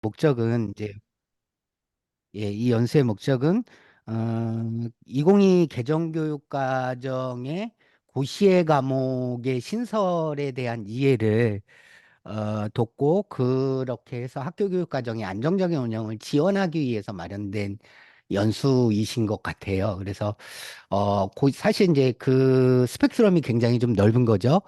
목적은 이제 예, 이 연수의 목적은 2022 개정교육과정의 고시의 과목의 신설에 대한 이해를 돕고 그렇게 해서 학교 교육 과정의 안정적인 운영을 지원하기 위해서 마련된 연수이신 것 같아요. 그래서 사실 이제 그 스펙트럼이 굉장히 좀 넓은 거죠.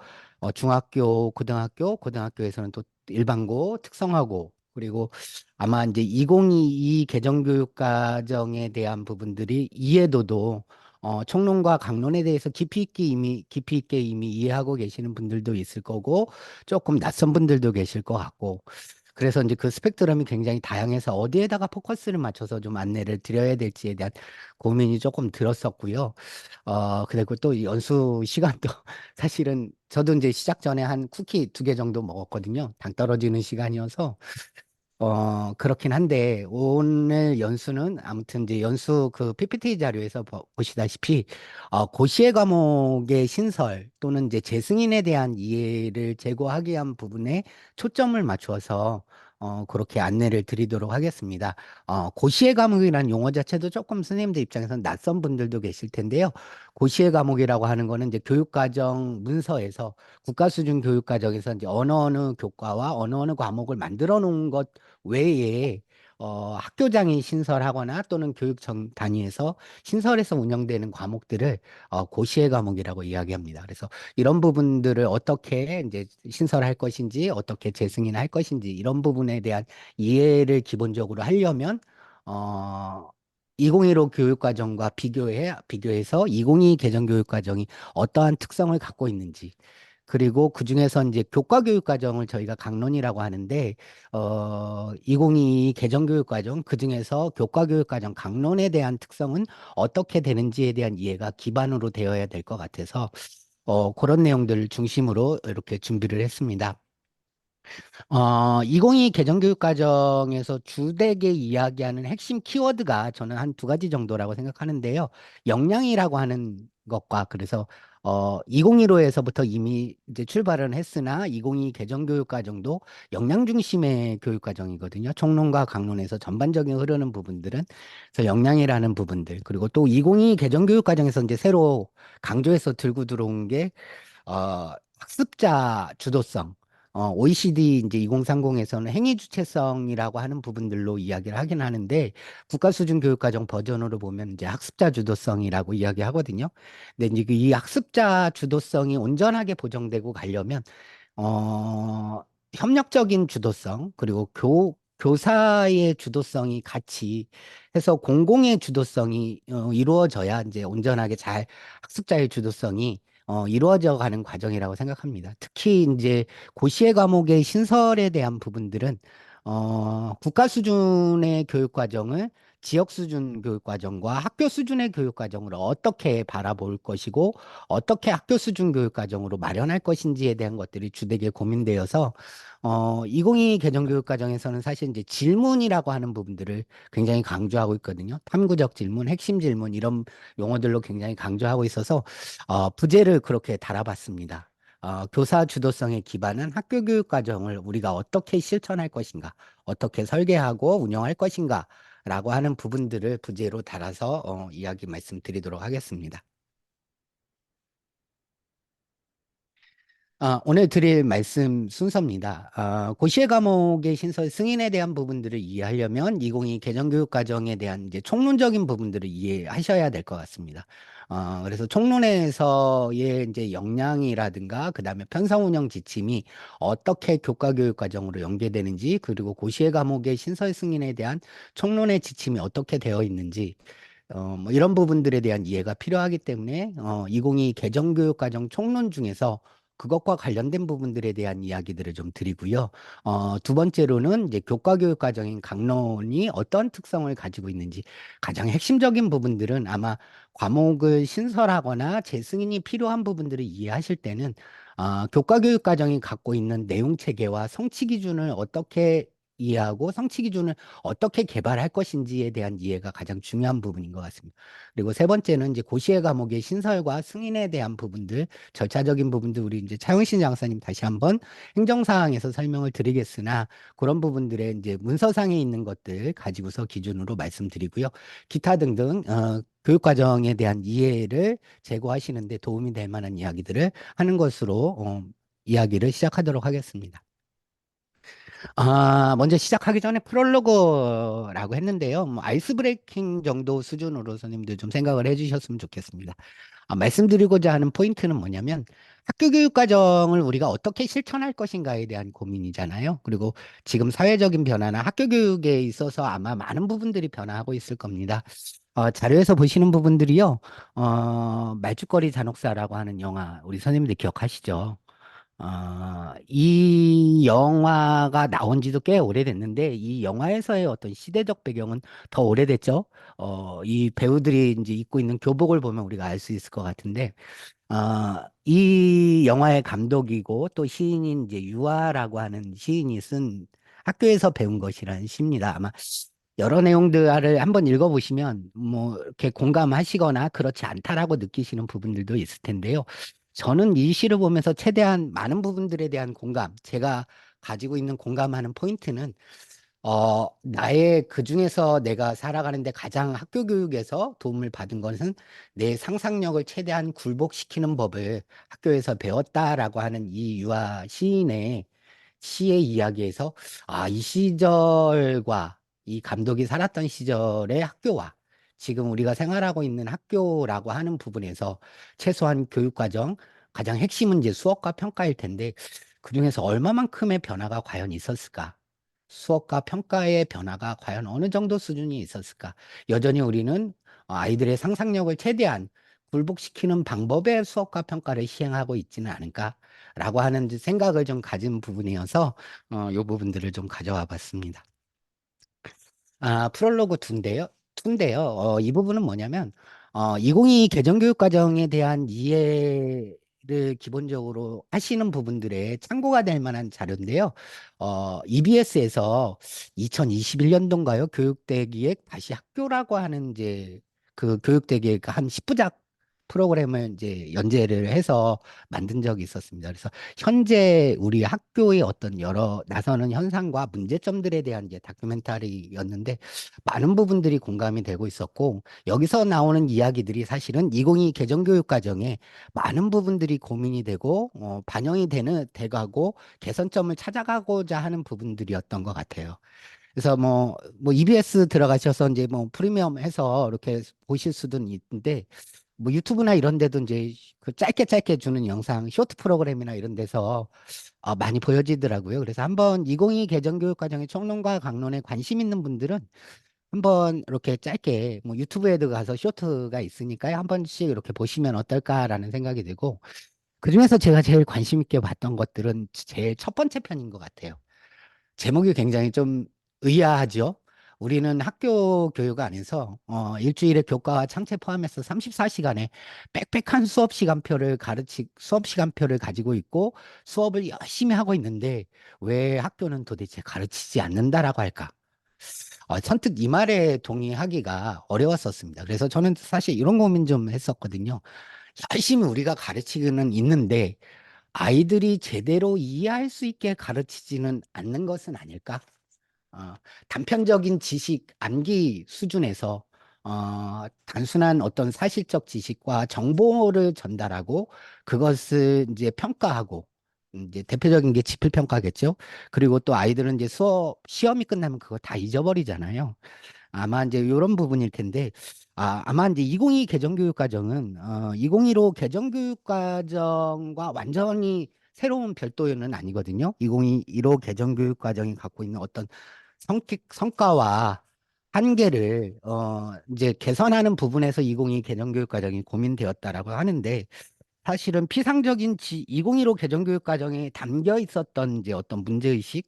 중학교, 고등학교에서는 또 일반고, 특성화고, 그리고 아마 이제 2022 개정교육과정에 대한 부분들이 이해도도 총론과 강론에 대해서 깊이 있게 이미 이해하고 계시는 분들도 있을 거고, 조금 낯선 분들도 계실 것 같고, 그래서 이제 그 스펙트럼이 굉장히 다양해서 어디에다가 포커스를 맞춰서 좀 안내를 드려야 될지에 대한 고민이 조금 들었었고요. 그리고 또 이 연수 시간도 사실은 저도 이제 시작 전에 한 쿠키 2개 정도 먹었거든요. 당 떨어지는 시간이어서. 그렇긴 한데, 오늘 연수는 아무튼 이제 연수 그 PPT 자료에서 보시다시피, 고시의 과목의 신설 또는 이제 재승인에 대한 이해를 제고하기 위한 부분에 초점을 맞추어서, 그렇게 안내를 드리도록 하겠습니다. 고시의 과목이라는 용어 자체도 조금 선생님들 입장에서는 낯선 분들도 계실 텐데요. 고시의 과목이라고 하는 거는 이제 교육과정 문서에서 국가수준 교육과정에서 이제 어느 교과와 어느 과목을 만들어 놓은 것 외에 학교장이 신설하거나 또는 교육청 단위에서 신설해서 운영되는 과목들을 고시의 과목이라고 이야기합니다. 그래서 이런 부분들을 어떻게 이제 신설할 것인지, 어떻게 재승인할 것인지 이런 부분에 대한 이해를 기본적으로 하려면 어, 2015 교육과정과 비교해서 2022 개정교육과정이 어떠한 특성을 갖고 있는지, 그리고 그중에서 이제 교과교육과정을 저희가 강론이라고 하는데, 2022 개정교육과정, 그중에서 교과교육과정 강론에 대한 특성은 어떻게 되는지에 대한 이해가 기반으로 되어야 될 것 같아서, 그런 내용들을 중심으로 이렇게 준비를 했습니다. 2022 개정교육과정에서 주되게 이야기하는 핵심 키워드가 저는 한 2가지 정도라고 생각하는데요. 역량이라고 하는 것과 그래서 2015에서부터 이미 이제 출발은 했으나 2022 개정교육과정도 역량 중심의 교육과정이거든요. 총론과 강론에서 전반적인 흐르는 부분들은 그래서 역량이라는 부분들 그리고 또 2022 개정교육과정에서 이제 새로 강조해서 들고 들어온 게 학습자 주도성, OECD 이제 2030에서는 행위 주체성이라고 하는 부분들로 이야기를 하긴 하는데 국가 수준 교육과정 버전으로 보면 이제 학습자 주도성이라고 이야기하거든요. 근데 이제 그이 학습자 주도성이 온전하게 보정되고 가려면 어, 협력적인 주도성, 그리고 교사의 주도성이 같이 해서 공공의 주도성이 이루어져야 이제 온전하게 잘 학습자의 주도성이 이루어져 가는 과정이라고 생각합니다. 특히 이제 고시의 과목의 신설에 대한 부분들은 국가 수준의 교육 과정을 지역 수준 교육 과정과 학교 수준의 교육 과정을 어떻게 바라볼 것이고 어떻게 학교 수준 교육 과정으로 마련할 것인지에 대한 것들이 주되게 고민되어서 2022 개정 교육 과정에서는 사실 이제 질문이라고 하는 부분들을 굉장히 강조하고 있거든요. 탐구적 질문, 핵심 질문 이런 용어들로 굉장히 강조하고 있어서 부제를 그렇게 달아봤습니다. 교사 주도성에 기반한 학교 교육 과정을 우리가 어떻게 실천할 것인가, 어떻게 설계하고 운영할 것인가, 라고 하는 부분들을 부제로 달아서 이야기 말씀드리도록 하겠습니다. 오늘 드릴 말씀 순서입니다. 고시의 과목의 신설 승인에 대한 부분들을 이해하려면 2022 개정교육 과정에 대한 이제 총론적인 부분들을 이해하셔야 될 것 같습니다. 그래서 총론에서의 이제 역량이라든가 그다음에 편성 운영 지침이 어떻게 교과 교육 과정으로 연계되는지 그리고 고시의 과목의 신설 승인에 대한 총론의 지침이 어떻게 되어 있는지 뭐 이런 부분들에 대한 이해가 필요하기 때문에 2022 개정교육과정 총론 중에서 그것과 관련된 부분들에 대한 이야기들을 좀 드리고요. 두 번째로는 이제 교과교육과정인 강론이 어떤 특성을 가지고 있는지 가장 핵심적인 부분들은 아마 과목을 신설하거나 재승인이 필요한 부분들을 이해하실 때는 교과교육과정이 갖고 있는 내용 체계와 성취 기준을 어떻게 이해하고 성취 기준을 어떻게 개발할 것인지에 대한 이해가 가장 중요한 부분인 것 같습니다. 그리고 세 번째는 이제 고시의 과목의 신설과 승인에 대한 부분들, 절차적인 부분들 우리 이제 차용신 장사님 다시 한번 행정사항에서 설명을 드리겠으나 그런 부분들의 이제 문서상에 있는 것들 가지고서 기준으로 말씀드리고요. 기타 등등 교육과정에 대한 이해를 제고하시는데 도움이 될 만한 이야기들을 하는 것으로 이야기를 시작하도록 하겠습니다. 먼저 시작하기 전에 프롤로그라고 했는데요. 뭐 아이스 브레이킹 정도 수준으로 선생님들 좀 생각을 해주셨으면 좋겠습니다. 말씀드리고자 하는 포인트는 뭐냐면 학교 교육 과정을 우리가 어떻게 실천할 것인가에 대한 고민이잖아요. 그리고 지금 사회적인 변화나 학교 교육에 있어서 아마 많은 부분들이 변화하고 있을 겁니다. 자료에서 보시는 부분들이요. 말죽거리 잔혹사라고 하는 영화 우리 선생님들 기억하시죠? 이 영화가 나온 지도 꽤 오래됐는데, 이 영화에서의 어떤 시대적 배경은 더 오래됐죠. 이 배우들이 이제 입고 있는 교복을 보면 우리가 알 수 있을 것 같은데, 이 영화의 감독이고 또 시인인 이제 유아라고 하는 시인이 쓴 학교에서 배운 것이라는 시입니다. 아마 여러 내용들을 한번 읽어보시면 뭐 이렇게 공감하시거나 그렇지 않다라고 느끼시는 부분들도 있을 텐데요. 저는 이 시를 보면서 최대한 많은 부분들에 대한 공감, 제가 가지고 있는 공감하는 포인트는 나의 그 중에서 내가 살아가는데 가장 학교 교육에서 도움을 받은 것은 내 상상력을 최대한 굴복시키는 법을 학교에서 배웠다라고 하는 이 유아 시인의 시의 이야기에서 이 시절과 이 감독이 살았던 시절의 학교와 지금 우리가 생활하고 있는 학교라고 하는 부분에서 최소한 교육과정 가장 핵심은 이제 수업과 평가일 텐데 그중에서 얼마만큼의 변화가 과연 있었을까? 수업과 평가의 변화가 과연 어느 정도 수준이 있었을까? 여전히 우리는 아이들의 상상력을 최대한 굴복시키는 방법의 수업과 평가를 시행하고 있지는 않을까라고 하는 생각을 좀 가진 부분이어서 이 부분들을 좀 가져와 봤습니다. 프롤로그 2인데요. 이 부분은 뭐냐면, 2022 개정교육과정에 대한 이해를 기본적으로 하시는 부분들의 참고가 될 만한 자료인데요. EBS에서 2021년도인가요? 교육대기획 다시 학교라고 하는 이제 그 교육대기획 한 10부작 프로그램을 이제 연재를 해서 만든 적이 있었습니다. 그래서 현재 우리 학교의 어떤 여러 나서는 현상과 문제점들에 대한 이제 다큐멘터리였는데 많은 부분들이 공감이 되고 있었고 여기서 나오는 이야기들이 사실은 2022 개정교육 과정에 많은 부분들이 고민이 되고 반영이 돼가고 개선점을 찾아가고자 하는 부분들이었던 것 같아요. 그래서 뭐 EBS 들어가셔서 이제 뭐 프리미엄 해서 이렇게 보실 수도 있는데 뭐 유튜브나 이런 데도 이제 그 짧게 짧게 주는 영상, 쇼트 프로그램이나 이런 데서 많이 보여지더라고요. 그래서 한번 2022 개정교육과정의 총론과 강론에 관심 있는 분들은 한번 이렇게 짧게 뭐 유튜브에도 가서 쇼트가 있으니까요. 한 번씩 이렇게 보시면 어떨까라는 생각이 들고 그중에서 제가 제일 관심 있게 봤던 것들은 제일 첫 번째 편인 것 같아요. 제목이 굉장히 좀 의아하죠. 우리는 학교 교육 안에서 일주일에 교과와 창체 포함해서 34시간의 빽빽한 수업 시간표를 가지고 있고 수업을 열심히 하고 있는데 왜 학교는 도대체 가르치지 않는다라고 할까? 선뜻 이 말에 동의하기가 어려웠었습니다. 그래서 저는 사실 이런 고민 좀 했었거든요. 열심히 우리가 가르치고는 있는데 아이들이 제대로 이해할 수 있게 가르치지는 않는 것은 아닐까? 어, 단편적인 지식 암기 수준에서 단순한 어떤 사실적 지식과 정보를 전달하고 그것을 이제 평가하고 이제 대표적인 게 지필 평가겠죠. 그리고 또 아이들은 이제 수업 시험이 끝나면 그거 다 잊어버리잖아요. 아마 이제 이런 부분일 텐데, 아마 이제 2022 개정교육과정은 2015 개정교육과정과 완전히 새로운 별도는 아니거든요. 2015 개정교육과정이 갖고 있는 어떤 성과와 한계를 이제 개선하는 부분에서 2022 개정교육과정이 고민되었다라고 하는데, 사실은 피상적인 2015 개정교육과정에 담겨 있었던 이제 어떤 문제의식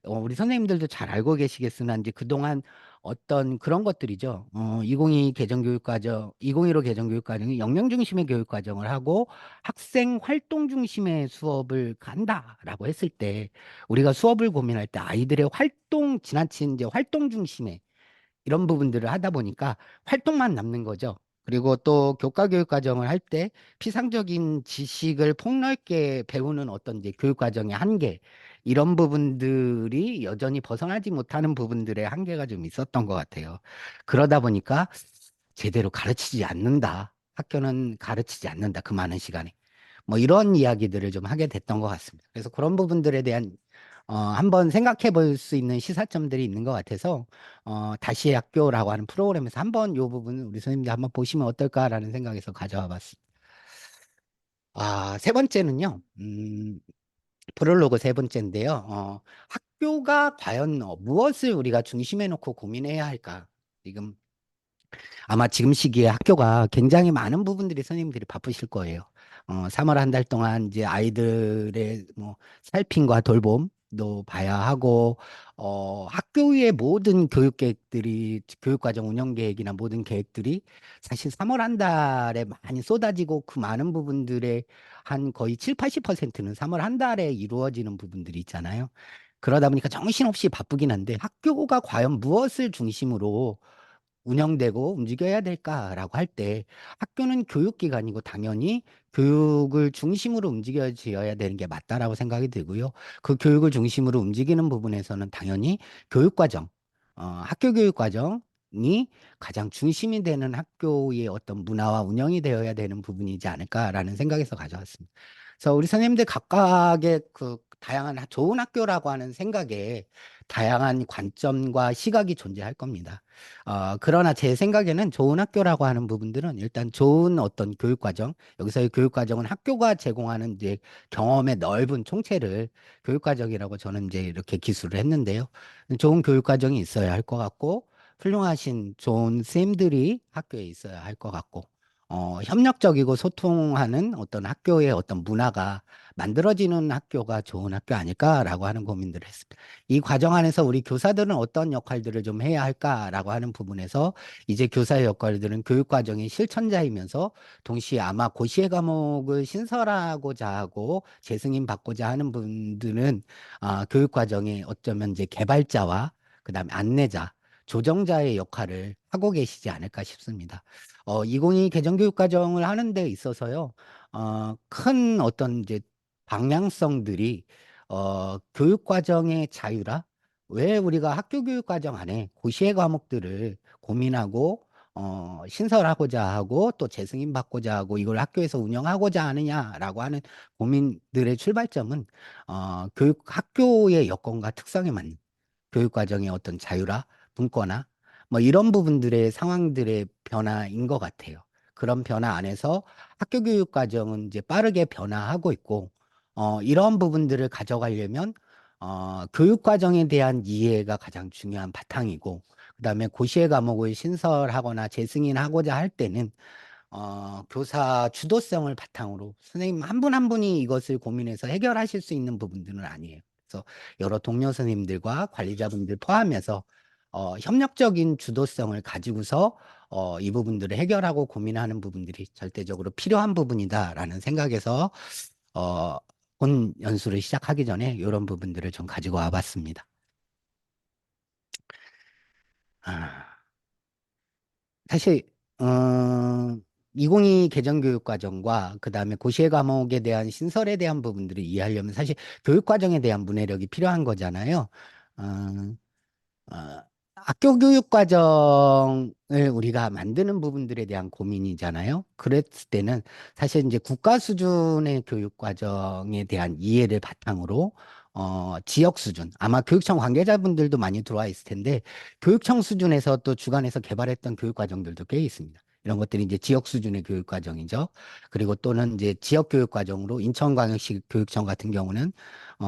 우리 선생님들도 잘 알고 계시겠으나 이제 그동안 어떤 그런 것들이죠. 2022 개정교육과정, 2015 개정교육과정이 역량 중심의 교육과정을 하고 학생 활동 중심의 수업을 간다라고 했을 때 우리가 수업을 고민할 때 아이들의 활동, 지나친 이제 활동 중심의 이런 부분들을 하다 보니까 활동만 남는 거죠. 그리고 또 교과 교육 과정을 할 때 피상적인 지식을 폭넓게 배우는 어떤 이제 교육 과정의 한계, 이런 부분들이 여전히 벗어나지 못하는 부분들의 한계가 좀 있었던 것 같아요. 그러다 보니까 제대로 가르치지 않는다. 학교는 가르치지 않는다. 그 많은 시간에. 뭐 이런 이야기들을 좀 하게 됐던 것 같습니다. 그래서 그런 부분들에 대한 한번 생각해 볼 수 있는 시사점들이 있는 것 같아서 다시 학교라고 하는 프로그램에서 한번 이 부분 우리 선생님들 한번 보시면 어떨까라는 생각에서 가져와 봤습니다. 세 번째는요. 프롤로그 세 번째인데요. 학교가 과연 무엇을 우리가 중심에 놓고 고민해야 할까? 지금 아마 지금 시기에 학교가 굉장히 많은 부분들이 선생님들이 바쁘실 거예요. 3월 한 달 동안 이제 아이들의 뭐 살핌과 돌봄도 봐야 하고, 학교의 모든 교육 계획들이, 교육과정 운영 계획이나 모든 계획들이 사실 3월 한 달에 많이 쏟아지고 그 많은 부분들의 한 거의 7, 80%는 3월 한 달에 이루어지는 부분들이 있잖아요. 그러다 보니까 정신없이 바쁘긴 한데 학교가 과연 무엇을 중심으로 운영되고 움직여야 될까라고 할 때 학교는 교육기관이고 당연히 교육을 중심으로 움직여져야 되는 게 맞다라고 생각이 들고요. 그 교육을 중심으로 움직이는 부분에서는 당연히 교육과정, 학교 교육과정이 가장 중심이 되는 학교의 어떤 문화와 운영이 되어야 되는 부분이지 않을까라는 생각에서 가져왔습니다. 그래서 우리 선생님들 각각의 그 다양한 좋은 학교라고 하는 생각에 다양한 관점과 시각이 존재할 겁니다. 그러나 제 생각에는 좋은 학교라고 하는 부분들은 일단 좋은 어떤 교육과정, 여기서의 교육과정은 학교가 제공하는 이제 경험의 넓은 총체를 교육과정이라고 저는 이제 이렇게 기술을 했는데요. 좋은 교육과정이 있어야 할 것 같고, 훌륭하신 좋은 선생님들이 학교에 있어야 할 것 같고, 협력적이고 소통하는 어떤 학교의 어떤 문화가 만들어지는 학교가 좋은 학교 아닐까라고 하는 고민들을 했습니다. 이 과정 안에서 우리 교사들은 어떤 역할들을 좀 해야 할까라고 하는 부분에서 이제 교사의 역할들은 교육과정의 실천자이면서 동시에 아마 고시의 과목을 신설하고자 하고 재승인 받고자 하는 분들은 교육과정의 어쩌면 이제 개발자와 그다음에 안내자, 조정자의 역할을 하고 계시지 않을까 싶습니다. 2022 개정교육과정을 하는 데 있어서요, 큰 어떤 이제 방향성들이 교육 과정의 자유라 왜 우리가 학교 교육 과정 안에 고시의 과목들을 고민하고 신설하고자 하고 또 재승인 받고자 하고 이걸 학교에서 운영하고자 하느냐라고 하는 고민들의 출발점은 교육 학교의 여건과 특성에 맞는 교육 과정의 어떤 자유라 분권화 뭐 이런 부분들의 상황들의 변화인 것 같아요. 그런 변화 안에서 학교 교육 과정은 이제 빠르게 변화하고 있고 이런 부분들을 가져가려면 교육 과정에 대한 이해가 가장 중요한 바탕이고 그다음에 고시의 과목을 신설하거나 재승인하고자 할 때는 교사 주도성을 바탕으로 선생님 한 분 한 분이 이것을 고민해서 해결하실 수 있는 부분들은 아니에요. 그래서 여러 동료 선생님들과 관리자분들 포함해서 협력적인 주도성을 가지고서 이 부분들을 해결하고 고민하는 부분들이 절대적으로 필요한 부분이다라는 생각에서 어, 본 연수를 시작하기 전에 이런 부분들을 좀 가지고 와봤습니다. 아, 사실 어, 2022 개정교육과정과 그다음에 고시의 과목에 대한 신설에 대한 부분들을 이해하려면 사실 교육과정에 대한 문해력이 필요한 거잖아요. 어, 어, 학교 교육 과정을 우리가 만드는 부분들에 대한 고민이잖아요. 그랬을 때는 사실 이제 국가 수준의 교육 과정에 대한 이해를 바탕으로 지역 수준, 아마 교육청 관계자분들도 많이 들어와 있을 텐데 교육청 수준에서 또 주관해서 개발했던 교육 과정들도 꽤 있습니다. 이런 것들이 이제 지역 수준의 교육 과정이죠. 그리고 또는 이제 지역 교육 과정으로 인천광역시 교육청 같은 경우는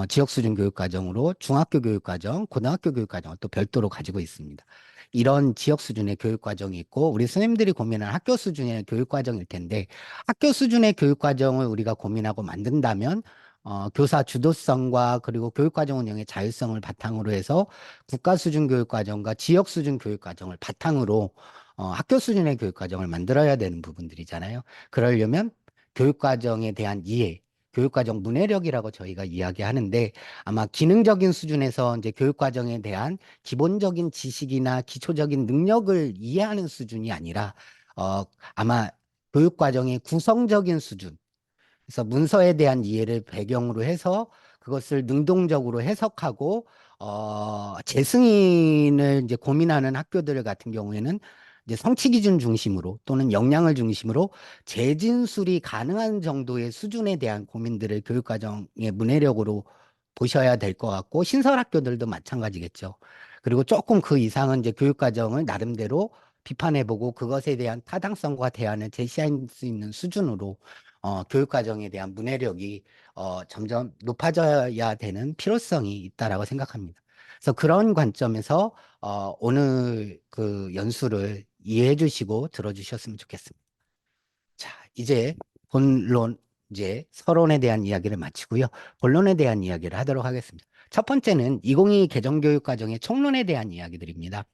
지역 수준 교육 과정으로 중학교 교육 과정, 고등학교 교육 과정을 또 별도로 가지고 있습니다. 이런 지역 수준의 교육 과정이 있고 우리 선생님들이 고민하는 학교 수준의 교육 과정일 텐데 학교 수준의 교육 과정을 우리가 고민하고 만든다면 교사 주도성과 그리고 교육과정 운영의 자율성을 바탕으로 해서 국가 수준 교육과정과 지역 수준 교육과정을 바탕으로 학교 수준의 교육과정을 만들어야 되는 부분들이잖아요. 그러려면 교육과정에 대한 이해, 교육과정 문해력이라고 저희가 이야기하는데 아마 기능적인 수준에서 이제 교육과정에 대한 기본적인 지식이나 기초적인 능력을 이해하는 수준이 아니라 어, 아마 교육과정의 구성적인 수준, 그래서 문서에 대한 이해를 배경으로 해서 그것을 능동적으로 해석하고 재승인을 이제 고민하는 학교들 같은 경우에는 이제 성취 기준 중심으로 또는 역량을 중심으로 재진술이 가능한 정도의 수준에 대한 고민들을 교육과정의 문해력으로 보셔야 될 것 같고 신설 학교들도 마찬가지겠죠. 그리고 조금 그 이상은 이제 교육과정을 나름대로 비판해보고 그것에 대한 타당성과 대안을 제시할 수 있는 수준으로 교육과정에 대한 문해력이 점점 높아져야 되는 필요성이 있다라고 생각합니다. 그래서 그런 관점에서 오늘 그 연수를 이해해 주시고 들어주셨으면 좋겠습니다. 자, 이제 본론, 이제 서론에 대한 이야기를 마치고요. 본론에 대한 이야기를 하도록 하겠습니다. 첫 번째는 2022 개정교육과정의 총론에 대한 이야기들입니다.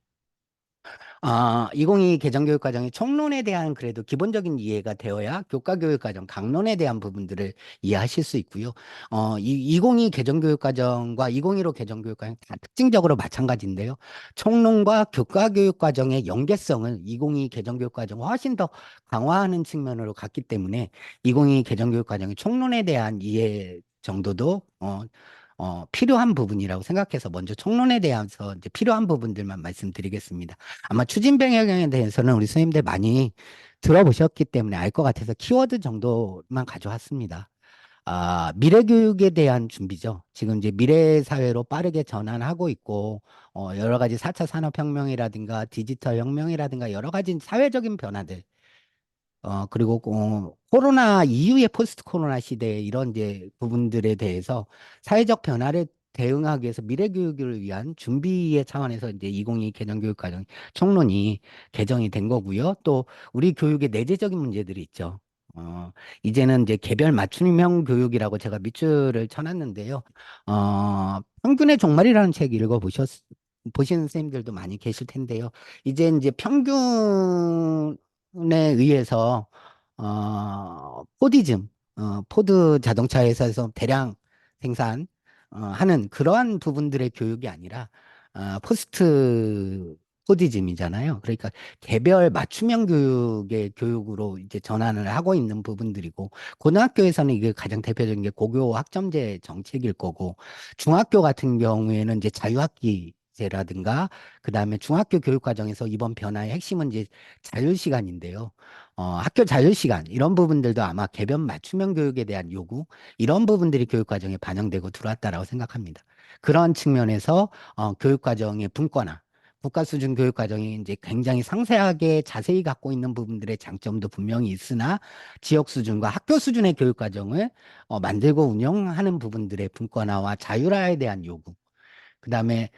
2022 개정교육과정의 총론에 대한 그래도 기본적인 이해가 되어야 교과교육과정 강론에 대한 부분들을 이해하실 수 있고요. 2022 개정교육과정과 2015 개정교육과정 다 특징적으로 마찬가지인데요. 총론과 교과교육과정의 연계성을 2022 개정교육과정 훨씬 더 강화하는 측면으로 갔기 때문에 2022 개정교육과정의 총론에 대한 이해 정도도 필요한 부분이라고 생각해서 먼저 총론에 대해서 이제 필요한 부분들만 말씀드리겠습니다. 아마 추진 변경에 대해서는 우리 선생님들 많이 들어보셨기 때문에 알 것 같아서 키워드 정도만 가져왔습니다. 미래 교육에 대한 준비죠. 지금 이제 미래 사회로 빠르게 전환하고 있고, 여러 가지 4차 산업혁명이라든가 디지털 혁명이라든가 여러 가지 사회적인 변화들, 그리고 코로나 이후의 포스트 코로나 시대에 이런 이제 부분들에 대해서 사회적 변화를 대응하기 위해서 미래 교육을 위한 준비의 차원에서 이제 2022 개정교육과정 총론이 개정이 된 거고요. 또 우리 교육의 내재적인 문제들이 있죠. 이제는 이제 개별 맞춤형 교육이라고 제가 밑줄을 쳐놨는데요. 평균의 종말이라는 책 보신 선생님들도 많이 계실 텐데요. 이제 평균 에 의해서 포디즘, 포드 자동차 회사에서 대량 생산 하는 그러한 부분들의 교육이 아니라 포스트 포디즘이잖아요. 그러니까 개별 맞춤형 교육의 교육으로 이제 전환을 하고 있는 부분들이고 고등학교에서는 이게 가장 대표적인 게 고교 학점제 정책일 거고 중학교 같은 경우에는 이제 자유학기제라든가 그다음에 중학교 교육 과정에서 이번 변화의 핵심은 이제 자율시간인데요. 학교 자율시간, 이런 부분들도 아마 개별 맞춤형 교육에 대한 요구, 이런 부분들이 교육과정에 반영되고 들어왔다라고 생각합니다. 그런 측면에서 교육과정의 분권화, 국가 수준 교육과정이 이제 굉장히 상세하게 자세히 갖고 있는 부분들의 장점도 분명히 있으나 지역 수준과 학교 수준의 교육과정을 만들고 운영하는 부분들의 분권화와 자율화에 대한 요구, 그다음에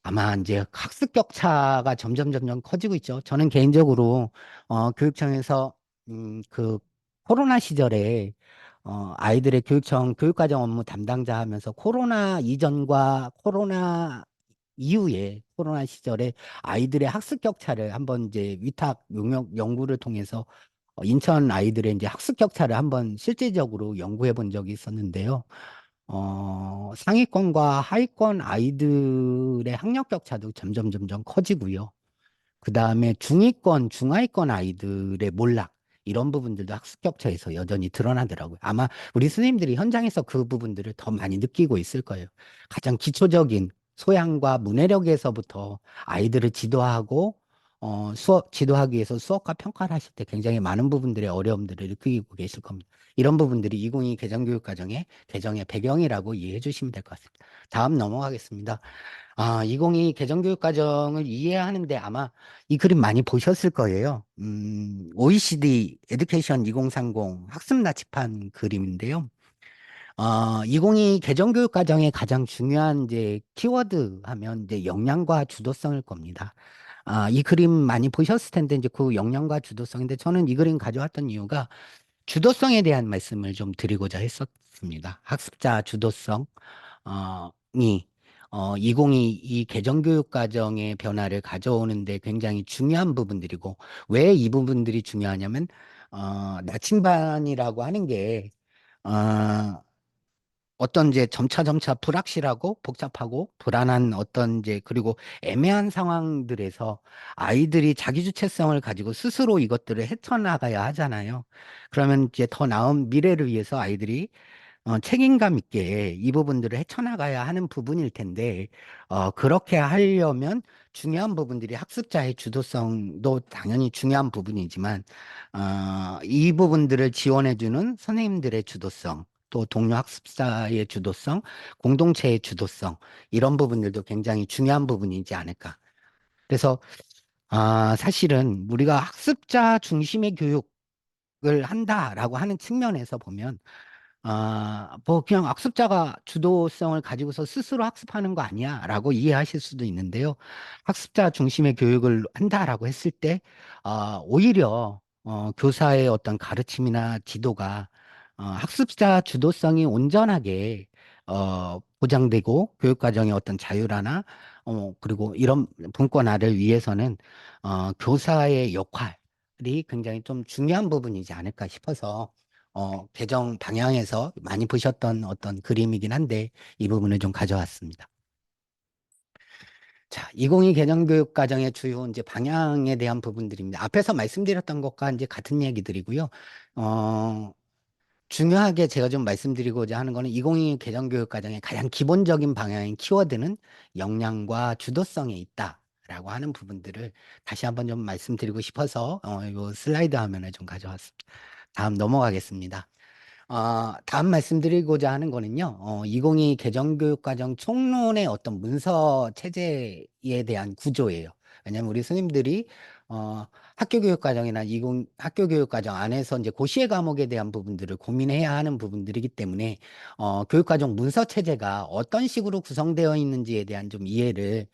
아마 이제 학습 격차가 점점 커지고 있죠. 저는 개인적으로 교육청에서 그 코로나 시절에 아이들의 교육청 교육과정 업무 담당자 하면서 코로나 이전과 코로나 이후에 코로나 시절에 아이들의 학습 격차를 한번 이제 위탁 용역 연구를 통해서 인천 아이들의 이제 학습 격차를 한번 실제적으로 연구해 본 적이 있었는데요. 상위권과 하위권 아이들의 학력 격차도 점점 커지고요. 그 다음에 중위권, 중하위권 아이들의 몰락, 이런 부분들도 학습 격차에서 여전히 드러나더라고요. 아마 우리 선생님들이 현장에서 그 부분들을 더 많이 느끼고 있을 거예요. 가장 기초적인 소양과 문해력에서부터 아이들을 지도하고, 지도하기 위해서 수업과 평가를 하실 때 굉장히 많은 부분들의 어려움들을 느끼고 계실 겁니다. 이런 부분들이 2022 개정교육과정의 개정의 배경이라고 이해해 주시면 될 것 같습니다. 다음 넘어가겠습니다. 2022 개정교육과정을 이해하는데 아마 이 그림 많이 보셨을 거예요. OECD 에듀케이션 2030 학습 나치판 그림인데요. 2022 개정교육과정의 가장 중요한 이제 키워드 하면 이제 역량과 주도성일 겁니다. 이 그림 많이 보셨을 텐데 이제 그 역량과 주도성인데 저는 이 그림 가져왔던 이유가 주도성에 대한 말씀을 좀 드리고자 했었습니다. 학습자 주도성, 이 2022 개정교육 과정의 변화를 가져오는데 굉장히 중요한 부분들이고, 왜 이 부분들이 중요하냐면, 나침반이라고 하는 게, 어, 어떤 이제 점차 불확실하고 복잡하고 불안한 어떤 이제 그리고 애매한 상황들에서 아이들이 자기 주체성을 가지고 스스로 이것들을 헤쳐나가야 하잖아요. 그러면 이제 더 나은 미래를 위해서 아이들이 책임감 있게 이 부분들을 헤쳐나가야 하는 부분일 텐데, 그렇게 하려면 중요한 부분들이 학습자의 주도성도 당연히 중요한 부분이지만, 이 부분들을 지원해주는 선생님들의 주도성, 또 동료 학습자의 주도성, 공동체의 주도성, 이런 부분들도 굉장히 중요한 부분이지 않을까. 그래서, 사실은 우리가 학습자 중심의 교육을 한다라고 하는 측면에서 보면, 뭐, 그냥 학습자가 주도성을 가지고서 스스로 학습하는 거 아니야? 라고 이해하실 수도 있는데요. 학습자 중심의 교육을 한다라고 했을 때, 오히려, 교사의 어떤 가르침이나 지도가, 학습자 주도성이 온전하게, 보장되고, 교육과정의 어떤 자율화나, 그리고 이런 분권화를 위해서는, 교사의 역할이 굉장히 좀 중요한 부분이지 않을까 싶어서, 개정 방향에서 많이 보셨던 어떤 그림이긴 한데 이 부분을 좀 가져왔습니다. 자, 2022 개정교육 과정의 주요 이제 방향에 대한 부분들입니다. 앞에서 말씀드렸던 것과 이제 같은 얘기들이고요. 어, 중요하게 제가 좀 말씀드리고자 하는 거는 2022 개정교육 과정의 가장 기본적인 방향인 키워드는 역량과 주도성에 있다라고 하는 부분들을 다시 한번 좀 말씀드리고 싶어서 이 슬라이드 화면을 좀 가져왔습니다. 다음 넘어가겠습니다. 다음 말씀드리고자 하는 거는요, 2022 개정교육과정 총론의 어떤 문서 체제에 대한 구조예요. 왜냐하면 우리 스님들이 학교교육과정이나 20 학교교육과정 안에서 이제 고시의 과목에 대한 부분들을 고민해야 하는 부분들이기 때문에 교육과정 문서 체제가 어떤 식으로 구성되어 있는지에 대한 좀 이해를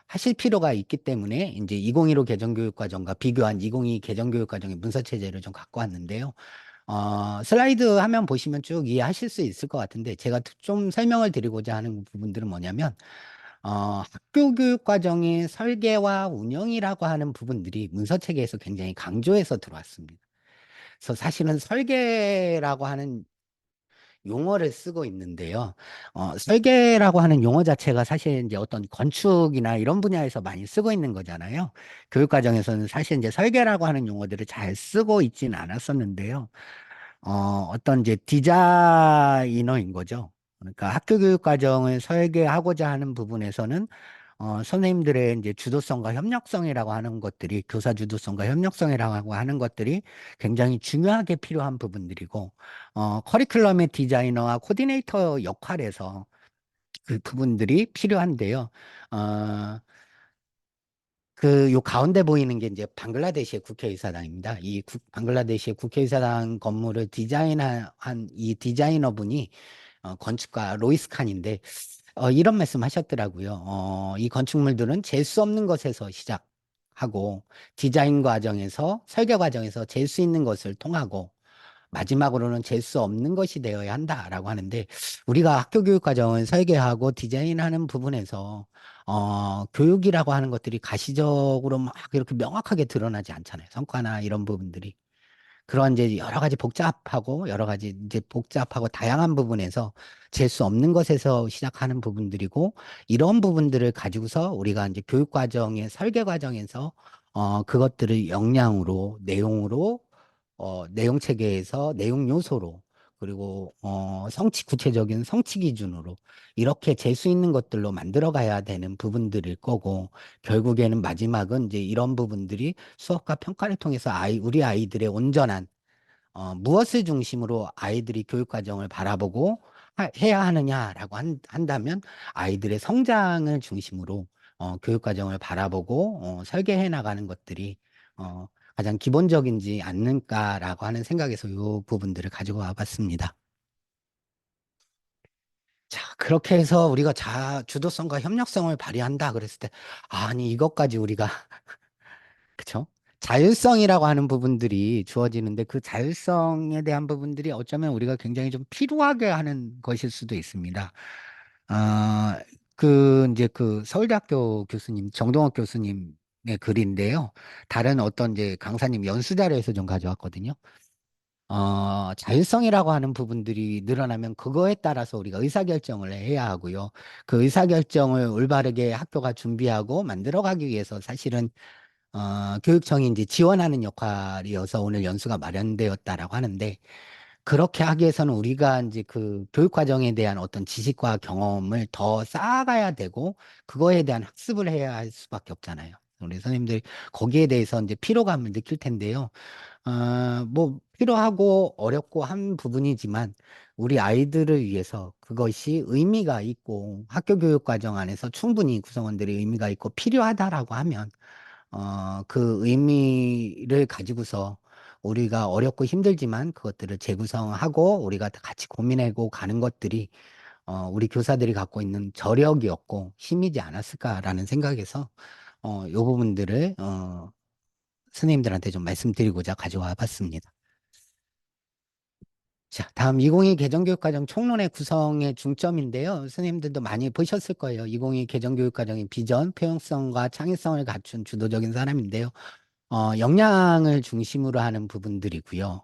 하실 필요가 있기 때문에 이제 2015 개정교육과정과 비교한 2022 개정교육과정의 문서 체제를 좀 갖고 왔는데요. 슬라이드 화면 보시면 쭉 이해하실 수 있을 것 같은데, 제가 좀 설명을 드리고자 하는 부분들은 뭐냐면, 학교 교육 과정의 설계와 운영이라고 하는 부분들이 문서 체계에서 굉장히 강조해서 들어왔습니다. 그래서 사실은 설계라고 하는 용어를 쓰고 있는데요. 설계라고 하는 용어 자체가 사실 이제 어떤 건축이나 이런 분야에서 많이 쓰고 있는 거잖아요. 교육 과정에서는 사실 이제 설계라고 하는 용어들을 잘 쓰고 있지는 않았었는데요. 어떤 이제 디자이너인 거죠. 그러니까 학교 교육 과정을 설계하고자 하는 부분에서는 선생님들의 이제 주도성과 협력성이라고 하는 것들이 교사 주도성과 협력성이라고 하는 것들이 굉장히 중요하게 필요한 부분들이고 커리큘럼의 디자이너와 코디네이터 역할에서 그 부분들이 필요한데요. 어, 요 가운데 보이는 게 이제 방글라데시의 국회의사당입니다. 방글라데시의 국회의사당 건물을 디자인한 이 디자이너분이 건축가 로이스 칸인데 이런 말씀 하셨더라고요. 이 건축물들은 잴 수 없는 것에서 시작하고 디자인 과정에서 설계 과정에서 잴 수 있는 것을 통하고 마지막으로는 잴 수 없는 것이 되어야 한다라고 하는데 우리가 학교 교육 과정을 설계하고 디자인하는 부분에서 교육이라고 하는 것들이 가시적으로 막 이렇게 명확하게 드러나지 않잖아요. 성과나 이런 부분들이. 그런 이제 여러 가지 복잡하고 여러 가지 이제 복잡하고 다양한 부분에서 잴 수 없는 것에서 시작하는 부분들이고 이런 부분들을 가지고서 우리가 이제 교육 과정의 설계 과정에서 그것들을 역량으로 내용으로 내용 체계에서 내용 요소로 그리고 성취 구체적인 성취 기준으로 이렇게 잴 수 있는 것들로 만들어 가야 되는 부분들일 거고 결국에는 마지막은 이제 이런 부분들이 수업과 평가를 통해서 우리 아이들의 온전한 무엇을 중심으로 아이들이 교육 과정을 바라보고 해야 하느냐라고 한다면 아이들의 성장을 중심으로 교육 과정을 바라보고 설계해 나가는 것들이 어, 가장 기본적이지 않는가라고 하는 생각에서 이 부분들을 가지고 와봤습니다. 자, 그렇게 해서 우리가 주도성과 협력성을 발휘한다 그랬을 때, 아니, 이것까지 우리가, 그쵸? 자율성이라고 하는 부분들이 주어지는데 그 자율성에 대한 부분들이 어쩌면 우리가 굉장히 좀 필요하게 하는 것일 수도 있습니다. 아, 이제 그 서울대학교 교수님, 정동학 교수님의 글인데요. 다른 어떤 이제 강사님 연수 자료에서 좀 가져왔거든요. 자율성이라고 하는 부분들이 늘어나면 그거에 따라서 우리가 의사결정을 해야 하고요. 그 의사결정을 올바르게 학교가 준비하고 만들어가기 위해서 사실은 교육청이 이제 지원하는 역할이어서 오늘 연수가 마련되었다라고 하는데, 그렇게 하기 위해서는 우리가 이제 그 교육 과정에 대한 어떤 지식과 경험을 더 쌓아가야 되고, 그거에 대한 학습을 해야 할 수밖에 없잖아요. 우리 선생님들이 거기에 대해서 이제 피로감을 느낄 텐데요. 뭐, 필요하고 어렵고 한 부분이지만, 우리 아이들을 위해서 그것이 의미가 있고, 학교 교육 과정 안에서 충분히 구성원들이 의미가 있고 필요하다라고 하면, 그 의미를 가지고서 우리가 어렵고 힘들지만 그것들을 재구성하고 우리가 다 같이 고민하고 가는 것들이 우리 교사들이 갖고 있는 저력이었고 힘이지 않았을까라는 생각에서 요 부분들을 선생님들한테 좀 말씀드리고자 가져와 봤습니다. 자, 다음 2022 개정교육과정 총론의 구성의 중점인데요. 선생님들도 많이 보셨을 거예요. 2022 개정교육과정의 비전, 포용성과 창의성을 갖춘 주도적인 사람인데요. 역량을 중심으로 하는 부분들이고요.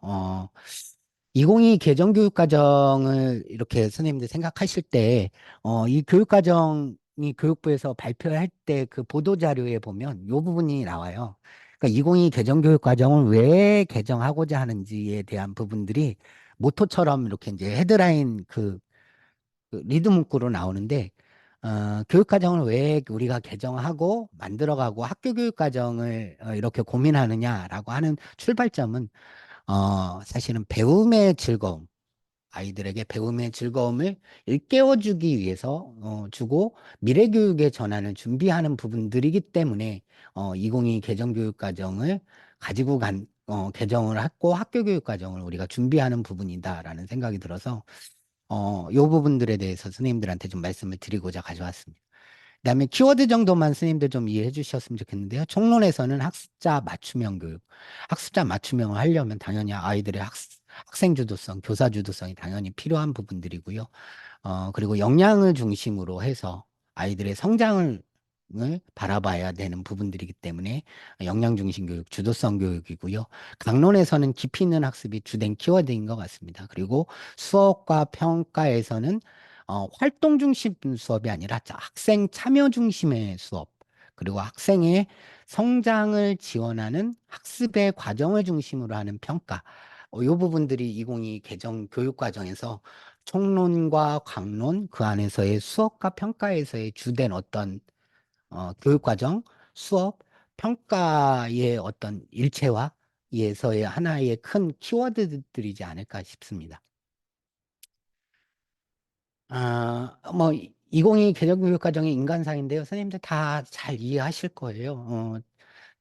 2022 개정교육과정을 이렇게 선생님들 생각하실 때, 이 교육과정이 교육부에서 발표할 때 그 보도자료에 보면 이 부분이 나와요. 그러니까 2022 개정교육과정을 왜 개정하고자 하는지에 대한 부분들이 모토처럼 이렇게 이제 헤드라인 그 리드 문구로 나오는데, 교육과정을 왜 우리가 개정하고 만들어가고 학교 교육과정을 이렇게 고민하느냐라고 하는 출발점은 사실은 배움의 즐거움, 아이들에게 배움의 즐거움을 일깨워주기 위해서 주고 미래 교육의 전환을 준비하는 부분들이기 때문에 2022 개정교육과정을 가지고 개정을 했고 학교 교육과정을 우리가 준비하는 부분이다라는 생각이 들어서 요 부분들에 대해서 선생님들한테 좀 말씀을 드리고자 가져왔습니다. 그다음에 키워드 정도만 선생님들 좀 이해해 주셨으면 좋겠는데요. 총론에서는 학습자 맞춤형 교육, 학습자 맞춤형을 하려면 당연히 아이들의 학생 주도성, 교사 주도성이 당연히 필요한 부분들이고요. 그리고 역량을 중심으로 해서 아이들의 성장을 바라봐야 되는 부분들이기 때문에 역량 중심 교육, 주도성 교육이고요. 강론에서는 깊이 있는 학습이 주된 키워드인 것 같습니다. 그리고 수업과 평가에서는 활동 중심 수업이 아니라 학생 참여 중심의 수업, 그리고 학생의 성장을 지원하는 학습의 과정을 중심으로 하는 평가. 이 부분들이 2022 개정 교육 과정에서 총론과 강론, 그 안에서의 수업과 평가에서의 주된 어떤 교육 과정, 수업, 평가의 어떤 일체화에서의 하나의 큰 키워드들이지 않을까 싶습니다. 뭐, 2022 개정교육과정의 인간사인데요. 선생님들 다 잘 이해하실 거예요.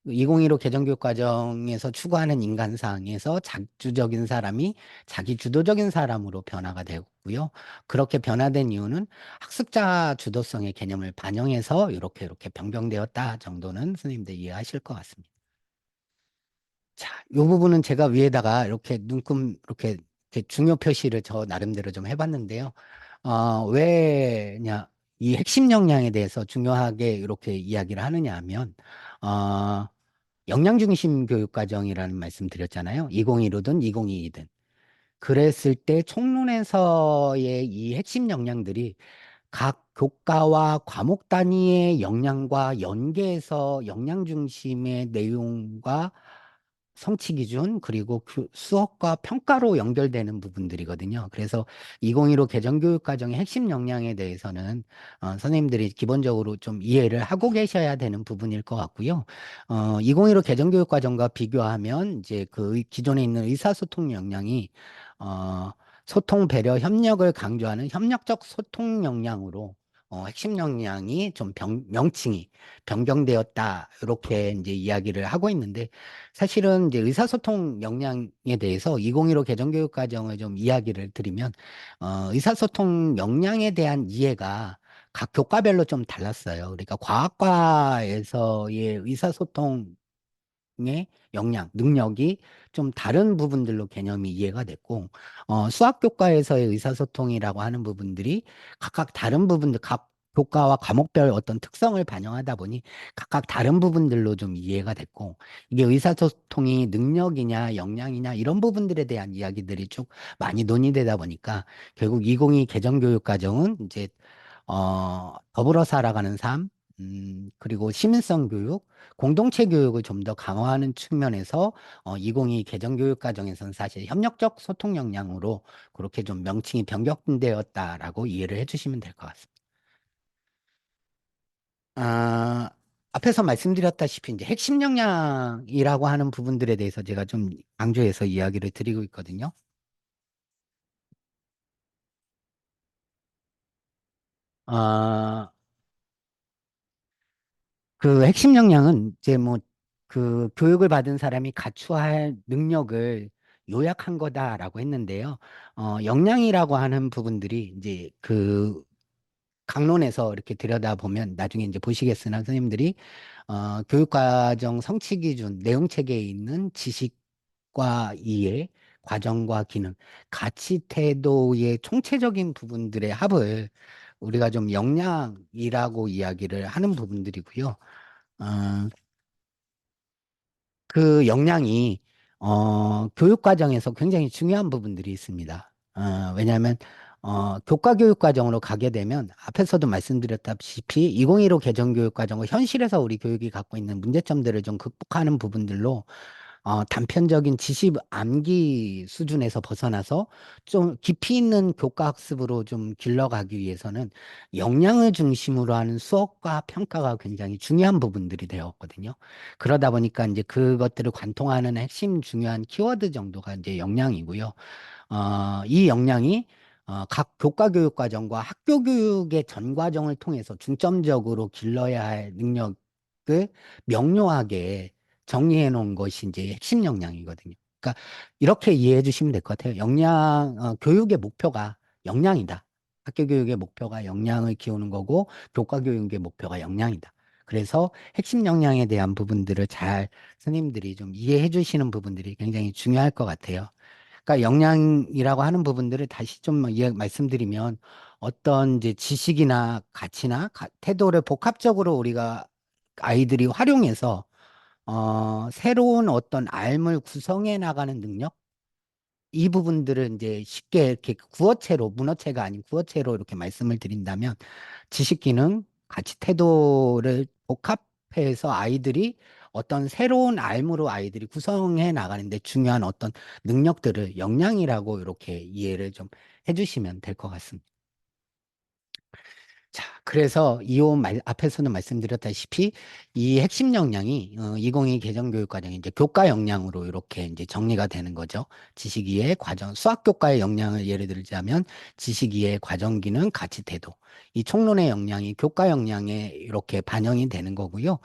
2015 개정교육과정에서 추구하는 인간상에서 자주적인 사람이 자기 주도적인 사람으로 변화가 되고요. 그렇게 변화된 이유는 학습자 주도성의 개념을 반영해서 이렇게 변경되었다 정도는 선생님들 이해하실 것 같습니다. 자, 이 부분은 제가 위에다가 이렇게 눈금 이렇게 중요 표시를 저 나름대로 좀 해봤는데요. 왜냐, 이 핵심 역량에 대해서 중요하게 이렇게 이야기를 하느냐 하면, 어, 역량 중심 교육 과정이라는 말씀 드렸잖아요. 2015든 2022든. 그랬을 때 총론에서의 이 핵심 역량들이 각 교과와 과목 단위의 역량과 연계해서 역량 중심의 내용과 성취 기준 그리고 수업과 평가로 연결되는 부분들이거든요. 그래서 2015 개정교육 과정의 핵심 역량에 대해서는 선생님들이 기본적으로 좀 이해를 하고 계셔야 되는 부분일 것 같고요. 2015 개정교육 과정과 비교하면 이제 그 기존에 있는 의사소통 역량이 어, 소통, 배려, 협력을 강조하는 협력적 소통 역량으로 핵심 역량이 좀 명칭이 변경되었다. 이렇게 이제 이야기를 하고 있는데 사실은 이제 의사소통 역량에 대해서 2015 개정교육 과정을 좀 이야기를 드리면 의사소통 역량에 대한 이해가 각 교과별로 좀 달랐어요. 그러니까 과학과에서의 의사소통 역량, 능력이 좀 다른 부분들로 개념이 이해가 됐고, 수학 교과에서의 의사소통이라고 하는 부분들이 각각 다른 부분들, 각 교과와 과목별 어떤 특성을 반영하다 보니 각각 다른 부분들로 좀 이해가 됐고, 이게 의사소통이 능력이냐, 역량이냐, 이런 부분들에 대한 이야기들이 쭉 많이 논의되다 보니까 결국 2022 개정교육과정은 이제 더불어 살아가는 삶, 그리고 시민성 교육, 공동체 교육을 좀 더 강화하는 측면에서 2022 개정교육 과정에서는 사실 협력적 소통 역량으로 그렇게 좀 명칭이 변경되었다라고 이해를 해주시면 될 것 같습니다. 아, 앞에서 말씀드렸다시피 이제 핵심 역량이라고 하는 부분들에 대해서 제가 좀 강조해서 이야기를 드리고 있거든요. 아, 그 핵심 역량은 이제 뭐 그 교육을 받은 사람이 갖춰야 할 능력을 요약한 거다라고 했는데요. 역량이라고 하는 부분들이 이제 그 강론에서 이렇게 들여다보면 나중에 이제 보시겠으나 선생님들이 교육과정 성취 기준 내용 체계에 있는 지식과 이해, 과정과 기능, 가치 태도의 총체적인 부분들의 합을 우리가 좀 역량이라고 이야기를 하는 부분들이고요. 어, 그 역량이 교육 과정에서 굉장히 중요한 부분들이 있습니다. 왜냐하면 교과 교육 과정으로 가게 되면 앞에서도 말씀드렸다시피 2015 개정 교육 과정은 현실에서 우리 교육이 갖고 있는 문제점들을 좀 극복하는 부분들로 단편적인 지식 암기 수준에서 벗어나서 좀 깊이 있는 교과 학습으로 좀 길러가기 위해서는 역량을 중심으로 하는 수업과 평가가 굉장히 중요한 부분들이 되었거든요. 그러다 보니까 이제 그것들을 관통하는 핵심 중요한 키워드 정도가 이제 역량이고요. 이 역량이 각 교과 교육 과정과 학교 교육의 전 과정을 통해서 중점적으로 길러야 할 능력을 명료하게 정리해 놓은 것이 이제 핵심 역량이거든요. 그러니까 이렇게 이해해 주시면 될 것 같아요. 교육의 목표가 역량이다. 학교 교육의 목표가 역량을 키우는 거고, 교과 교육의 목표가 역량이다. 그래서 핵심 역량에 대한 부분들을 잘 선생님들이 좀 이해해 주시는 부분들이 굉장히 중요할 것 같아요. 그러니까 역량이라고 하는 부분들을 다시 좀 말씀드리면 어떤 이제 지식이나 가치나 태도를 복합적으로 우리가 아이들이 활용해서 새로운 어떤 알을 구성해 나가는 능력? 이 부분들을 이제 쉽게 이렇게 구어체로, 문어체가 아닌 구어체로 이렇게 말씀을 드린다면 지식 기능, 가치 태도를 복합해서 아이들이 어떤 새로운 알무로 아이들이 구성해 나가는데 중요한 어떤 능력들을 역량이라고 이렇게 이해를 좀 해주시면 될 것 같습니다. 자, 그래서 앞에서는 말씀드렸다시피 이 핵심 역량이 2022 개정교육과정이 이제 교과 역량으로 이렇게 이제 정리가 되는 거죠. 지식 이해, 과정, 수학 교과의 역량을 예를 들자면 지식 이해, 과정 기능, 가치 태도. 이 총론의 역량이 교과 역량에 이렇게 반영이 되는 거고요.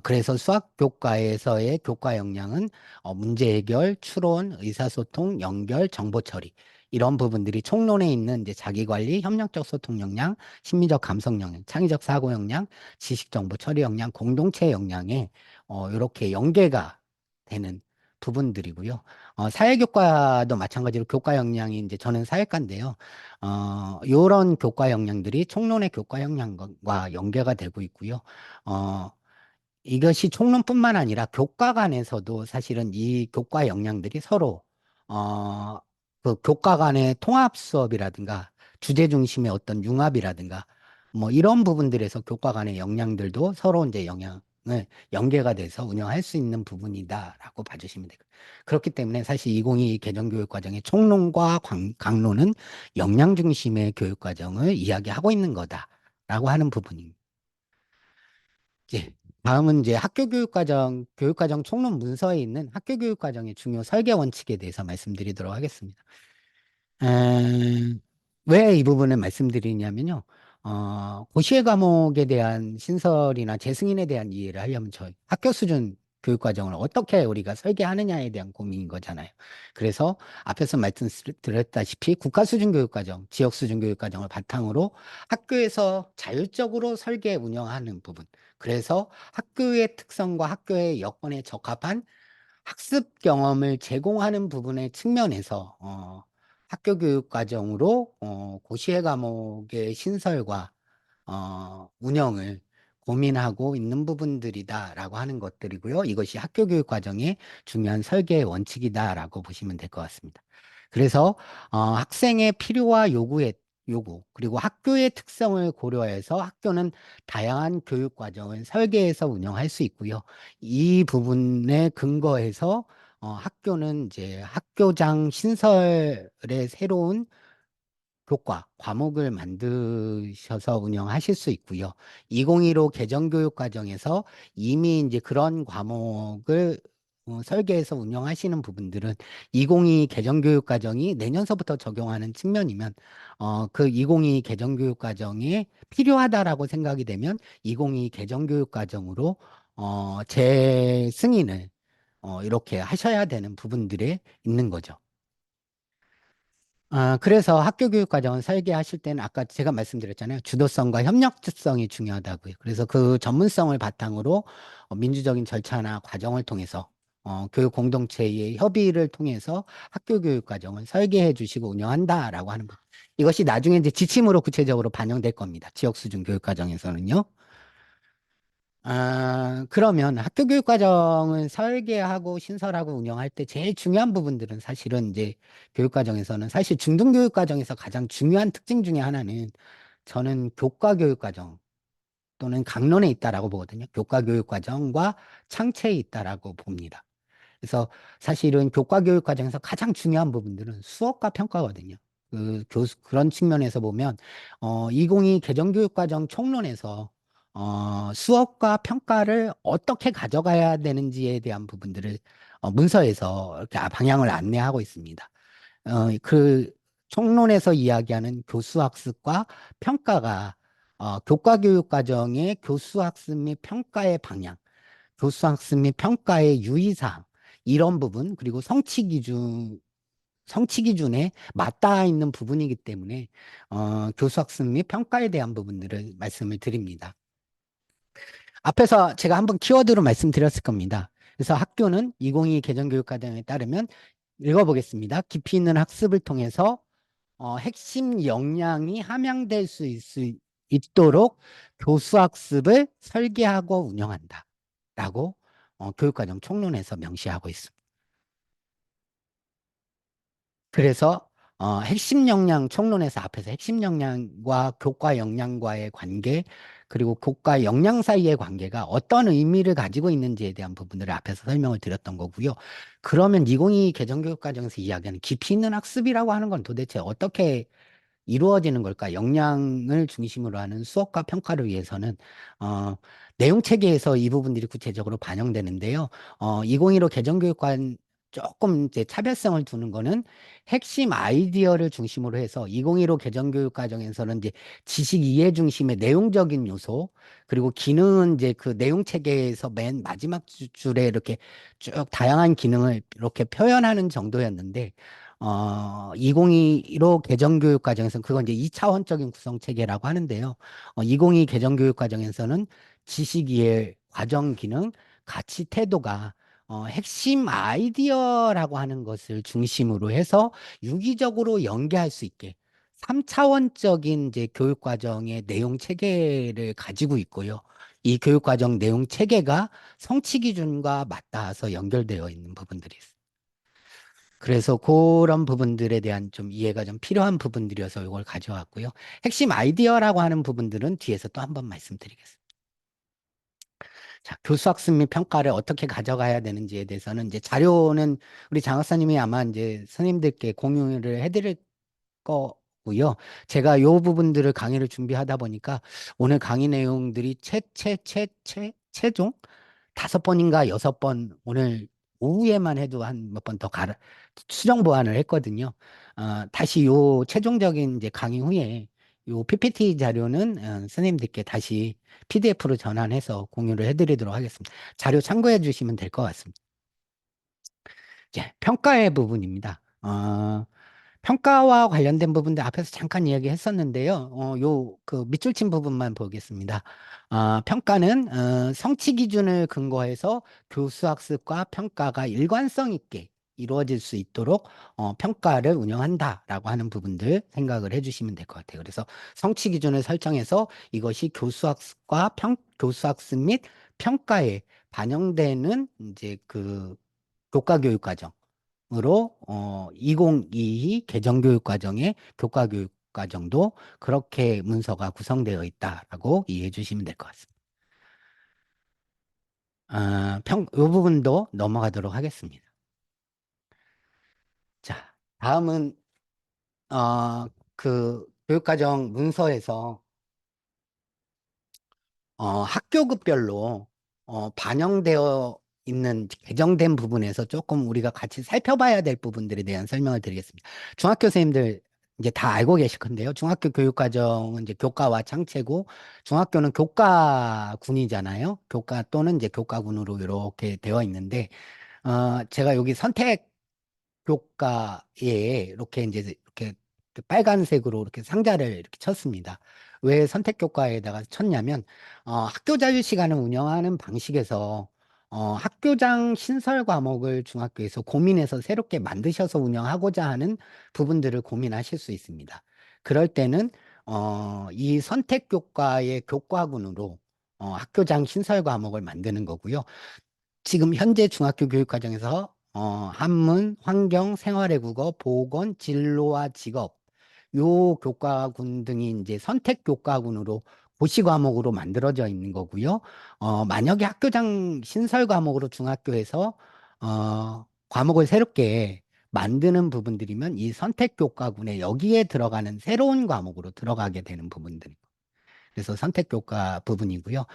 그래서 수학 교과에서의 교과 역량은 문제 해결, 추론, 의사소통, 연결, 정보 처리. 이런 부분들이 총론에 있는 이제 자기관리, 협력적 소통 역량, 심리적 감성 역량, 창의적 사고 역량, 지식 정보 처리 역량, 공동체 역량에 이렇게 연계가 되는 부분들이고요. 사회교과도 마찬가지로 교과 역량이 이제 저는 사회과인데요. 이런 교과 역량들이 총론의 교과 역량과 연계가 되고 있고요. 어, 이것이 총론뿐만 아니라 교과 간에서도 사실은 이 교과 역량들이 서로 어, 그 교과 간의 통합 수업이라든가 주제 중심의 어떤 융합이라든가 뭐 이런 부분들에서 교과 간의 역량들도 서로 이제 영향을 연계가 돼서 운영할 수 있는 부분이다라고 봐주시면 되고 그렇기 때문에 사실 2022 개정교육 과정의 총론과 강론은 역량 중심의 교육 과정을 이야기하고 있는 거다라고 하는 부분입니다. 예. 다음은 이제 교육과정 총론 문서에 있는 학교 교육과정의 중요 설계 원칙에 대해서 말씀드리도록 하겠습니다. 왜 이 부분을 말씀드리냐면요. 고시의 과목에 대한 신설이나 재승인에 대한 이해를 하려면 저희 학교 수준 교육과정을 어떻게 우리가 설계하느냐에 대한 고민인 거잖아요. 그래서 앞에서 말씀드렸다시피 국가 수준 교육과정, 지역 수준 교육과정을 바탕으로 학교에서 자율적으로 설계 운영하는 부분. 그래서 학교의 특성과 학교의 여건에 적합한 학습 경험을 제공하는 부분의 측면에서 학교 교육 과정으로 고시의 과목의 신설과 운영을 고민하고 있는 부분들이다라고 하는 것들이고요. 이것이 학교 교육 과정의 중요한 설계의 원칙이다라고 보시면 될 것 같습니다. 그래서 학생의 필요와 요구, 그리고 학교의 특성을 고려해서 학교는 다양한 교육 과정을 설계해서 운영할 수 있고요. 이 부분에 근거해서 학교는 이제 학교장 신설의 새로운 교과, 과목을 만드셔서 운영하실 수 있고요. 2015 개정교육 과정에서 이미 이제 그런 과목을 설계해서 운영하시는 부분들은 2022 개정교육 과정이 내년서부터 적용하는 측면이면 그 2022 개정교육 과정이 필요하다라고 생각이 되면 2022 개정교육 과정으로 재승인을 이렇게 하셔야 되는 부분들이 있는 거죠. 그래서 학교 교육 과정을 설계하실 때는 아까 제가 말씀드렸잖아요. 주도성과 협력성이 중요하다고요. 그래서 그 전문성을 바탕으로 민주적인 절차나 과정을 통해서 교육 공동체의 협의를 통해서 학교 교육 과정을 설계해 주시고 운영한다라고 하는 것. 이것이 나중에 이제 지침으로 구체적으로 반영될 겁니다. 지역 수준 교육 과정에서는요. 그러면 학교 교육 과정을 설계하고 신설하고 운영할 때 제일 중요한 부분들은 사실은 이제 교육 과정에서는 사실 중등 교육 과정에서 가장 중요한 특징 중에 하나는 저는 교과 교육 과정 또는 강론에 있다라고 보거든요. 교과 교육 과정과 창체에 있다라고 봅니다. 그래서 사실은 교과 교육 과정에서 가장 중요한 부분들은 수업과 평가거든요. 그런 측면에서 보면 2022 개정교육 과정 총론에서 수업과 평가를 어떻게 가져가야 되는지에 대한 부분들을 문서에서 이렇게 방향을 안내하고 있습니다. 그 총론에서 이야기하는 교수학습과 평가가 교과 교육 과정의 교수학습 및 평가의 방향, 교수학습 및 평가의 유의사항, 이런 부분, 그리고 성취 기준에 맞닿아 있는 부분이기 때문에, 교수학습 및 평가에 대한 부분들을 말씀을 드립니다. 앞에서 제가 한번 키워드로 말씀드렸을 겁니다. 그래서 학교는 2022 개정교육과정에 따르면 읽어보겠습니다. 깊이 있는 학습을 통해서 핵심 역량이 함양될 수 있도록 교수학습을 설계하고 운영한다. 라고 교육과정 총론에서 명시하고 있습니다. 그래서 핵심 역량 총론에서 앞에서 핵심 역량과 교과 역량과의 관계, 그리고 교과 역량 사이의 관계가 어떤 의미를 가지고 있는지에 대한 부분들을 앞에서 설명을 드렸던 거고요. 그러면 2022 개정교육과정에서 이야기하는 깊이 있는 학습이라고 하는 건 도대체 어떻게 이루어지는 걸까? 역량을 중심으로 하는 수업과 평가를 위해서는 내용 체계에서 이 부분들이 구체적으로 반영되는데요. 2015 개정교육관 조금 이제 차별성을 두는 거는 핵심 아이디어를 중심으로 해서 2015 개정교육 과정에서는 이제 지식 이해 중심의 내용적인 요소, 그리고 기능은 이제 그 내용 체계에서 맨 마지막 줄에 이렇게 쭉 다양한 기능을 이렇게 표현하는 정도였는데 2025 개정교육 과정에서는 그건 이제 2차원적인 구성 체계라고 하는데요. 2022 개정교육 과정에서는 지식 이해, 과정 기능, 가치 태도가 핵심 아이디어라고 하는 것을 중심으로 해서 유기적으로 연계할 수 있게 3차원적인 이제 교육 과정의 내용 체계를 가지고 있고요. 이 교육 과정 내용 체계가 성취 기준과 맞닿아서 연결되어 있는 부분들이 있습니다. 그래서 그런 부분들에 대한 좀 이해가 좀 필요한 부분들이어서 이걸 가져왔고요. 핵심 아이디어라고 하는 부분들은 뒤에서 또 한번 말씀드리겠습니다. 자, 교수학습 및 평가를 어떻게 가져가야 되는지에 대해서는 이제 자료는 우리 장 박사님이 아마 이제 선생님들께 공유를 해드릴 거고요. 제가 요 부분들을 강의를 준비하다 보니까 오늘 강의 내용들이 최종 5번인가 6번 오늘 오후에만 해도 한 몇 번 더 수정 보완을 했거든요. 다시 요 최종적인 이제 강의 후에 요 PPT 자료는 선생님들께 다시 PDF로 전환해서 공유를 해드리도록 하겠습니다. 자료 참고해 주시면 될 것 같습니다. 이제 평가의 부분입니다. 평가와 관련된 부분들 앞에서 잠깐 이야기했었는데요. 그 밑줄 친 부분만 보겠습니다. 평가는 성취 기준을 근거해서 교수학습과 평가가 일관성 있게 이루어질 수 있도록 평가를 운영한다라고 하는 부분들 생각을 해주시면 될 것 같아요. 그래서 성취 기준을 설정해서 이것이 교수학습 및 평가에 반영되는 이제 그 교과 교육 과정. 으로 2022 개정교육 과정의 교과 교육 과정도 그렇게 문서가 구성되어 있다라고 이해해 주시면 될 것 같습니다. 이 부분도 넘어가도록 하겠습니다. 자, 다음은 그 교육과정 문서에서 학교급별로 반영되어 있는 개정된 부분에서 조금 우리가 같이 살펴봐야 될 부분들에 대한 설명을 드리겠습니다. 중학교 선생님들 이제 다 알고 계실 건데요. 중학교 교육과정은 이제 교과와 창체고, 중학교는 교과군이잖아요. 교과 또는 이제 교과군으로 이렇게 되어 있는데, 제가 여기 선택 교과에 이렇게 이제 이렇게 빨간색으로 이렇게 상자를 이렇게 쳤습니다. 왜 선택 교과에다가 쳤냐면 학교 자유 시간을 운영하는 방식에서 학교장 신설 과목을 중학교에서 고민해서 새롭게 만드셔서 운영하고자 하는 부분들을 고민하실 수 있습니다. 그럴 때는 이 선택 교과의 교과군으로 학교장 신설 과목을 만드는 거고요. 지금 현재 중학교 교육 과정에서 한문, 환경, 생활의 국어, 보건, 진로와 직업 요 교과군 등이 이제 선택 교과군으로 고시 과목으로 만들어져 있는 거고요. 만약에 학교장 신설 과목으로 중학교에서 과목을 새롭게 만드는 부분들이면 이 선택 교과군에 여기에 들어가는 새로운 과목으로 들어가게 되는 부분들. 그래서 선택 교과 부분이고요.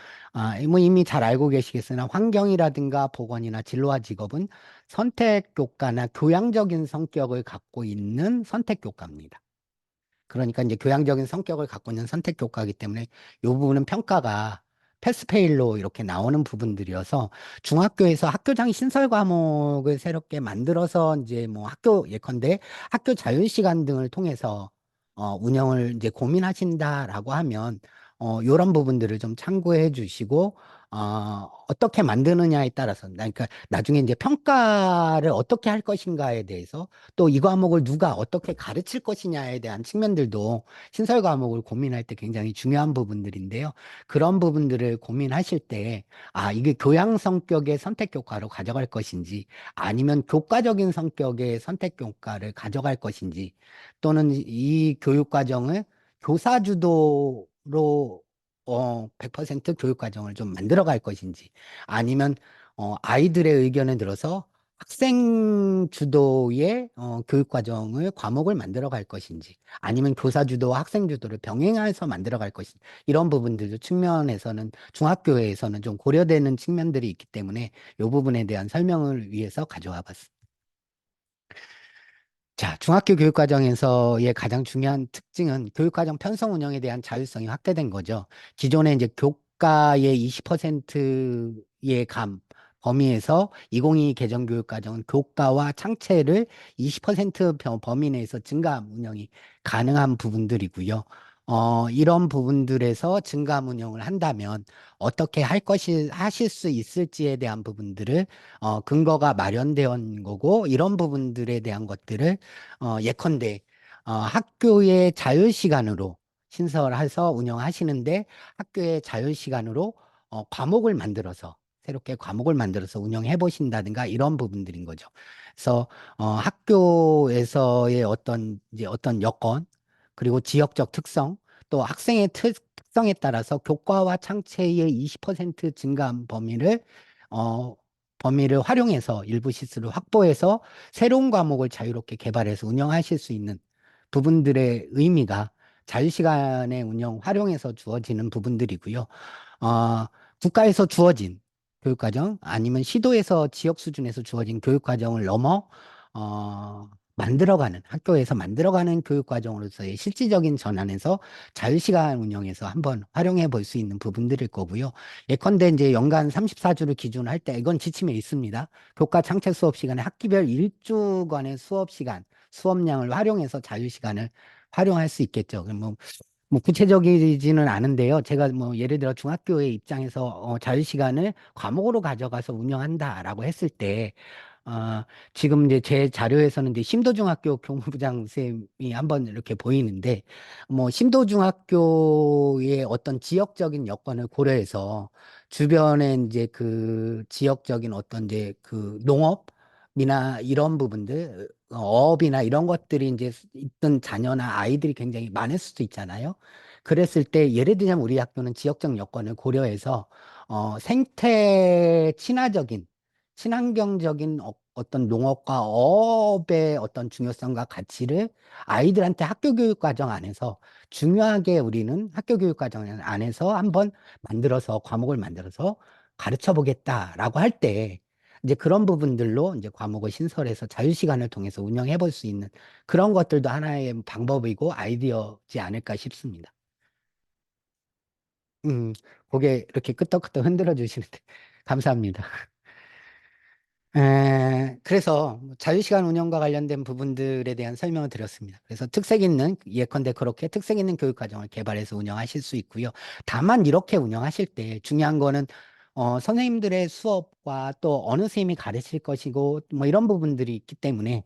뭐 이미 잘 알고 계시겠으나 환경이라든가 보건이나 진로와 직업은 선택 교과나 교양적인 성격을 갖고 있는 선택 교과입니다. 그러니까 이제 교양적인 성격을 갖고 있는 선택 교과이기 때문에 이 부분은 평가가 패스페일로 이렇게 나오는 부분들이어서 중학교에서 학교장 신설 과목을 새롭게 만들어서 이제 뭐 학교 예컨대 학교 자율시간 등을 통해서 운영을 이제 고민하신다라고 하면 이런 부분들을 좀 참고해 주시고 어떻게 만드느냐에 따라서 그러니까 나중에 이제 평가를 어떻게 할 것인가에 대해서 또 이 과목을 누가 어떻게 가르칠 것이냐에 대한 측면들도 신설 과목을 고민할 때 굉장히 중요한 부분들인데요. 그런 부분들을 고민하실 때, 이게 교양 성격의 선택 교과로 가져갈 것인지, 아니면 교과적인 성격의 선택 교과를 가져갈 것인지, 또는 이 교육 과정을 교사 주도로 100% 교육 과정을 좀 만들어 갈 것인지, 아니면 아이들의 의견을 들어서 학생 주도의 교육 과정을 과목을 만들어 갈 것인지 아니면 교사 주도와 학생 주도를 병행해서 만들어 갈 것인지 이런 부분들도 측면에서는 중학교에서는 좀 고려되는 측면들이 있기 때문에 이 부분에 대한 설명을 위해서 가져와 봤습니다. 자, 중학교 교육과정에서의 가장 중요한 특징은 교육과정 편성 운영에 대한 자율성이 확대된 거죠. 기존에 이제 교과의 20%의 범위에서 2022 개정 교육과정은 교과와 창체를 20% 범위 내에서 증감 운영이 가능한 부분들이고요. 이런 부분들에서 증감 운영을 한다면 어떻게 하실 수 있을지에 대한 부분들을 근거가 마련되어 있는 거고, 이런 부분들에 대한 것들을 예컨대 학교의 자유시간으로 신설해서 운영하시는데 학교의 자유시간으로 과목을 만들어서 새롭게 과목을 만들어서 운영해 보신다든가 이런 부분들인 거죠. 그래서 학교에서의 어떤 여건 그리고 지역적 특성 또 학생의 특성에 따라서 교과와 창체의 20% 증감 범위를 활용해서 일부 시수를 확보해서 새로운 과목을 자유롭게 개발해서 운영하실 수 있는 부분들의 의미가 자유시간의 운영 활용해서 주어지는 부분들이고요. 어, 국가에서 주어진 교육과정 아니면 시도에서 지역 수준에서 주어진 교육과정을 넘어 만들어가는 학교에서 만들어가는 교육과정으로서의 실질적인 전환에서 자유시간 운영에서 한번 활용해 볼 수 있는 부분들일 거고요. 예컨대 이제 연간 34주를 기준으로 할 때 이건 지침에 있습니다. 교과 창책 수업 시간에 학기별 1주간의 수업 시간 수업량을 활용해서 자유시간을 활용할 수 있겠죠. 뭐 구체적이지는 않은데요. 제가 뭐 예를 들어 중학교의 입장에서 자유시간을 과목으로 가져가서 운영한다라고 했을 때, 어, 지금 이제 제 자료에서는 이제 심도중학교 교무부장 쌤이 한번 이렇게 보이는데, 뭐 심도중학교의 어떤 지역적인 여건을 고려해서 주변에 이제 그 지역적인 어떤 이제 그 농업이나 이런 부분들, 어업이나 이런 것들이 이제 있던 자녀나 아이들이 굉장히 많을 수도 있잖아요. 그랬을 때 예를 들자면 우리 학교는 지역적 여건을 고려해서 생태 친화적인 친환경적인 어떤 농업과 어업의 어떤 중요성과 가치를 아이들한테 학교 교육 과정 안에서 중요하게 우리는 학교 교육 과정 안에서 한번 만들어서 과목을 만들어서 가르쳐 보겠다라고 할 때 이제 그런 부분들로 이제 과목을 신설해서 자유시간을 통해서 운영해 볼 수 있는 그런 것들도 하나의 방법이고 아이디어지 않을까 싶습니다. 음, 고개 이렇게 끄덕끄덕 흔들어 주시는데 감사합니다. 그래서 뭐 자유시간 운영과 관련된 부분들에 대한 설명을 드렸습니다. 그래서 특색 있는, 예컨대 그렇게 특색 있는 교육과정을 개발해서 운영하실 수 있고요. 다만 이렇게 운영하실 때 중요한 거는 선생님들의 수업과 또 어느 선생님이 가르칠 것이고 뭐 이런 부분들이 있기 때문에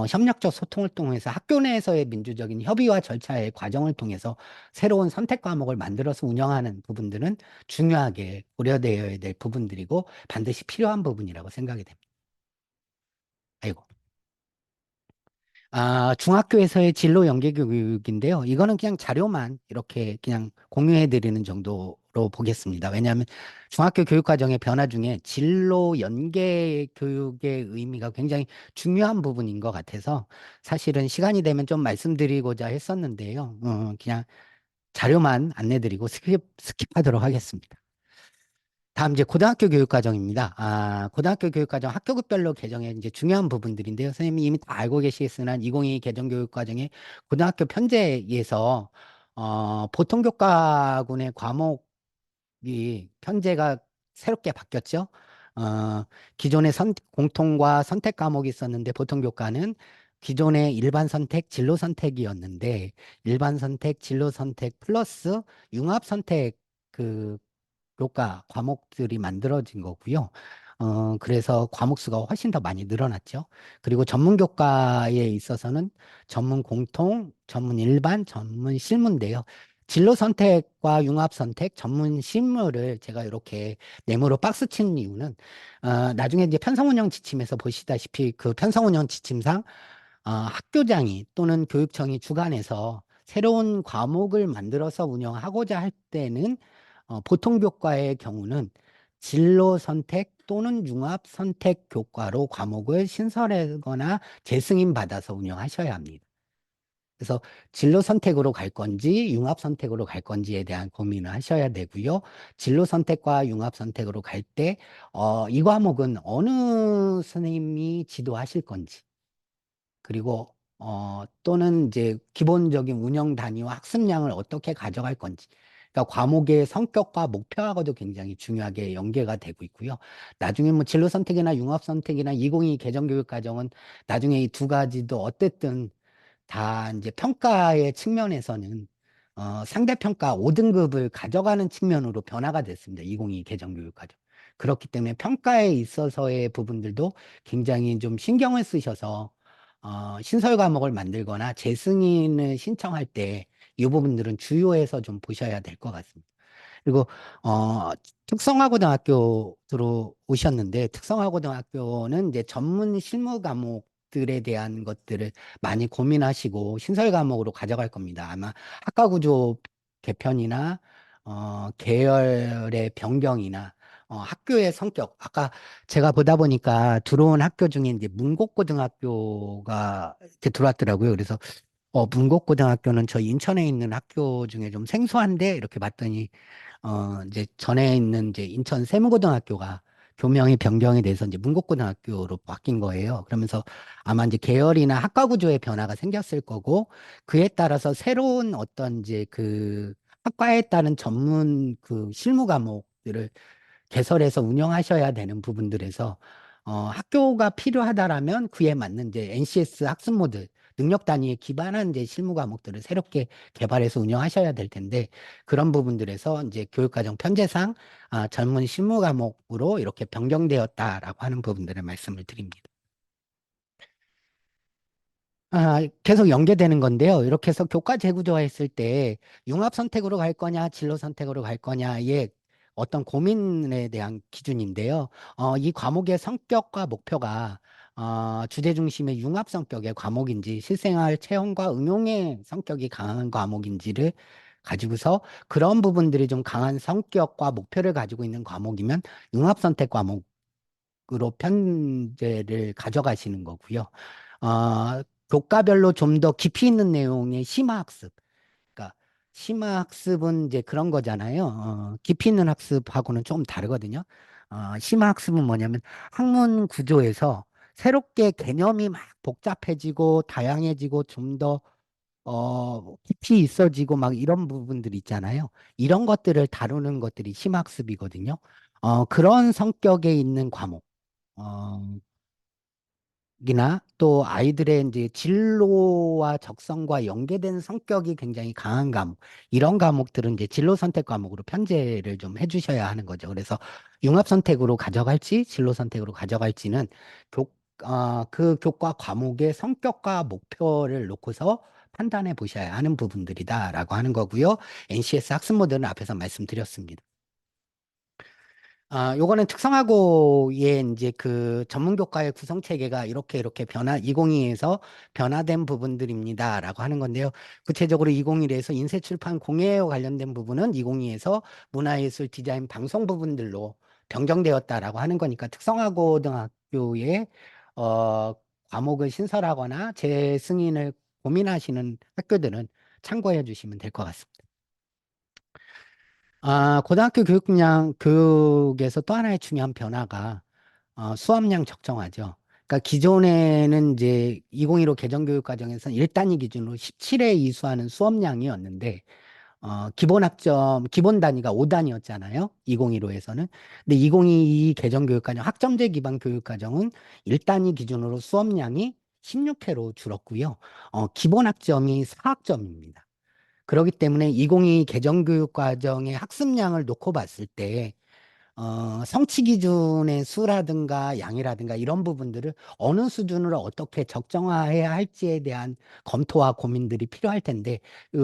협력적 소통을 통해서 학교 내에서의 민주적인 협의와 절차의 과정을 통해서 새로운 선택 과목을 만들어서 운영하는 부분들은 중요하게 고려되어야 될 부분들이고 반드시 필요한 부분이라고 생각이 됩니다. 아이고. 중학교에서의 진로 연계 교육인데요. 이거는 그냥 자료만 이렇게 그냥 공유해 드리는 정도로 보겠습니다. 왜냐하면 중학교 교육 과정의 변화 중에 진로 연계 교육의 의미가 굉장히 중요한 부분인 것 같아서 사실은 시간이 되면 좀 말씀드리고자 했었는데요. 그냥 자료만 안내 드리고 스킵하도록 하겠습니다. 다음 이제 고등학교 교육과정입니다. 고등학교 교육과정 학교급별로 개정의 이제 중요한 부분들인데요. 선생님이 이미 다 알고 계시겠으나 2022 개정교육과정의 고등학교 편제에서 보통교과군의 과목이 편제가 새롭게 바뀌었죠. 어, 기존의 공통과 선택 과목이 있었는데 보통교과는 기존의 일반 선택, 진로 선택이었는데 일반 선택, 진로 선택 플러스 융합 선택 그 교과 과목들이 만들어진 거고요. 그래서 과목 수가 훨씬 더 많이 늘어났죠. 그리고 전문 교과에 있어서는 전문 공통, 전문 일반, 전문 실무인데요. 진로 선택과 융합 선택, 전문 실무를 제가 이렇게 네모로 박스 치는 이유는 나중에 이제 편성 운영 지침에서 보시다시피 그 편성 운영 지침상 학교장이 또는 교육청이 주관해서 새로운 과목을 만들어서 운영하고자 할 때는 보통 교과의 경우는 진로 선택 또는 융합 선택 교과로 과목을 신설하거나 재승인 받아서 운영하셔야 합니다. 그래서 진로 선택으로 갈 건지 융합 선택으로 갈 건지에 대한 고민을 하셔야 되고요. 진로 선택과 융합 선택으로 갈 때, 이 과목은 어느 선생님이 지도하실 건지, 그리고 또는 이제 기본적인 운영 단위와 학습량을 어떻게 가져갈 건지. 그러니까 과목의 성격과 목표하고도 굉장히 중요하게 연계가 되고 있고요. 나중에 뭐 진로 선택이나 융합 선택이나 2022 개정교육 과정은 나중에 이 두 가지도 어쨌든 다 이제 평가의 측면에서는 상대평가 5등급을 가져가는 측면으로 변화가 됐습니다. 2022 개정교육과정. 그렇기 때문에 평가에 있어서의 부분들도 굉장히 좀 신경을 쓰셔서 신설 과목을 만들거나 재승인을 신청할 때 이 부분들은 주요해서 좀 보셔야 될 것 같습니다. 그리고 특성화고등학교 들어오셨는데 특성화고등학교는 이제 전문 실무 과목들에 대한 것들을 많이 고민하시고 신설 과목으로 가져갈 겁니다. 아마 학과 구조 개편이나 계열의 변경이나 학교의 성격 아까 제가 보다 보니까 들어온 학교 중에 이제 문곡고등학교가 이렇게 들어왔더라고요. 그래서 문곡고등학교는 저 인천에 있는 학교 중에 좀 생소한데 이렇게 봤더니 이제 전에 있는 이제 인천 세무고등학교가 교명이 변경이 돼서 이제 문곡고등학교로 바뀐 거예요. 그러면서 아마 이제 계열이나 학과 구조의 변화가 생겼을 거고 그에 따라서 새로운 어떤 이제 그 학과에 따른 전문 그 실무 과목들을 개설해서 운영하셔야 되는 부분들에서 학교가 필요하다라면 그에 맞는 이제 NCS 학습 모드 능력 단위에 기반한 이제 실무 과목들을 새롭게 개발해서 운영하셔야 될 텐데 그런 부분들에서 이제 교육과정 편제상 전문 실무 과목으로 이렇게 변경되었다라고 하는 부분들을 말씀을 드립니다. 계속 연계되는 건데요. 이렇게 해서 교과 재구조화했을 때 융합 선택으로 갈 거냐, 진로 선택으로 갈 거냐의 어떤 고민에 대한 기준인데요. 이 과목의 성격과 목표가 주제 중심의 융합 성격의 과목인지 실생활 체험과 응용의 성격이 강한 과목인지를 가지고서 그런 부분들이 좀 강한 성격과 목표를 가지고 있는 과목이면 융합 선택 과목으로 편제를 가져가시는 거고요. 교과별로 좀 더 깊이 있는 내용의 심화학습. 그러니까 심화학습은 이제 그런 거잖아요. 깊이 있는 학습하고는 조금 다르거든요. 심화학습은 뭐냐면 학문 구조에서 새롭게 개념이 막 복잡해지고 다양해지고 좀 더 깊이 있어지고 막 이런 부분들 있잖아요. 이런 것들을 다루는 것들이 심화학습이거든요. 그런 성격에 있는 과목. 어, 이나 또 아이들의 이제 진로와 적성과 연계된 성격이 굉장히 강한 과목, 이런 과목들은 이제 진로 선택 과목으로 편제를 좀 해주셔야 하는 거죠. 그래서 융합 선택으로 가져갈지, 진로 선택으로 가져갈지는 교, 그 교과 과목의 성격과 목표를 놓고서 판단해 보셔야 하는 부분들이다라고 하는 거고요. NCS 학습 모델은 앞에서 말씀드렸습니다. 요거는 특성화고의 이제 그 전문교과의 구성 체계가 이렇게 변화, 2022에서 변화된 부분들입니다라고 하는 건데요. 구체적으로 2021에서 인쇄출판 공예와 관련된 부분은 2022에서 문화예술 디자인 방송 부분들로 변경되었다라고 하는 거니까 특성화고등학교의 어, 과목을 신설하거나 재승인을 고민하시는 학교들은 참고해 주시면 될 것 같습니다. 고등학교 교육에서 또 하나의 중요한 변화가 수업량 적정화죠. 그러니까 기존에는 이제 2015 개정교육 과정에서는 1단위 기준으로 17회 이수하는 수업량이었는데 기본 단위가 5단위였잖아요. 2015에서는. 근데 2022 개정교육 과정 학점제 기반 교육 과정은 1단위 기준으로 수업량이 16회로 줄었고요. 기본 학점이 4학점입니다. 그렇기 때문에 2022 개정교육 과정의 학습량을 놓고 봤을 때 성취 기준의 수라든가 양이라든가 이런 부분들을 어느 수준으로 어떻게 적정화해야 할지에 대한 검토와 고민들이 필요할 텐데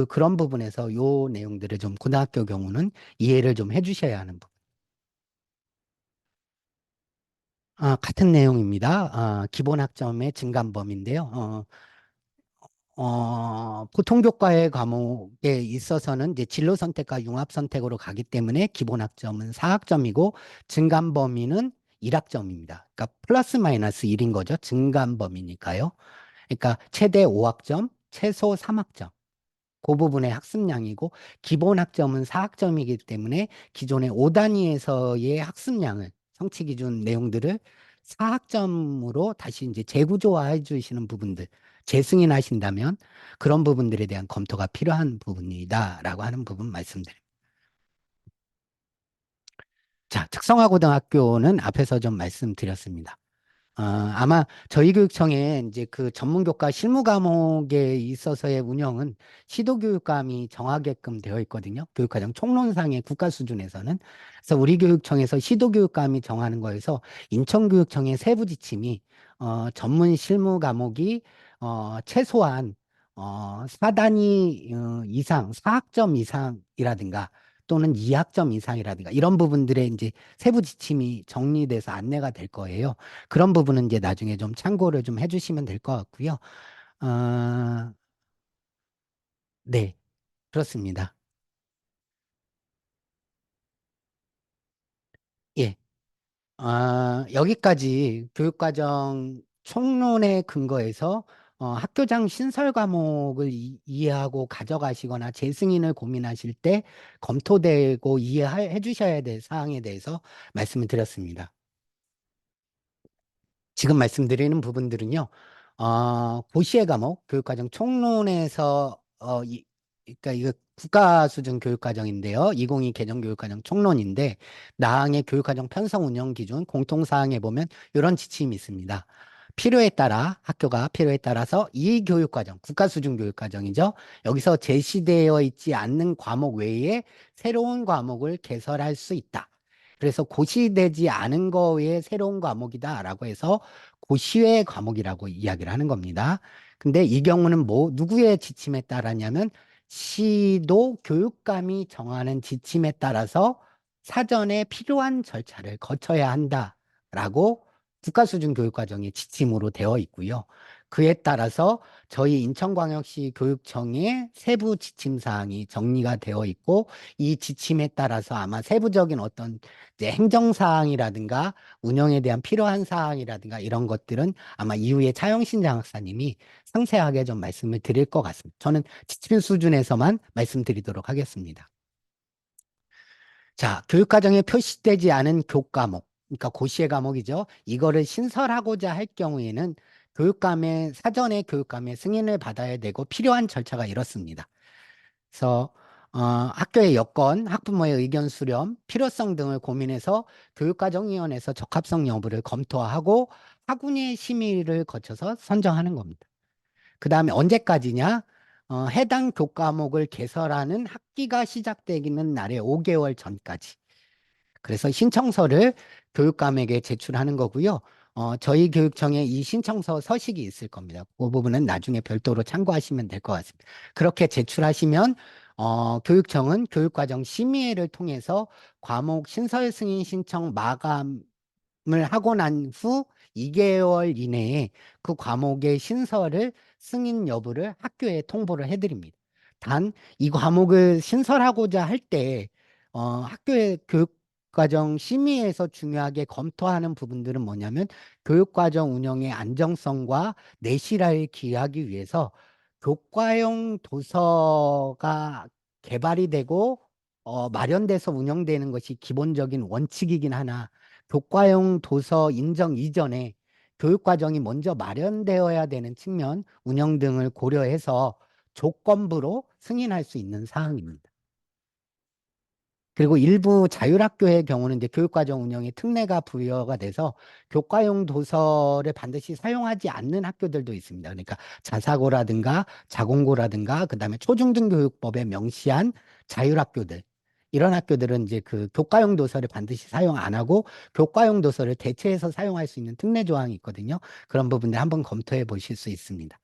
그런 부분에서 요 내용들을 좀 고등학교 경우는 이해를 좀 해주셔야 하는 부분. 같은 내용입니다. 기본 학점의 증감범인데요. 보통 교과의 과목에 있어서는 이제 진로 선택과 융합 선택으로 가기 때문에 기본 학점은 4학점이고 증감 범위는 1학점입니다. 그러니까 플러스 마이너스 1인 거죠. 증감 범위니까요. 그러니까 최대 5학점, 최소 3학점. 그 부분의 학습량이고 기본 학점은 4학점이기 때문에 기존의 5단위에서의 학습량을 성취 기준 내용들을 4학점으로 다시 이제 재구조화해 주시는 부분들 재승인하신다면 그런 부분들에 대한 검토가 필요한 부분이다라고 하는 부분 말씀드립니다. 자, 특성화고등학교는 앞에서 좀 말씀드렸습니다. 아마 저희 교육청에 이제 그 전문교과 실무 과목에 있어서의 운영은 시도교육감이 정하게끔 되어 있거든요. 교육과정 총론상의 국가 수준에서는. 그래서 우리 교육청에서 시도교육감이 정하는 거에서 인천교육청의 세부 지침이 전문 실무 과목이 최소한 4단위 이상, 4학점 이상이라든가 또는 2학점 이상이라든가 이런 부분들의 이제 세부 지침이 정리돼서 안내가 될 거예요. 그런 부분은 이제 나중에 좀 참고를 좀 해주시면 될 것 같고요. 아, 네, 그렇습니다. 예. 여기까지 교육과정 총론에 근거해서 학교장 신설 과목을 이해하고 가져가시거나 재승인을 고민하실 때 검토되고 이해해 주셔야 될 사항에 대해서 말씀을 드렸습니다. 지금 말씀드리는 부분들은요, 고시의 과목, 교육과정 총론에서, 그러니까 이거 국가 수준 교육과정인데요. 2022 개정교육과정 총론인데, 나항의 교육과정 편성 운영 기준 공통사항에 보면 이런 지침이 있습니다. 필요에 따라 학교가 필요에 따라서 이 교육과정, 국가 수준 교육과정이죠. 여기서 제시되어 있지 않는 과목 외에 새로운 과목을 개설할 수 있다. 그래서 고시되지 않은 거에 새로운 과목이다라고 해서 고시외 과목이라고 이야기를 하는 겁니다. 근데 이 경우는 뭐 누구의 지침에 따르냐면 시도 교육감이 정하는 지침에 따라서 사전에 필요한 절차를 거쳐야 한다라고 국가 수준 교육과정의 지침으로 되어 있고요. 그에 따라서 저희 인천광역시 교육청의 세부 지침 사항이 정리가 되어 있고 이 지침에 따라서 아마 세부적인 어떤 이제 행정 사항이라든가 운영에 대한 필요한 사항이라든가 이런 것들은 아마 이후에 차영신 장학사님이 상세하게 좀 말씀을 드릴 것 같습니다. 저는 지침 수준에서만 말씀드리도록 하겠습니다. 자, 교육과정에 표시되지 않은 교과목, 그러니까 고시의 과목이죠. 이거를 신설하고자 할 경우에는 사전에 교육감의 승인을 받아야 되고 필요한 절차가 이렇습니다. 그래서 학교의 여건, 학부모의 의견 수렴, 필요성 등을 고민해서 교육과정위원회에서 적합성 여부를 검토하고 학우의 심의를 거쳐서 선정하는 겁니다. 그 다음에 언제까지냐? 해당 교과목을 개설하는 학기가 시작되기는 날의 5개월 전까지. 그래서 신청서를 교육감에게 제출하는 거고요. 저희 교육청에 이 신청서 서식이 있을 겁니다. 그 부분은 나중에 별도로 참고하시면 될 것 같습니다. 그렇게 제출하시면 교육청은 교육과정 심의회를 통해서 과목 신설 승인 신청 마감을 하고 난 후 2개월 이내에 그 과목의 신설을 승인 여부를 학교에 통보를 해드립니다. 단 이 과목을 신설하고자 할 때 학교의 교육과정 심의에서 중요하게 검토하는 부분들은 뭐냐면 교육과정 운영의 안정성과 내실화를 기하기 위해서 교과용 도서가 개발이 되고 마련돼서 운영되는 것이 기본적인 원칙이긴 하나 교과용 도서 인정 이전에 교육과정이 먼저 마련되어야 되는 측면, 운영 등을 고려해서 조건부로 승인할 수 있는 사항입니다. 그리고 일부 자율학교의 경우는 이제 교육과정 운영에 특례가 부여가 돼서 교과용 도서를 반드시 사용하지 않는 학교들도 있습니다. 그러니까 자사고라든가 자공고라든가 그다음에 초중등교육법에 명시한 자율학교들. 이런 학교들은 이제 그 교과용 도서를 반드시 사용 안 하고 교과용 도서를 대체해서 사용할 수 있는 특례 조항이 있거든요. 그런 부분들 한번 검토해 보실 수 있습니다.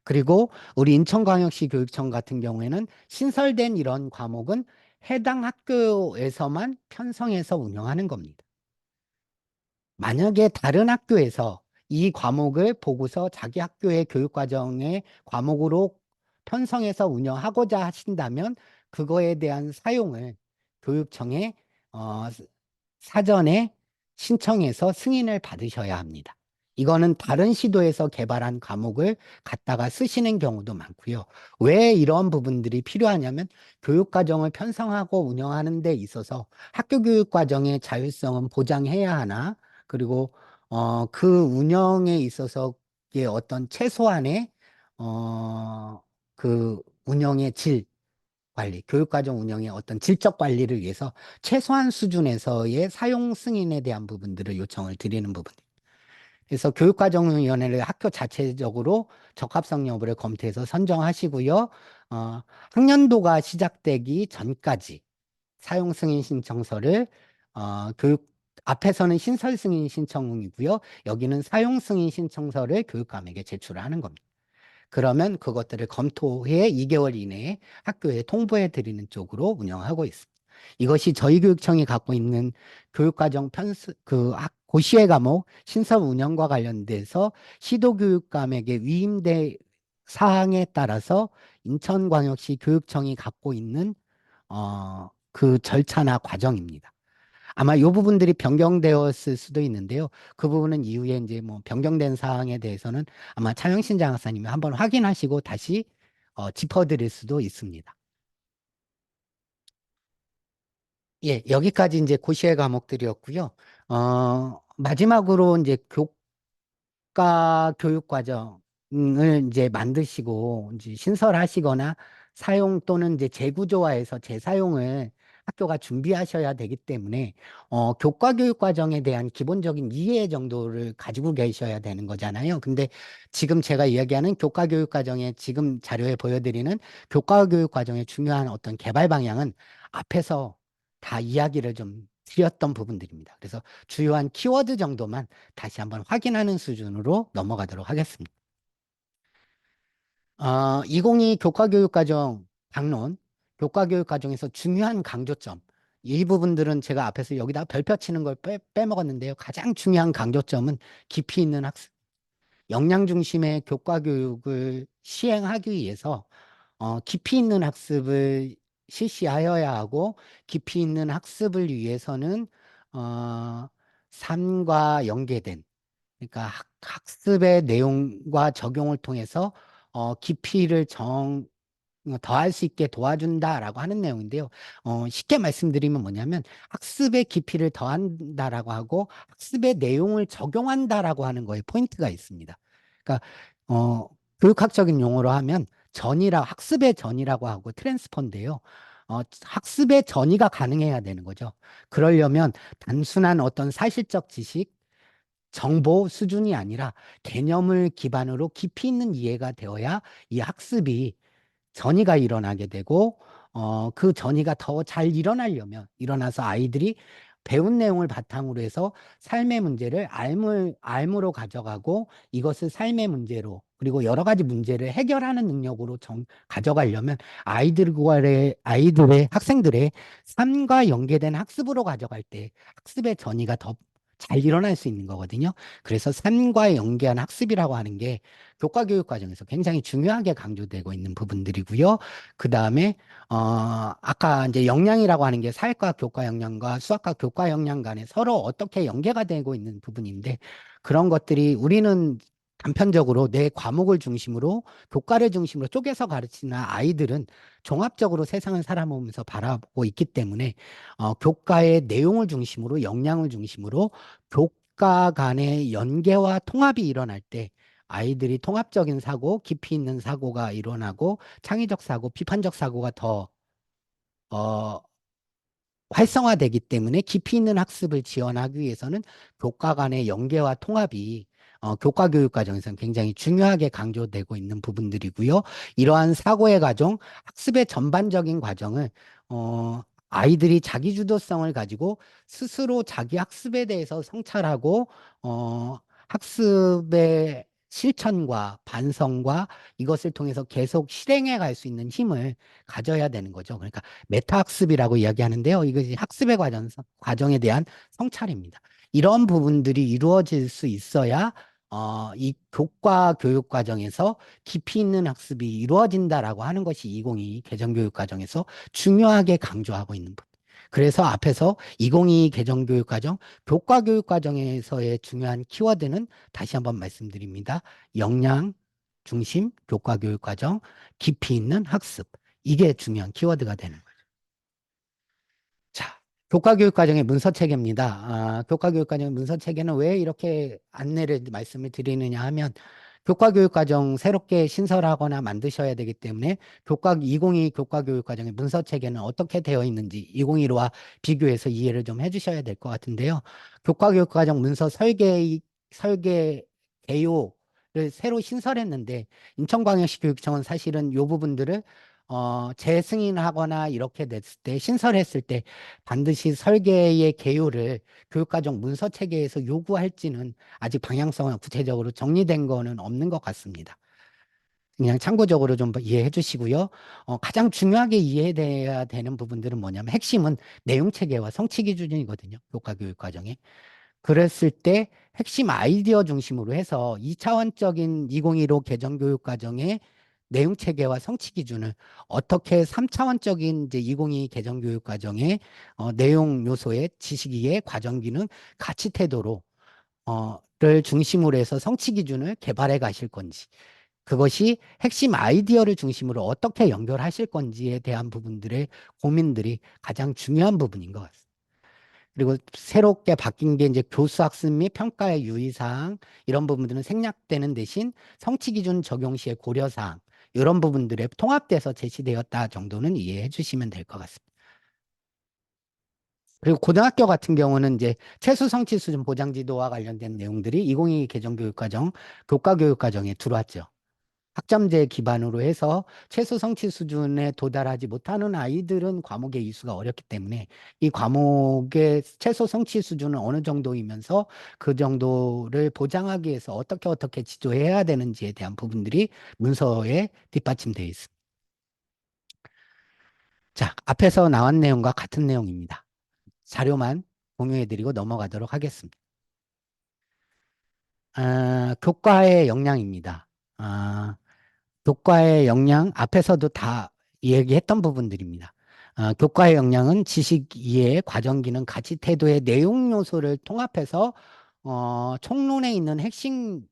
그리고 우리 인천광역시 교육청 같은 경우에는 신설된 이런 과목은 해당 학교에서만 편성해서 운영하는 겁니다. 만약에 다른 학교에서 이 과목을 보고서 자기 학교의 교육과정의 과목으로 편성해서 운영하고자 하신다면 그거에 대한 사용을 교육청에 어, 사전에 신청해서 승인을 받으셔야 합니다. 이거는 다른 시도에서 개발한 과목을 갖다가 쓰시는 경우도 많고요. 왜 이런 부분들이 필요하냐면 교육과정을 편성하고 운영하는 데 있어서 학교 교육과정의 자율성은 보장해야 하나, 그리고 그 운영에 있어서의 어떤 최소한의 그 운영의 질 관리, 교육과정 운영의 어떤 질적 관리를 위해서 최소한 수준에서의 사용 승인에 대한 부분들을 요청을 드리는 부분. 그래서 교육과정위원회를 학교 자체적으로 적합성 여부를 검토해서 선정하시고요. 학년도가 시작되기 전까지 사용 승인 신청서를 교육 앞에서는 신설 승인 신청이고요. 여기는 사용 승인 신청서를 교육감에게 제출을 하는 겁니다. 그러면 그것들을 검토해 2개월 이내에 학교에 통보해 드리는 쪽으로 운영하고 있습니다. 이것이 저희 교육청이 갖고 있는 교육과정 고시의 과목 신설 운영과 관련돼서 시도교육감에게 위임된 사항에 따라서 인천광역시 교육청이 갖고 있는 그 절차나 과정입니다. 아마 이 부분들이 변경되었을 수도 있는데요. 그 부분은 이후에 이제 뭐 변경된 사항에 대해서는 아마 차영신 장학사님이 한번 확인하시고 다시 짚어드릴 수도 있습니다. 예, 여기까지 이제 고시의 과목들이었고요. 마지막으로 이제 교과 교육 과정을 이제 만드시고 이제 신설하시거나 사용 또는 이제 재구조화해서 재사용을 학교가 준비하셔야 되기 때문에 교과 교육 과정에 대한 기본적인 이해 정도를 가지고 계셔야 되는 거잖아요. 근데 지금 제가 이야기하는 교과 교육 과정에 지금 자료에 보여드리는 교과 교육 과정의 중요한 어떤 개발 방향은 앞에서 다 이야기를 좀 드렸던 부분들입니다. 그래서 주요한 키워드 정도만 다시 한번 확인하는 수준으로 넘어가도록 하겠습니다. 2022 교과교육과정 강론, 교과교육과정에서 중요한 강조점. 이 부분들은 제가 앞에서 여기다 별표 치는 걸 빼먹었는데요. 가장 중요한 강조점은 깊이 있는 학습, 역량 중심의 교과교육을 시행하기 위해서 깊이 있는 학습을 실시하여야 하고, 깊이 있는 학습을 위해서는 어, 삶과 연계된, 그러니까 학습의 내용과 적용을 통해서 깊이를 더할 수 있게 도와준다라고 하는 내용인데요. 쉽게 말씀드리면 뭐냐면 학습의 깊이를 더한다라고 하고 학습의 내용을 적용한다라고 하는 거에 포인트가 있습니다. 그러니까 어, 교육학적인 용어로 하면 학습의 전이라고 하고 트랜스퍼인데요. 학습의 전이가 가능해야 되는 거죠. 그러려면 단순한 어떤 사실적 지식, 정보 수준이 아니라 개념을 기반으로 깊이 있는 이해가 되어야 이 학습이 전이가 일어나게 되고, 그 전이가 더 잘 일어나서 아이들이 배운 내용을 바탕으로 해서 삶의 문제를 알무로 가져가고 이것을 삶의 문제로 그리고 여러 가지 문제를 해결하는 능력으로 가져가려면 학생들의 삶과 연계된 학습으로 가져갈 때 학습의 전이가 더 잘 일어날 수 있는 거거든요. 그래서 삶과 연계한 학습이라고 하는 게 교과 교육 과정에서 굉장히 중요하게 강조되고 있는 부분들이고요. 그 다음에 아까 이제 역량이라고 하는 게 사회과 교과 역량과 수학과 교과 역량 간에 서로 어떻게 연계가 되고 있는 부분인데 그런 것들이 우리는 단편적으로 내 과목을 중심으로 교과를 중심으로 쪼개서 가르치는 아이들은 종합적으로 세상을 살아보면서 바라보고 있기 때문에 교과의 내용을 중심으로 역량을 중심으로 교과 간의 연계와 통합이 일어날 때 아이들이 통합적인 사고, 깊이 있는 사고가 일어나고 창의적 사고, 비판적 사고가 더 어, 활성화되기 때문에 깊이 있는 학습을 지원하기 위해서는 교과 간의 연계와 통합이 교과 교육 과정에서는 굉장히 중요하게 강조되고 있는 부분들이고요. 이러한 사고의 과정, 학습의 전반적인 과정을 아이들이 자기 주도성을 가지고 스스로 자기 학습에 대해서 성찰하고 학습의 실천과 반성과 이것을 통해서 계속 실행해 갈 수 있는 힘을 가져야 되는 거죠. 그러니까 메타학습이라고 이야기하는데요. 이것이 학습의 과정에 대한 성찰입니다. 이런 부분들이 이루어질 수 있어야 이 교과 교육 과정에서 깊이 있는 학습이 이루어진다라고 하는 것이 2022 개정교육 과정에서 중요하게 강조하고 있는 부분. 그래서 앞에서 2022 개정교육 과정, 교과 교육 과정에서의 중요한 키워드는 다시 한번 말씀드립니다. 역량 중심 교과 교육 과정, 깊이 있는 학습. 이게 중요한 키워드가 되는 거예요. 자, 교과교육과정의 문서체계입니다. 교과교육과정의 문서체계는 왜 이렇게 안내를 말씀을 드리느냐 하면 교과교육과정 새롭게 신설하거나 만드셔야 되기 때문에 2022 교과교육과정의 문서체계는 어떻게 되어 있는지 2015와 비교해서 이해를 좀 해주셔야 될 것 같은데요. 교과교육과정 문서 설계 개요를 새로 신설했는데 인천광역시 교육청은 사실은 이 부분들을 재승인하거나 이렇게 됐을 때, 신설했을 때 반드시 설계의 개요를 교육과정 문서 체계에서 요구할지는 아직 방향성은 구체적으로 정리된 거는 없는 것 같습니다. 그냥 참고적으로 좀 이해해 주시고요. 가장 중요하게 이해돼야 되는 부분들은 뭐냐면 핵심은 내용 체계와 성취 기준이거든요. 교과 교육 과정에. 그랬을 때 핵심 아이디어 중심으로 해서 2차원적인 2015 개정교육 과정의 내용 체계와 성취 기준을 어떻게 3차원적인 이제 2022 개정교육 과정의 내용 요소의 지식이의 과정 기능, 가치 태도로 를 중심으로 해서 성취 기준을 개발해 가실 건지 그것이 핵심 아이디어를 중심으로 어떻게 연결하실 건지에 대한 부분들의 고민들이 가장 중요한 부분인 것 같습니다. 그리고 새롭게 바뀐 게 이제 교수 학습 및 평가의 유의사항 이런 부분들은 생략되는 대신 성취 기준 적용 시의 고려사항 이런 부분들에 통합돼서 제시되었다 정도는 이해해 주시면 될 것 같습니다. 그리고 고등학교 같은 경우는 이제 최소 성취 수준 보장 지도와 관련된 내용들이 2022 개정 교육과정, 교과 교육과정에 들어왔죠. 학점제 기반으로 해서 최소 성취 수준에 도달하지 못하는 아이들은 과목의 이수가 어렵기 때문에 이 과목의 최소 성취 수준은 어느 정도이면서 그 정도를 보장하기 위해서 어떻게 지도해야 되는지에 대한 부분들이 문서에 뒷받침되어 있습니다. 자, 앞에서 나온 내용과 같은 내용입니다. 자료만 공유해드리고 넘어가도록 하겠습니다. 교과의 역량입니다. 아, 교과의 역량, 앞에서도 다 얘기했던 부분들입니다. 교과의 역량은 지식 이해, 과정 기능, 가치 태도의 내용 요소를 통합해서 총론에 있는 핵심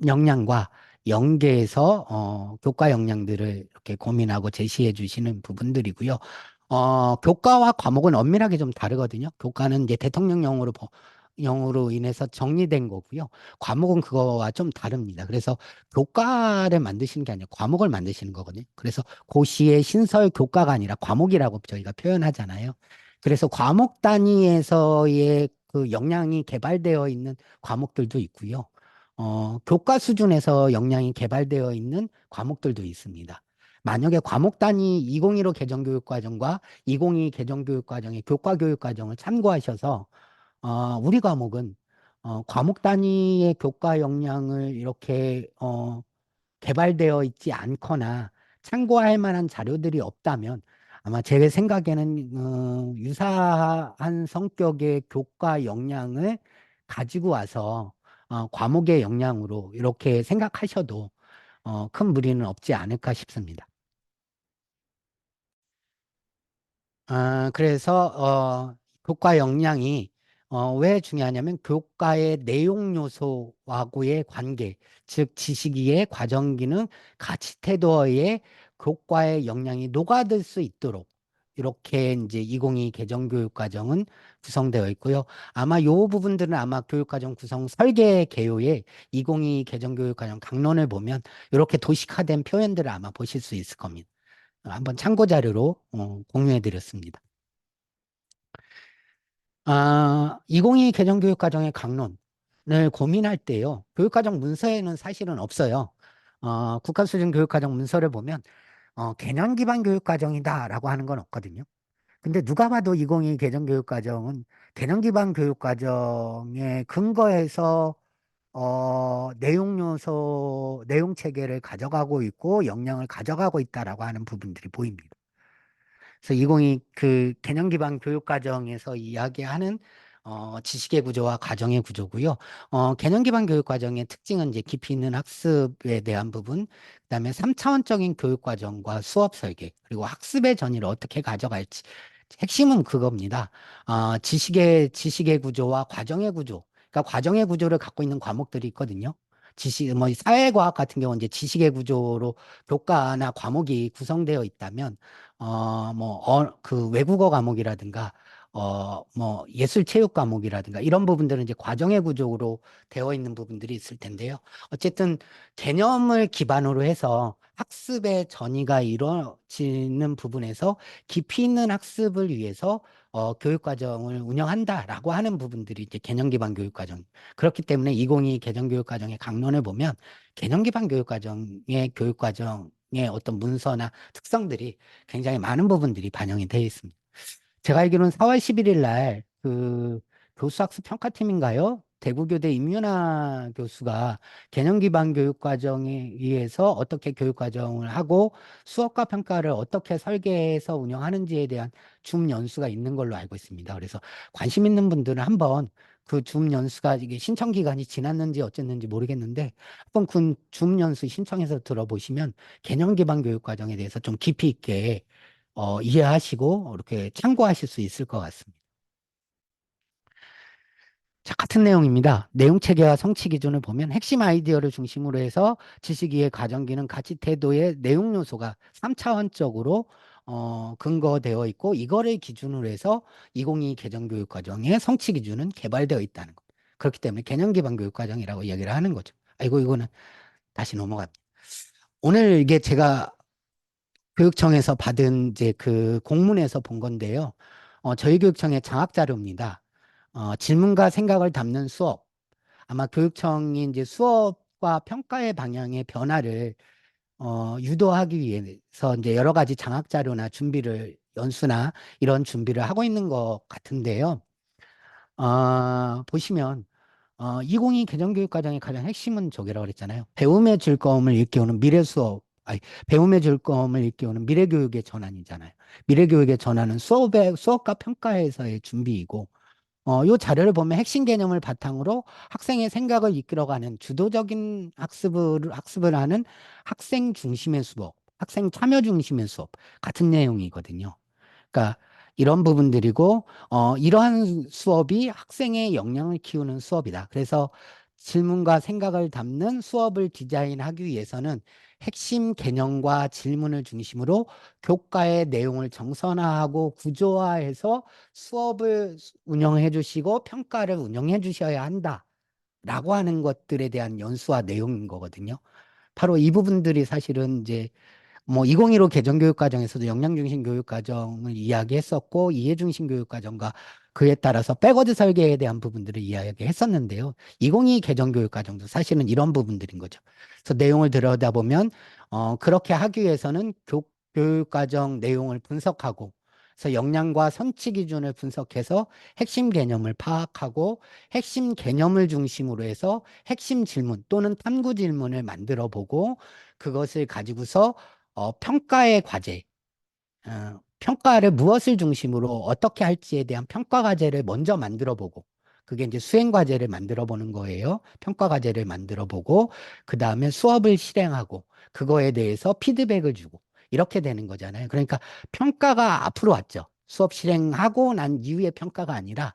역량과 연계해서 교과 역량들을 이렇게 고민하고 제시해 주시는 부분들이고요. 교과와 과목은 엄밀하게 좀 다르거든요. 교과는 이제 대통령령으로 영으로 인해서 정리된 거고요. 과목은 그거와 좀 다릅니다. 그래서 교과를 만드시는 게 아니라 과목을 만드시는 거거든요. 그래서 고시의 신설 교과가 아니라 과목이라고 저희가 표현하잖아요. 그래서 과목 단위에서의 그 역량이 개발되어 있는 과목들도 있고요. 교과 수준에서 역량이 개발되어 있는 과목들도 있습니다. 만약에 과목 단위 2015 개정교육과정과 2022 개정교육과정의 교과 교육과정을 참고하셔서 우리 과목은 과목 단위의 교과 역량을 이렇게 개발되어 있지 않거나 참고할 만한 자료들이 없다면 아마 제 생각에는 유사한 성격의 교과 역량을 가지고 와서 과목의 역량으로 이렇게 생각하셔도 큰 무리는 없지 않을까 싶습니다. 그래서 교과 역량이 왜 중요하냐면 교과의 내용 요소하고의 관계, 즉 지식이의 과정 기능, 가치 태도의 교과의 역량이 녹아들 수 있도록 이렇게 이제 2022 개정 교육 과정은 구성되어 있고요. 아마 요 부분들은 아마 교육과정 구성 설계 개요에 2022 개정 교육 과정 강론을 보면 이렇게 도식화된 표현들을 아마 보실 수 있을 겁니다. 한번 참고 자료로 공유해 드렸습니다. 2022 개정교육과정의 강론을 고민할 때요. 교육과정 문서에는 사실은 없어요. 국가수준 교육과정 문서를 보면 개념 기반 교육과정이다라고 하는 건 없거든요. 근데 누가 봐도 2022 개정교육과정은 개념 기반 교육과정의 근거에서 내용 요소, 내용 체계를 가져가고 있고 역량을 가져가고 있다라고 하는 부분들이 보입니다. 그래서 2022 그 개념 기반 교육 과정에서 이야기하는 지식의 구조와 과정의 구조고요. 개념 기반 교육 과정의 특징은 이제 깊이 있는 학습에 대한 부분, 그다음에 3차원적인 교육 과정과 수업 설계, 그리고 학습의 전이를 어떻게 가져갈지. 핵심은 그겁니다. 지식의 구조와 과정의 구조. 그러니까 과정의 구조를 갖고 있는 과목들이 있거든요. 뭐 사회과학 같은 경우는 이제 지식의 구조로 교과나 과목이 구성되어 있다면 그 외국어 과목이라든가, 뭐 예술 체육 과목이라든가 이런 부분들은 이제 과정의 구조로 되어 있는 부분들이 있을 텐데요. 어쨌든 개념을 기반으로 해서 학습의 전이가 이루어지는 부분에서 깊이 있는 학습을 위해서 교육 과정을 운영한다라고 하는 부분들이 이제 개념 기반 교육 과정. 그렇기 때문에 2022 개정 교육 과정의 강론을 보면 개념 기반 교육 과정의 교육 과정의 어떤 문서나 특성들이 굉장히 많은 부분들이 반영이 되어 있습니다. 제가 알기로는 4월 11일 날 그 교수학습 평가팀인가요? 대구교대 임윤아 교수가 개념 기반 교육 과정에 의해서 어떻게 교육 과정을 하고 수업과 평가를 어떻게 설계해서 운영하는지에 대한 줌 연수가 있는 걸로 알고 있습니다. 그래서 관심 있는 분들은 한번 그 줌 연수가 이게 신청 기간이 지났는지 어쨌는지 모르겠는데 한번 그 줌 연수 신청해서 들어보시면 개념 기반 교육 과정에 대해서 좀 깊이 있게 이해하시고 이렇게 참고하실 수 있을 것 같습니다. 자, 같은 내용입니다. 내용 체계와 성취 기준을 보면 핵심 아이디어를 중심으로 해서 지식 이해 과정 기능 가치 태도의 내용 요소가 3차원적으로 근거되어 있고 이거를 기준으로 해서 2022 개정 교육 과정의 성취 기준은 개발되어 있다는 것. 그렇기 때문에 개념 기반 교육 과정이라고 얘기를 하는 거죠. 아이고 이거는 다시 넘어갑니다. 오늘 이게 제가 교육청에서 받은 이제 그 공문에서 본 건데요. 저희 교육청의 장학 자료입니다. 질문과 생각을 담는 수업. 아마 교육청이 이제 수업과 평가의 방향의 변화를 유도하기 위해서 이제 여러 가지 장학 자료나 준비를 연수나 이런 준비를 하고 있는 것 같은데요. 보시면 2022 개정교육과정의 가장 핵심은 저기라고 그랬잖아요. 배움의 즐거움을 일깨우는 미래 수업, 아니, 배움의 즐거움을 일깨우는 미래 교육의 전환이잖아요. 미래 교육의 전환은 수업과 평가에서의 준비이고, 요 자료를 보면 핵심 개념을 바탕으로 학생의 생각을 이끌어가는 주도적인 학습을 하는 학생 중심의 수업, 학생 참여 중심의 수업 같은 내용이거든요. 그러니까 이런 부분들이고 이러한 수업이 학생의 역량을 키우는 수업이다. 그래서 질문과 생각을 담는 수업을 디자인하기 위해서는 핵심 개념과 질문을 중심으로 교과의 내용을 정선화하고 구조화해서 수업을 운영해 주시고 평가를 운영해 주셔야 한다라고 하는 것들에 대한 연수와 내용인 거거든요. 바로 이 부분들이 사실은 이제 2015 개정교육과정에서도 역량중심 교육과정을 이야기했었고, 이해중심 교육과정과 그에 따라서 백워드 설계에 대한 부분들을 이야기했었는데요. 2022 개정교육과정도 사실은 이런 부분들인 거죠. 그래서 내용을 들여다보면, 그렇게 하기 위해서는 교육과정 내용을 분석하고, 그래서 역량과 선치 기준을 분석해서 핵심 개념을 파악하고, 핵심 개념을 중심으로 해서 핵심 질문 또는 탐구 질문을 만들어 보고, 그것을 가지고서 평가의 과제, 평가를 무엇을 중심으로 어떻게 할지에 대한 평가 과제를 먼저 만들어 보고, 그게 이제 수행 과제를 만들어 보는 거예요. 평가 과제를 만들어 보고, 그 다음에 수업을 실행하고, 그거에 대해서 피드백을 주고, 이렇게 되는 거잖아요. 그러니까 평가가 앞으로 왔죠. 수업 실행하고 난 이후의 평가가 아니라,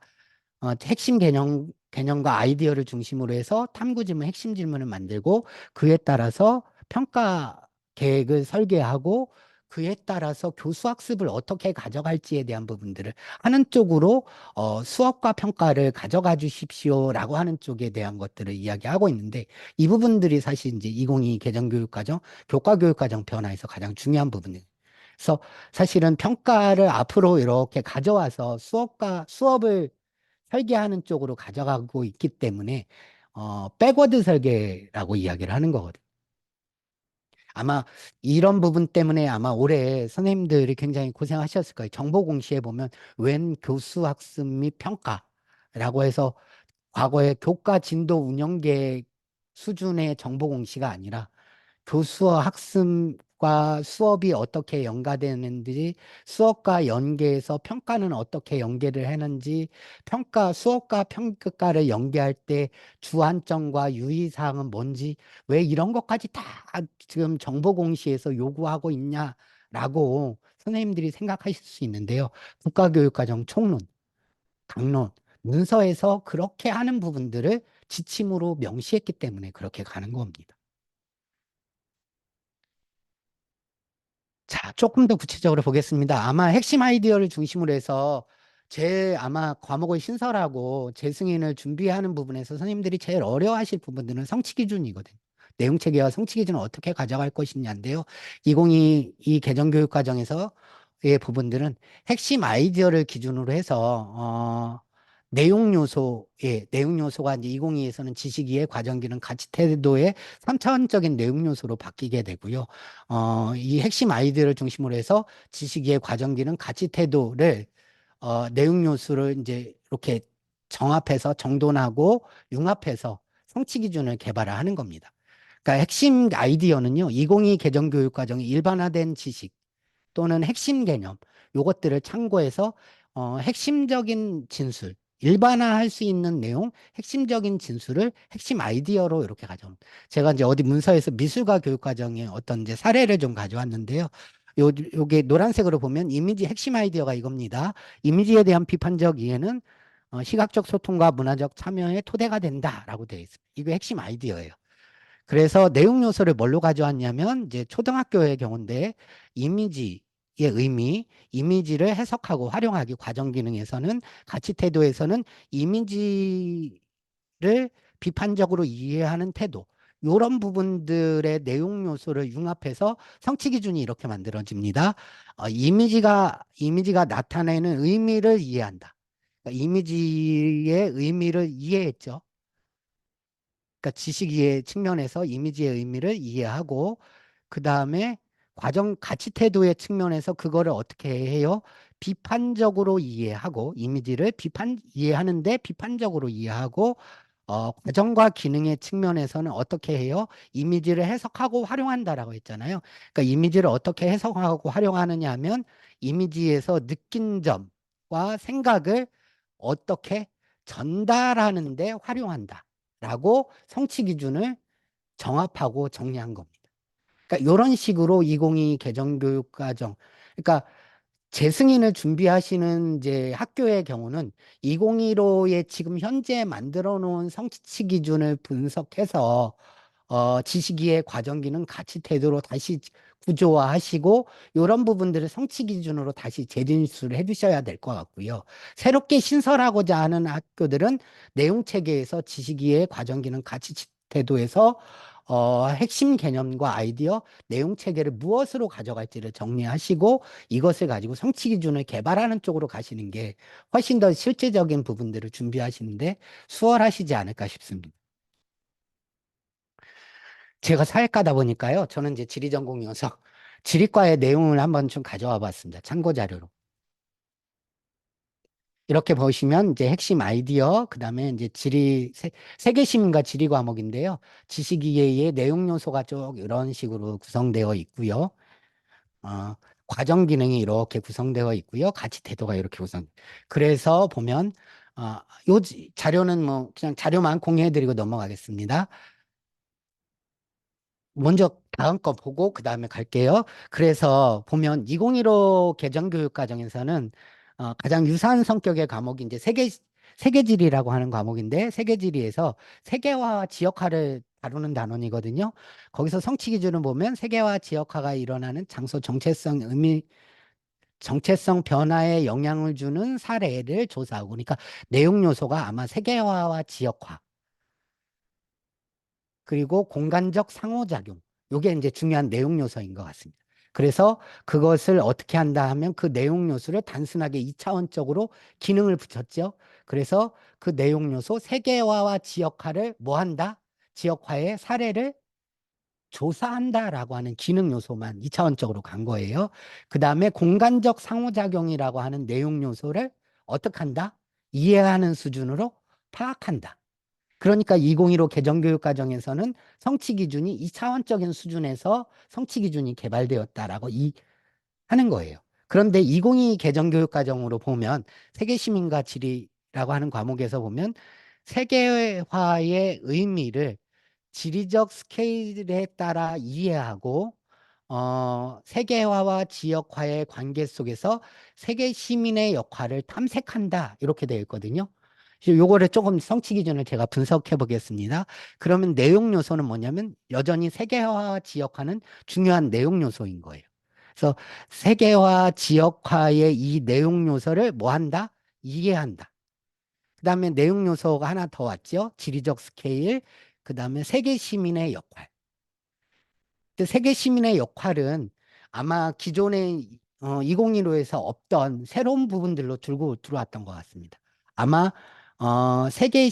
핵심 개념과 아이디어를 중심으로 해서 탐구 질문, 핵심 질문을 만들고 그에 따라서 평가 계획을 설계하고 그에 따라서 교수 학습을 어떻게 가져갈지에 대한 부분들을 하는 쪽으로 수업과 평가를 가져가 주십시오라고 하는 쪽에 대한 것들을 이야기하고 있는데 이 부분들이 사실 이제 2022 개정교육과정, 교과교육과정 변화에서 가장 중요한 부분이에요. 그래서 사실은 평가를 앞으로 이렇게 가져와서 수업을 설계하는 쪽으로 가져가고 있기 때문에 백워드 설계라고 이야기를 하는 거거든요. 아마 이런 부분 때문에 아마 올해 선생님들이 굉장히 고생하셨을 거예요. 정보 공시에 보면 웬 교수 학습 및 평가라고 해서 과거에 교과 진도 운영 계획 수준의 정보 공시가 아니라 교수와 학습과 수업이 어떻게 연가되는지, 수업과 연계해서 평가는 어떻게 연계를 하는지, 수업과 평가를 연계할 때 주안점과 유의사항은 뭔지, 왜 이런 것까지 다 지금 정보 공시에서 요구하고 있냐라고 선생님들이 생각하실 수 있는데요. 국가교육과정 총론, 강론, 문서에서 그렇게 하는 부분들을 지침으로 명시했기 때문에 그렇게 가는 겁니다. 자, 조금 더 구체적으로 보겠습니다. 아마 핵심 아이디어를 중심으로 해서 아마 과목을 신설하고 재승인을 준비하는 부분에서 선생님들이 제일 어려워하실 부분들은 성취 기준이거든요. 내용 체계와 성취 기준을 어떻게 가져갈 것이냐인데요. 2022 개정교육 과정에서의 부분들은 핵심 아이디어를 기준으로 해서 내용 요소가 이제 2022에서는 지식이해, 과정기능, 가치 태도의 3차원적인 내용 요소로 바뀌게 되고요. 이 핵심 아이디어를 중심으로 해서 지식의 과정기능 가치 태도를 내용 요소를 이제 이렇게 정합해서 정돈하고 융합해서 성취 기준을 개발을 하는 겁니다. 그러니까 핵심 아이디어는요, 2022 개정교육과정의 일반화된 지식 또는 핵심 개념, 요것들을 참고해서 핵심적인 진술, 일반화할 수 있는 내용, 핵심적인 진술을 핵심 아이디어로 이렇게 가져옵니다. 제가 이제 어디 문서에서 미술과 교육과정의 어떤 이제 사례를 좀 가져왔는데요. 요게 노란색으로 보면 이미지 핵심 아이디어가 이겁니다. 이미지에 대한 비판적 이해는 시각적 소통과 문화적 참여의 토대가 된다라고 되어 있습니다. 이게 핵심 아이디어예요. 그래서 내용 요소를 뭘로 가져왔냐면 이제 초등학교의 경우인데 이미지의 의미, 이미지를 해석하고 활용하기 과정 기능에서는 가치 태도에서는 이미지를 비판적으로 이해하는 태도. 이런 부분들의 내용 요소를 융합해서 성취 기준이 이렇게 만들어집니다. 이미지가 나타내는 의미를 이해한다. 그러니까 이미지의 의미를 이해했죠. 그러니까 지식의 측면에서 이미지의 의미를 이해하고 그 다음에 과정 가치 태도의 측면에서 그거를 어떻게 해요? 비판적으로 이해하고 이미지를 이해하는데 비판적으로 이해하고 과정과 기능의 측면에서는 어떻게 해요? 이미지를 해석하고 활용한다라고 했잖아요. 그러니까 이미지를 어떻게 해석하고 활용하느냐 하면 이미지에서 느낀 점과 생각을 어떻게 전달하는데 활용한다라고 성취 기준을 정합하고 정리한 겁니다. 그러니까 이런 식으로 2022 개정교육과정, 그러니까 재승인을 준비하시는 이제 학교의 경우는 2015에 지금 현재 만들어 놓은 성취 기준을 분석해서 지식이의 과정기능 가치 태도로 다시 구조화하시고 이런 부분들을 성취 기준으로 다시 재진술을 해주셔야 될 것 같고요. 새롭게 신설하고자 하는 학교들은 내용 체계에서 지식이의 과정기능 가치 태도에서 핵심 개념과 아이디어, 내용 체계를 무엇으로 가져갈지를 정리하시고 이것을 가지고 성취 기준을 개발하는 쪽으로 가시는 게 훨씬 더 실제적인 부분들을 준비하시는데 수월하시지 않을까 싶습니다. 제가 사회과다 보니까요. 저는 이제 지리 전공이어서 지리과의 내용을 한번 좀 가져와 봤습니다. 참고 자료로. 이렇게 보시면 이제 핵심 아이디어, 그다음에 이제 세계 시민과 지리 과목인데요. 지식 이해의 내용 요소가 쭉 이런 식으로 구성되어 있고요. 어, 과정 기능이 이렇게 구성되어 있고요. 가치 태도가 이렇게 그래서 보면 자료는 뭐 그냥 자료만 공유해드리고 넘어가겠습니다. 먼저 다음 거 보고 그 다음에 갈게요. 그래서 보면 2015 개정교육과정에서는 가장 유사한 성격의 과목이 이제 세계지리라고 하는 과목인데 세계지리에서 세계화와 지역화를 다루는 단원이거든요. 거기서 성취 기준을 보면 세계화 지역화가 일어나는 장소 정체성 변화에 영향을 주는 사례를 조사하고 그러니까 내용 요소가 아마 세계화와 지역화 그리고 공간적 상호작용. 요게 이제 중요한 내용 요소인 것 같습니다. 그래서 그것을 어떻게 한다 하면 그 내용 요소를 단순하게 이차원적으로 기능을 붙였죠. 그래서 그 내용 요소 세계화와 지역화를 뭐 한다? 지역화의 사례를 조사한다라고 하는 기능 요소만 이차원적으로 간 거예요. 그 다음에 공간적 상호작용이라고 하는 내용 요소를 어떻게 한다? 이해하는 수준으로 파악한다. 그러니까 2015 개정교육 과정에서는 성취 기준이 이차원적인 수준에서 성취 기준이 개발되었다라고 하는 거예요. 그런데 2022 개정교육 과정으로 보면 세계 시민과 지리라고 하는 과목에서 보면 세계화의 의미를 지리적 스케일에 따라 이해하고 세계화와 지역화의 관계 속에서 세계 시민의 역할을 탐색한다. 이렇게 되어 있거든요. 요거를 조금 성취 기준을 제가 분석해 보겠습니다. 그러면 내용 요소는 뭐냐면 여전히 세계화와 지역화는 중요한 내용 요소인 거예요. 그래서 세계화, 지역화의 이 내용 요소를 뭐 한다? 이해한다. 그다음에 내용 요소가 하나 더 왔죠. 지리적 스케일, 그다음에 세계 시민의 역할. 근데 세계 시민의 역할은 아마 기존의 2015에서 없던 새로운 부분들로 들고 들어왔던 것 같습니다. 아마 세계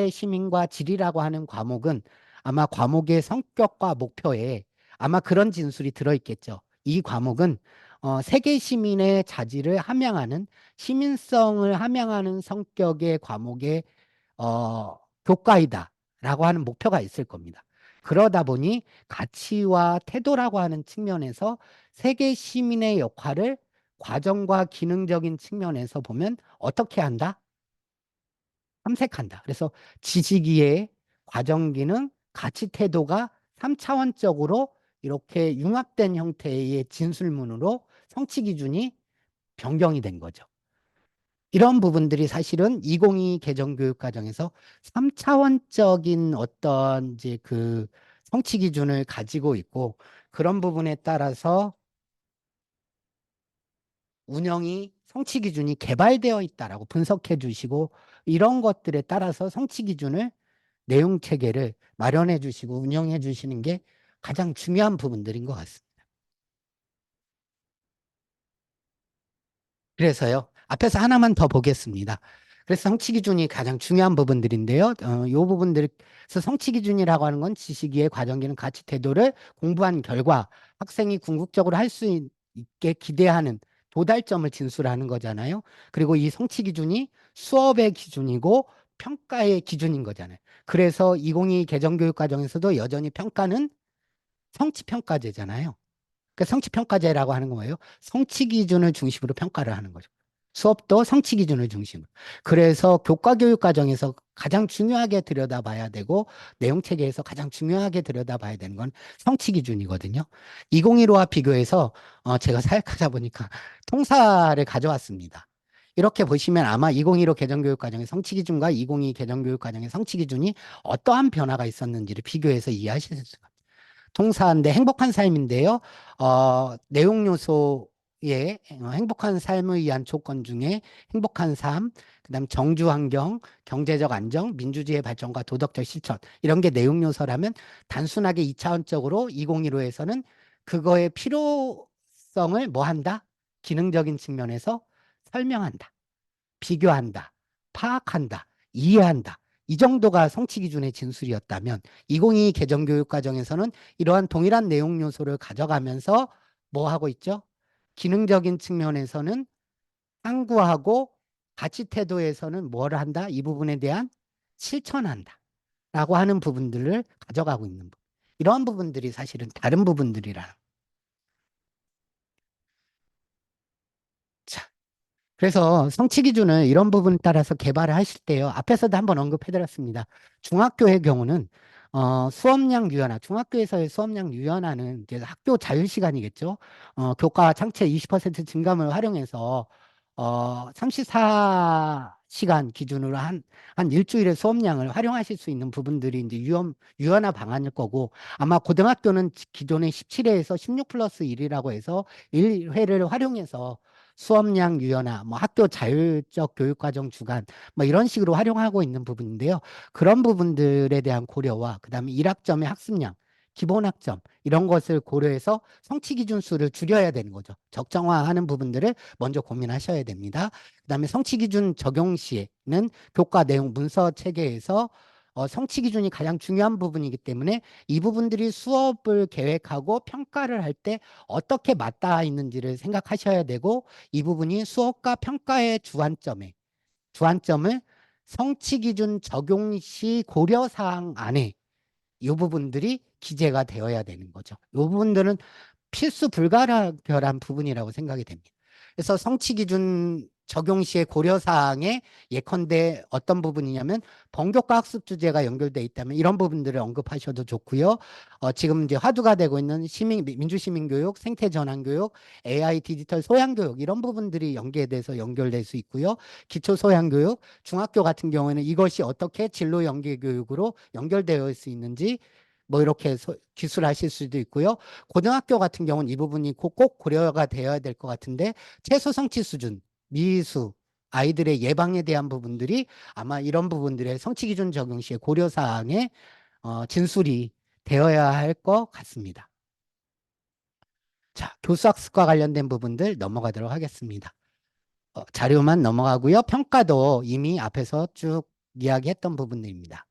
시민과 지리라고 하는 과목은 아마 과목의 성격과 목표에 아마 그런 진술이 들어있겠죠. 이 과목은 세계 시민의 자질을 함양하는 시민성을 함양하는 성격의 과목의 교과이다라고 하는 목표가 있을 겁니다. 그러다 보니 가치와 태도라고 하는 측면에서 세계 시민의 역할을 과정과 기능적인 측면에서 보면 어떻게 한다? 탐색한다. 그래서 지식이의 과정 기능, 가치 태도가 3차원적으로 이렇게 융합된 형태의 진술문으로 성취 기준이 변경이 된 거죠. 이런 부분들이 사실은 2022 개정교육 과정에서 3차원적인 어떤 이제 그 성취 기준을 가지고 있고 그런 부분에 따라서 운영이 성취 기준이 개발되어 있다라고 분석해 주시고 이런 것들에 따라서 성취 기준을 내용 체계를 마련해 주시고 운영해 주시는 게 가장 중요한 부분들인 것 같습니다. 그래서요, 앞에서 하나만 더 보겠습니다. 그래서 성취 기준이 가장 중요한 부분들인데요. 요 부분들에서 성취 기준이라고 하는 건 지식이의 과정기능 가치 태도를 공부한 결과 학생이 궁극적으로 할 수 있게 기대하는 도달점을 진술하는 거잖아요. 그리고 이 성취 기준이 수업의 기준이고 평가의 기준인 거잖아요. 그래서 2022 개정교육 과정에서도 여전히 평가는 성취 평가제잖아요. 그 성취평가제라고 하는 건 뭐예요? 성취 기준을 중심으로 평가를 하는 거죠. 수업도 성취 기준을 중심으로. 그래서 교과 교육 과정에서 가장 중요하게 들여다봐야 되고 내용 체계에서 가장 중요하게 들여다봐야 되는 건 성취 기준이거든요. 2015와 비교해서 제가 사역하다 보니까 통사를 가져왔습니다. 이렇게 보시면 아마 2015 개정교육 과정의 성취 기준과 2022 개정교육 과정의 성취 기준이 어떠한 변화가 있었는지를 비교해서 이해하실 수 있습니다. 통사인데 행복한 삶인데요. 내용 요소의 행복한 삶을 위한 조건 중에 행복한 삶, 그다음 정주 환경, 경제적 안정, 민주주의 발전과 도덕적 실천 이런 게 내용 요소라면 단순하게 이차원적으로 2015에서는 그거의 필요성을 뭐 한다? 기능적인 측면에서 설명한다. 비교한다, 파악한다, 이해한다. 이 정도가 성취 기준의 진술이었다면 2022 개정교육 과정에서는 이러한 동일한 내용 요소를 가져가면서 뭐 하고 있죠? 기능적인 측면에서는 상구하고 가치 태도에서는 뭘 한다? 이 부분에 대한 실천한다. 라고 하는 부분들을 가져가고 있는 부분. 이러한 부분들이 사실은 다른 부분들이라. 그래서 성취 기준을 이런 부분 따라서 개발을 하실 때요. 앞에서도 한번 언급해드렸습니다. 중학교의 경우는 수업량 유연화, 중학교에서의 수업량 유연화는 이제 학교 자율 시간이겠죠. 교과 창체 20% 증감을 활용해서 34시간 기준으로 한 일주일의 수업량을 활용하실 수 있는 부분들이 이제 유연화 방안일 거고 아마 고등학교는 기존의 17회에서 16 플러스 1이라고 해서 1회를 활용해서 수업량 유연화, 뭐 학교 자율적 교육과정 주간, 뭐 이런 식으로 활용하고 있는 부분인데요. 그런 부분들에 대한 고려와 그다음에 1학점의 학습량, 기본 학점 이런 것을 고려해서 성취 기준 수를 줄여야 되는 거죠. 적정화하는 부분들을 먼저 고민하셔야 됩니다. 그다음에 성취 기준 적용 시에는 교과 내용 문서 체계에서 성취 기준이 가장 중요한 부분이기 때문에 이 부분들이 수업을 계획하고 평가를 할 때 어떻게 맞닿아 있는지를 생각하셔야 되고 이 부분이 수업과 평가의 주안점을 성취 기준 적용 시 고려 사항 안에 이 부분들이 기재가 되어야 되는 거죠. 이 부분들은 필수 불가결한 부분이라고 생각이 됩니다. 그래서 성취 기준 적용 시의 고려 사항에 예컨대 어떤 부분이냐면 본교과 학습 주제가 연결돼 있다면 이런 부분들을 언급하셔도 좋고요. 지금 이제 화두가 되고 있는 민주시민교육, 생태전환교육, AI 디지털 소양교육 이런 부분들이 연계돼서 연결될 수 있고요. 기초소양교육, 중학교 같은 경우에는 이것이 어떻게 진로 연계 교육으로 연결되어 있을 수 있는지 뭐 이렇게 기술하실 수도 있고요. 고등학교 같은 경우는 이 부분이 꼭 고려가 되어야 될 것 같은데 최소 성취 수준, 미수, 아이들의 예방에 대한 부분들이 아마 이런 부분들의 성취 기준 적용 시에 고려 사항에 진술이 되어야 할 것 같습니다. 자, 교수학습과 관련된 부분들 넘어가도록 하겠습니다. 자료만 넘어가고요. 평가도 이미 앞에서 쭉 이야기했던 부분들입니다.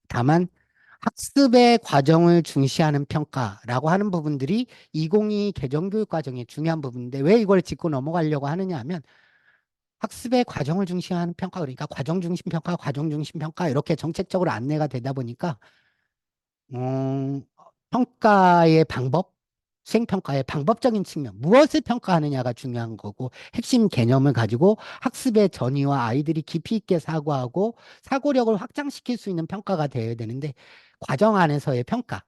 다만 학습의 과정을 중시하는 평가라고 하는 부분들이 2022 개정교육 과정의 중요한 부분인데 왜 이걸 짚고 넘어가려고 하느냐 하면 학습의 과정을 중시하는 평가 그러니까 과정 중심 평가, 과정 중심 평가 이렇게 정책적으로 안내가 되다 보니까 평가의 방법, 수행평가의 방법적인 측면, 무엇을 평가하느냐가 중요한 거고, 핵심 개념을 가지고 학습의 전이와 아이들이 깊이 있게 사고하고 사고력을 확장시킬 수 있는 평가가 되어야 되는데, 과정 안에서의 평가,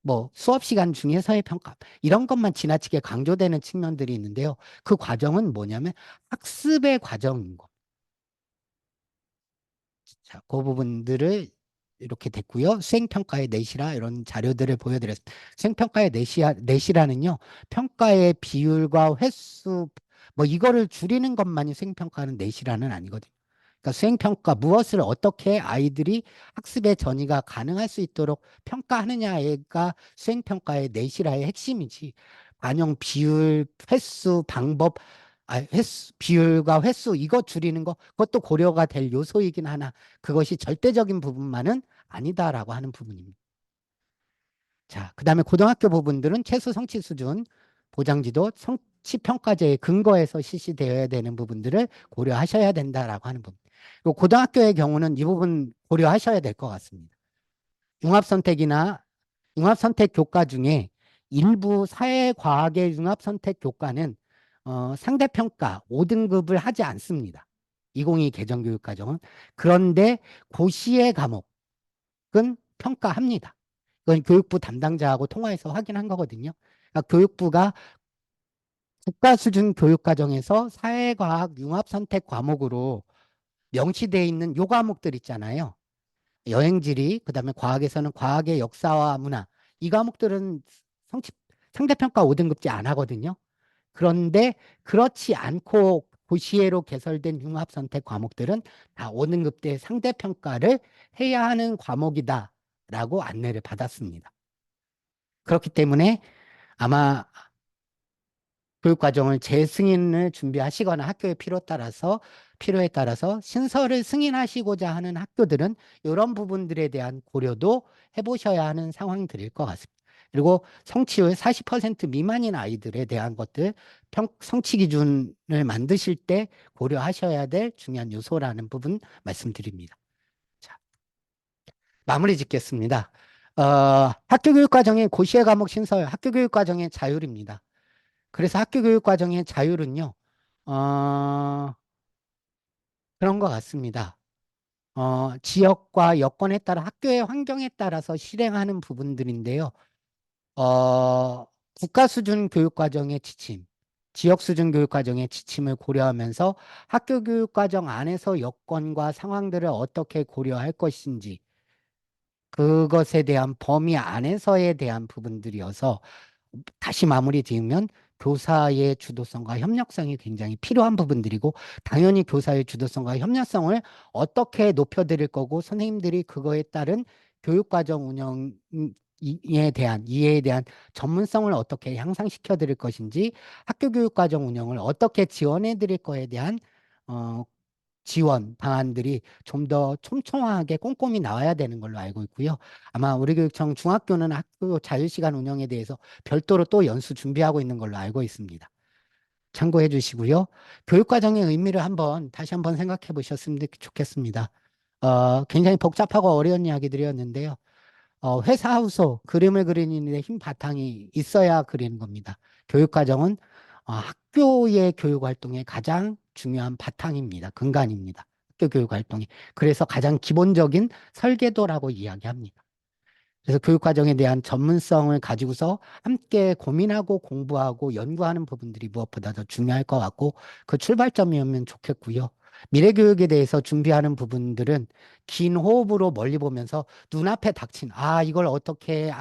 뭐 수업 시간 중에서의 평가, 이런 것만 지나치게 강조되는 측면들이 있는데요. 그 과정은 뭐냐면 학습의 과정인 거. 자, 그 부분들을 이렇게 됐고요. 수행평가의 넷이라 이런 자료들을 보여드렸습니다. 수행평가의 넷이라는요. 평가의 비율과 횟수 뭐 이거를 줄이는 것만이 수행평가는 넷이라는 아니거든요. 그러니까 수행평가, 무엇을 어떻게 아이들이 학습의 전이가 가능할 수 있도록 평가하느냐가 수행평가의 내실화의 핵심이지. 반영 비율, 횟수, 방법, 비율과 횟수, 이거 줄이는 거, 그것도 고려가 될 요소이긴 하나, 그것이 절대적인 부분만은 아니다라고 하는 부분입니다. 자, 그 다음에 고등학교 부분들은 최소 성취 수준, 보장지도, 성취 평가제의 근거에서 실시되어야 되는 부분들을 고려하셔야 된다라고 하는 부분. 그리고 고등학교의 경우는 이 부분 고려하셔야 될 것 같습니다. 융합선택이나 융합선택 교과 중에 일부 사회과학의 융합선택 교과는 상대평가 5등급을 하지 않습니다. 2022 개정교육과정은. 그런데 고시의 과목은 평가합니다. 그건 교육부 담당자하고 통화해서 확인한 거거든요. 그러니까 교육부가 국가 수준 교육과정에서 사회과학 융합선택 과목으로 명시되어 있는 요 과목들 있잖아요. 여행지리, 그다음에 과학에서는 과학의 역사와 문화. 이 과목들은 성취, 상대평가 5등급제 안 하거든요. 그런데 그렇지 않고 고시에로 개설된 융합선택 과목들은 다 5등급대 상대평가를 해야 하는 과목이다라고 안내를 받았습니다. 그렇기 때문에 아마 교육과정을 재승인을 준비하시거나 학교의 필요에 따라서 신설을 승인하시고자 하는 학교들은 이런 부분들에 대한 고려도 해보셔야 하는 상황들일 것 같습니다. 그리고 성취율 40% 미만인 아이들에 대한 것들 성취 기준을 만드실 때 고려하셔야 될 중요한 요소라는 부분 말씀드립니다. 자, 마무리 짓겠습니다. 학교교육과정의 고시의 과목 신설, 학교교육과정의 자율입니다. 그래서 학교 교육 과정의 자율은요, 어, 그런 것 같습니다. 지역과 여건에 따라 학교의 환경에 따라서 실행하는 부분들인데요. 어, 국가 수준 교육 과정의 지침, 지역 수준 교육 과정의 지침을 고려하면서 학교 교육 과정 안에서 여건과 상황들을 어떻게 고려할 것인지, 그것에 대한 범위 안에서에 대한 부분들이어서 다시 마무리 지으면 교사의 주도성과 협력성이 굉장히 필요한 부분들이고 당연히 교사의 주도성과 협력성을 어떻게 높여드릴 거고 선생님들이 그거에 따른 교육과정 운영에 대한 이해에 대한 전문성을 어떻게 향상시켜 드릴 것인지 학교 교육과정 운영을 어떻게 지원해 드릴 거에 대한 어, 지원 방안들이 좀 더 촘촘하게 꼼꼼히 나와야 되는 걸로 알고 있고요. 아마 우리 교육청 중학교는 학교 자유시간 운영에 대해서 별도로 또 연수 준비하고 있는 걸로 알고 있습니다. 참고해 주시고요. 교육과정의 의미를 다시 한번 생각해 보셨으면 좋겠습니다. 굉장히 복잡하고 어려운 이야기들이었는데요. 회사 하우소 그림을 그리는데 힘 바탕이 있어야 그리는 겁니다. 교육과정은 학교의 교육활동의 가장 중요한 바탕입니다. 근간입니다. 학교 교육활동이. 그래서 가장 기본적인 설계도라고 이야기합니다. 그래서 교육과정에 대한 전문성을 가지고서 함께 고민하고 공부하고 연구하는 부분들이 무엇보다 더 중요할 것 같고 그 출발점이었으면 좋겠고요. 미래교육에 대해서 준비하는 부분들은 긴 호흡으로 멀리 보면서 눈앞에 닥친 이걸 어떻게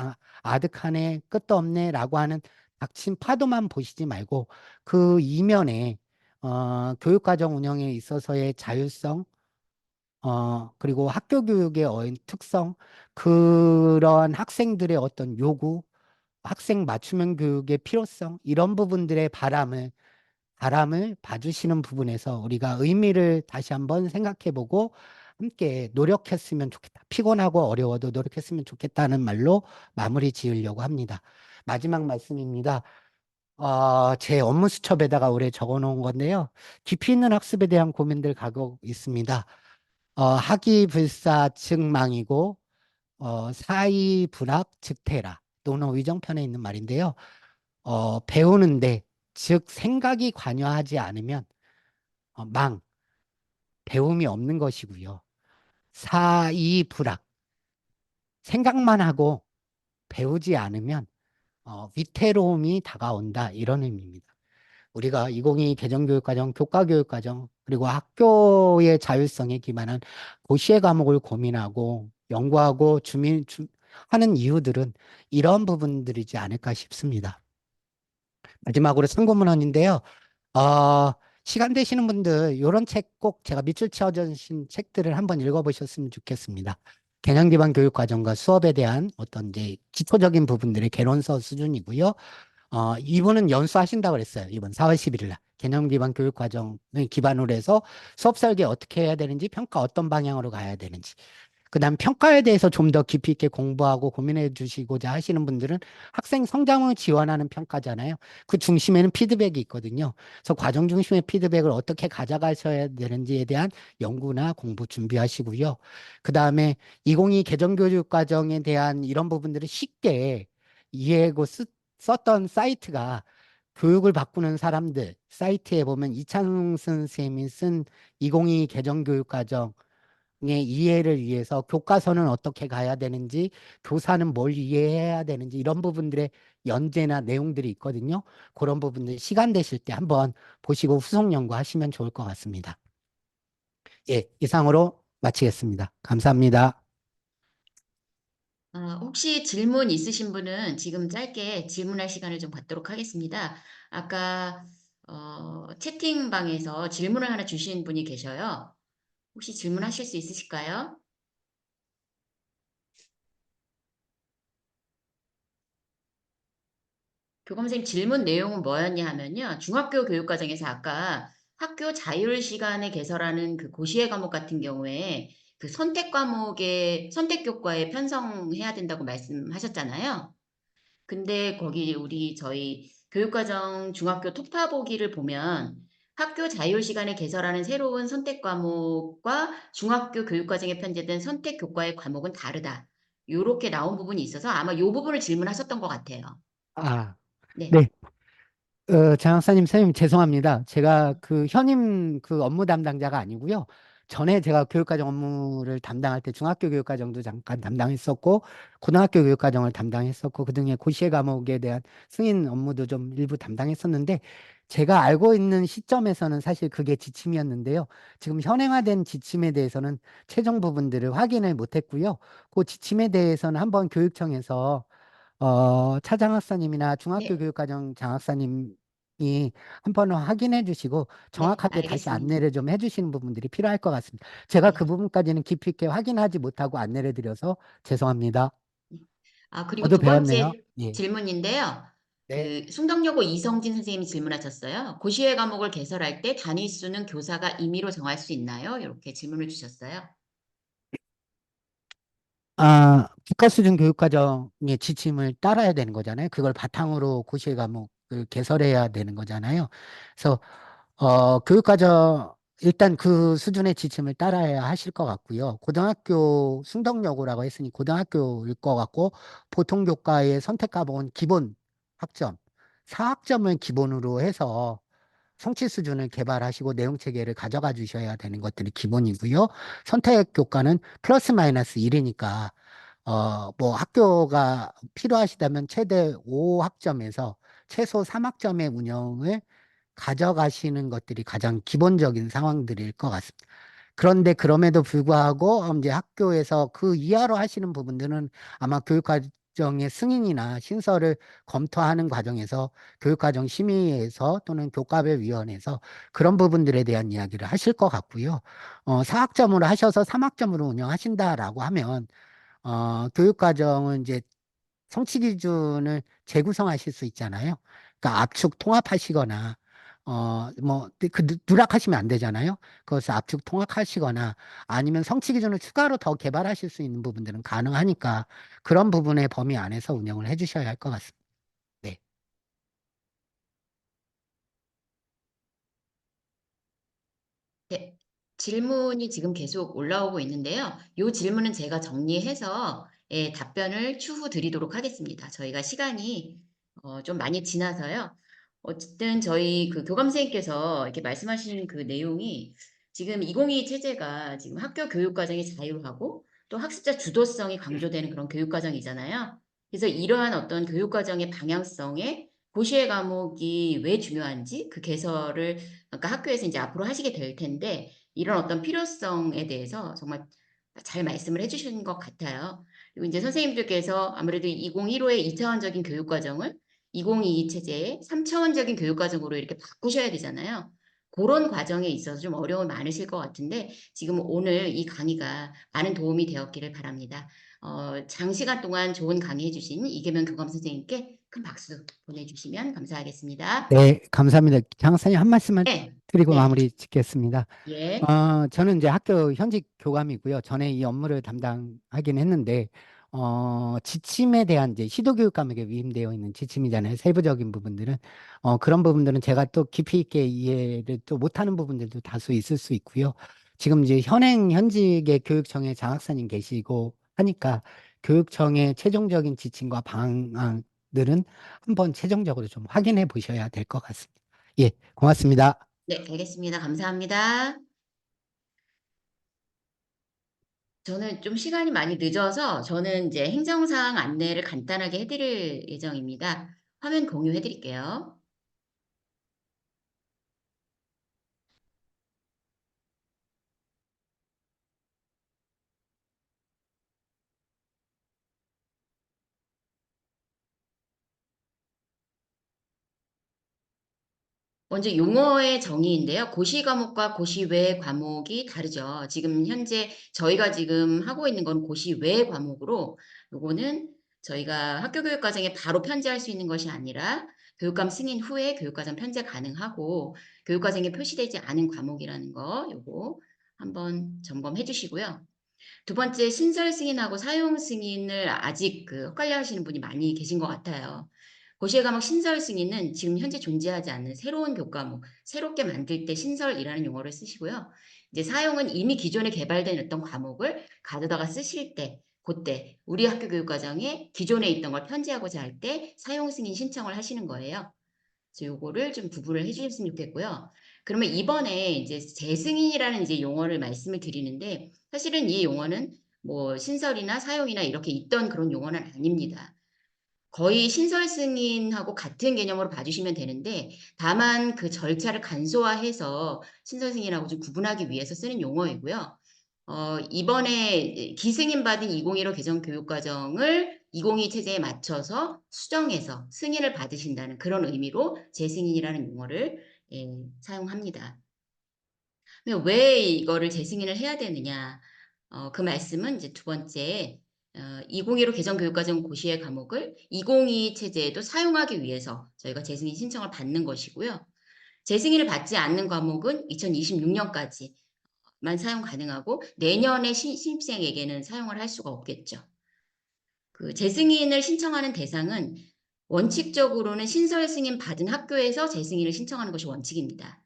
아득하네 끝도 없네 라고 하는 닥친 파도만 보시지 말고 그 이면에 교육과정 운영에 있어서의 자율성 그리고 학교 교육의 특성, 그런 학생들의 어떤 요구, 학생 맞춤형 교육의 필요성, 이런 부분들의 바람을 봐주시는 부분에서 우리가 의미를 다시 한번 생각해보고 함께 노력했으면 좋겠다. 피곤하고 어려워도 노력했으면 좋겠다는 말로 마무리 지으려고 합니다. 마지막 말씀입니다. 제 업무 수첩에다가 올해 적어 놓은 건데요. 깊이 있는 학습에 대한 고민들 가고 있습니다. 학이불사 측망이고 사이불학 즉태라 또는 위정편에 있는 말인데요. 배우는데 즉 생각이 관여하지 않으면 배움이 없는 것이고요. 사이불학 생각만 하고 배우지 않으면 위태로움이 다가온다 이런 의미입니다. 우리가 2022 개정교육과정, 교과교육과정, 그리고 학교의 자율성에 기반한 고시의 과목을 고민하고 연구하고 하는 이유들은 이런 부분들이지 않을까 싶습니다. 마지막으로 참고문헌인데요. 어, 시간 되시는 분들 이런 책 꼭 제가 밑줄 치어주신 책들을 한번 읽어보셨으면 좋겠습니다. 개념 기반 교육 과정과 수업에 대한 어떤 이제 기초적인 부분들의 개론서 수준이고요. 이분은 연수하신다고 그랬어요. 이번 4월 11일 날. 개념 기반 교육 과정을 기반으로 해서 수업 설계 어떻게 해야 되는지, 평가 어떤 방향으로 가야 되는지. 그다음 평가에 대해서 좀 더 깊이 있게 공부하고 고민해 주시고자 하시는 분들은 학생 성장을 지원하는 평가잖아요. 그 중심에는 피드백이 있거든요. 그래서 과정 중심의 피드백을 어떻게 가져가셔야 되는지에 대한 연구나 공부 준비하시고요. 그다음에 2022 개정교육 과정에 대한 이런 부분들을 쉽게 이해하고 썼던 사이트가 교육을 바꾸는 사람들 사이트에 보면 이창승 선생님이 쓴 2022 개정교육과정 의 이해를 위해서 교과서는 어떻게 가야 되는지, 교사는 뭘 이해해야 되는지 이런 부분들의 연재나 내용들이 있거든요. 그런 부분들 시간 되실 때 한번 보시고 후속 연구하시면 좋을 것 같습니다. 예, 이상으로 마치겠습니다. 감사합니다. 혹시 질문 있으신 분은 지금 짧게 질문할 시간을 좀 갖도록 하겠습니다. 아까 채팅방에서 질문을 하나 주신 분이 계셔요. 혹시 질문하실 수 있으실까요? 교감선생님 질문 내용은 뭐였냐 하면요. 중학교 교육과정에서 아까 학교 자율 시간에 개설하는 그 고시의 과목 같은 경우에 그 선택 과목의 선택 교과에 편성해야 된다고 말씀하셨잖아요. 근데 거기 저희 교육과정 중학교 톡파보기를 보면 학교 자율 시간에 개설하는 새로운 선택 과목과 중학교 교육과정에 편제된 선택 교과의 과목은 다르다. 요렇게 나온 부분이 있어서 아마 요 부분을 질문하셨던 것 같아요. 아, 네. 네. 장학사님, 선생님, 죄송합니다. 제가 그 현임 그 업무 담당자가 아니고요. 전에 제가 교육과정 업무를 담당할 때 중학교 교육과정도 잠깐 담당했었고, 고등학교 교육과정을 담당했었고, 그중에 고시의 과목에 대한 승인 업무도 좀 일부 담당했었는데, 제가 알고 있는 시점에서는 사실 그게 지침이었는데요. 지금 현행화된 지침에 대해서는 최종 부분들을 확인을 못했고요. 그 지침에 대해서는 한번 교육청에서 차 장학사님이나 중학교 네. 교육과정 장학사님이 한 번은 확인해 주시고 네. 정확하게 다시 알겠습니다. 안내를 좀 해주시는 부분들이 필요할 것 같습니다. 제가 그 네. 부분까지는 깊이 있게 확인하지 못하고 안내를 드려서 죄송합니다. 네. 그리고 저도 두 배웠네요. 번째 예. 질문인데요. 네. 그 숭덕여고 이성진 선생님이 질문하셨어요. 고시의 과목을 개설할 때 단위 수는 교사가 임의로 정할 수 있나요? 이렇게 질문을 주셨어요. 국가 수준 교육과정의 지침을 따라야 되는 거잖아요. 그걸 바탕으로 고시의 과목을 개설해야 되는 거잖아요. 그래서 교육과정, 일단 그 수준의 지침을 따라야 하실 것 같고요. 고등학교 숭덕여고라고 했으니 고등학교일 것 같고, 보통 교과의 선택 과목은 기본 학점, 4학점을 기본으로 해서 성취 수준을 개발하시고 내용 체계를 가져가 주셔야 되는 것들이 기본이고요. 선택 교과는 플러스 마이너스 1이니까, 뭐 학교가 필요하시다면 최대 5학점에서 최소 3학점의 운영을 가져가시는 것들이 가장 기본적인 상황들일 것 같습니다. 그런데 그럼에도 불구하고 이제 학교에서 그 이하로 하시는 부분들은 아마 교육과정의 승인이나 신설을 검토하는 과정에서 교육과정 심의에서 또는 교과별 위원회에서 그런 부분들에 대한 이야기를 하실 것 같고요. 4학점으로 하셔서 3학점으로 운영하신다라고 하면 교육과정은 이제 성취 기준을 재구성하실 수 있잖아요. 그러니까 압축 통합하시거나 뭐 그 누락하시면 안 되잖아요. 그것을 압축 통합하시거나 아니면 성취 기준을 추가로 더 개발하실 수 있는 부분들은 가능하니까 그런 부분의 범위 안에서 운영을 해주셔야 할 것 같습니다. 네. 네, 질문이 지금 계속 올라오고 있는데요. 이 질문은 제가 정리해서 답변을 추후 드리도록 하겠습니다. 저희가 시간이 좀 많이 지나서요. 어쨌든 저희 그 교감선생님께서 이렇게 말씀하신 그 내용이 지금 2022 체제가 지금 학교 교육 과정이 자유하고 또 학습자 주도성이 강조되는 그런 교육 과정이잖아요. 그래서 이러한 어떤 교육 과정의 방향성에 고시의 과목이 왜 중요한지 그 개설을 그러니까 학교에서 이제 앞으로 하시게 될 텐데 이런 어떤 필요성에 대해서 정말 잘 말씀을 해주신 것 같아요. 그리고 이제 선생님들께서 아무래도 2015의 2차원적인 교육 과정을 2022 체제의 3차원적인 교육 과정으로 이렇게 바꾸셔야 되잖아요. 그런 과정에 있어서 좀 어려움이 많으실 것 같은데 지금 오늘 이 강의가 많은 도움이 되었기를 바랍니다. 장시간 동안 좋은 강의해 주신 이계명 교감 선생님께 큰 박수 보내주시면 감사하겠습니다. 네, 감사합니다. 장사님 한 말씀만 네, 드리고 네, 마무리 짓겠습니다. 예. 저는 이제 학교 현직 교감이고요. 전에 이 업무를 담당하긴 했는데, 지침에 대한 이제 시도교육 과목에 위임되어 있는 지침이잖아요. 세부적인 부분들은. 그런 부분들은 제가 또 깊이 있게 이해를 또 못하는 부분들도 다수 있을 수 있고요. 지금 이제 현직의 교육청에 장학사님 계시고 하니까 교육청의 최종적인 지침과 방안들은 한번 최종적으로 좀 확인해 보셔야 될 것 같습니다. 예, 고맙습니다. 네, 알겠습니다. 감사합니다. 저는 좀 시간이 많이 늦어서 저는 이제 행정사항 안내를 간단하게 해드릴 예정입니다. 화면 공유해 드릴게요. 먼저 용어의 정의인데요. 고시 과목과 고시 외 과목이 다르죠. 지금 현재 저희가 지금 하고 있는 건 고시 외 과목으로 요거는 저희가 학교 교육 과정에 바로 편제할 수 있는 것이 아니라 교육감 승인 후에 교육과정 편제 가능하고 교육과정에 표시되지 않은 과목이라는 거 요거 한번 점검해 주시고요. 두 번째 신설 승인하고 사용 승인을 아직 헷갈려 하시는 분이 많이 계신 것 같아요. 고시의 과목 신설 승인은 지금 현재 존재하지 않는 새로운 교과목, 새롭게 만들 때 신설이라는 용어를 쓰시고요. 이제 사용은 이미 기존에 개발된 어떤 과목을 가져다가 쓰실 때, 그때 우리 학교 교육과정에 기존에 있던 걸 편제하고자 할 때 사용 승인 신청을 하시는 거예요. 그래서 요거를 좀 구분을 해주셨으면 좋겠고요. 그러면 이번에 이제 재승인이라는 이제 용어를 말씀을 드리는데 사실은 이 용어는 뭐 신설이나 사용이나 이렇게 있던 그런 용어는 아닙니다. 거의 신설 승인하고 같은 개념으로 봐주시면 되는데 다만 그 절차를 간소화해서 신설 승인하고 좀 구분하기 위해서 쓰는 용어이고요. 이번에 기승인 받은 2015 개정 교육과정을 2022 체제에 맞춰서 수정해서 승인을 받으신다는 그런 의미로 재승인이라는 용어를 사용합니다. 왜 이거를 재승인을 해야 되느냐? 그 말씀은 이제 두 번째 2015 개정 교육과정 고시의 과목을 2022 체제에도 사용하기 위해서 저희가 재승인 신청을 받는 것이고요. 재승인을 받지 않는 과목은 2026년까지만 사용 가능하고 내년에 신입생에게는 사용을 할 수가 없겠죠. 그 재승인을 신청하는 대상은 원칙적으로는 신설 승인 받은 학교에서 재승인을 신청하는 것이 원칙입니다.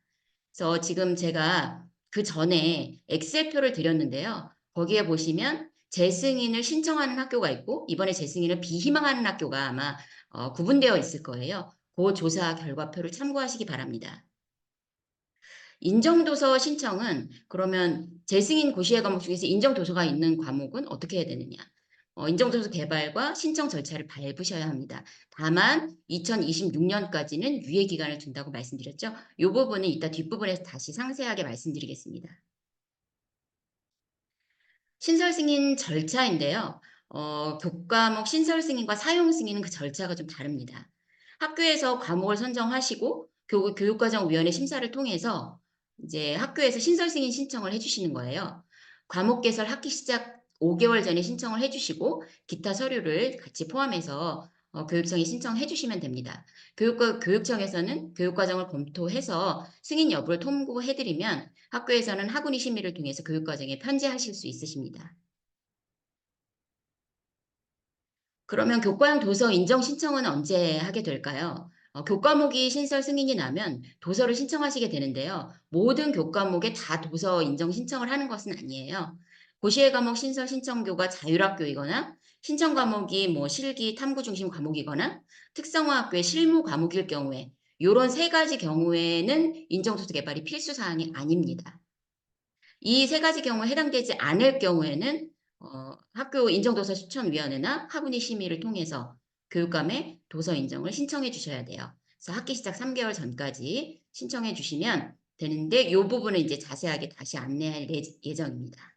그래서 지금 제가 그 전에 엑셀표를 드렸는데요. 거기에 보시면 재승인을 신청하는 학교가 있고 이번에 재승인을 비희망하는 학교가 아마 구분되어 있을 거예요. 그 조사 결과표를 참고하시기 바랍니다. 인정도서 신청은 그러면 재승인 고시의 과목 중에서 인정도서가 있는 과목은 어떻게 해야 되느냐? 인정도서 개발과 신청 절차를 밟으셔야 합니다. 다만 2026년까지는 유예 기간을 둔다고 말씀드렸죠. 이 부분은 이따 뒷부분에서 다시 상세하게 말씀드리겠습니다. 신설 승인 절차인데요. 교과목 신설 승인과 사용 승인은 그 절차가 좀 다릅니다. 학교에서 과목을 선정하시고 교육과정위원회 심사를 통해서 이제 학교에서 신설 승인 신청을 해주시는 거예요. 과목 개설 학기 시작 5개월 전에 신청을 해주시고 기타 서류를 같이 포함해서 교육청에 신청해 주시면 됩니다. 교육청에서는 교육과정을 검토해서 승인 여부를 통보해드리면 학교에서는 학운위 심의를 통해서 교육과정에 편제하실 수 있으십니다. 그러면 교과형 도서 인정 신청은 언제 하게 될까요? 교과목이 신설 승인이 나면 도서를 신청하시게 되는데요. 모든 교과목에 다 도서 인정 신청을 하는 것은 아니에요. 고시의 과목 신설 신청교가 자율학교이거나 신청 과목이 뭐 실기 탐구 중심 과목이거나 특성화학교의 실무 과목일 경우에 이런 세 가지 경우에는 인정도서 개발이 필수 사항이 아닙니다. 이 세 가지 경우에 해당되지 않을 경우에는 학교 인정도서 추천위원회나 학운위 심의를 통해서 교육감의 도서 인정을 신청해 주셔야 돼요. 그래서 학기 시작 3개월 전까지 신청해 주시면 되는데 이 부분은 이제 자세하게 다시 안내할 예정입니다.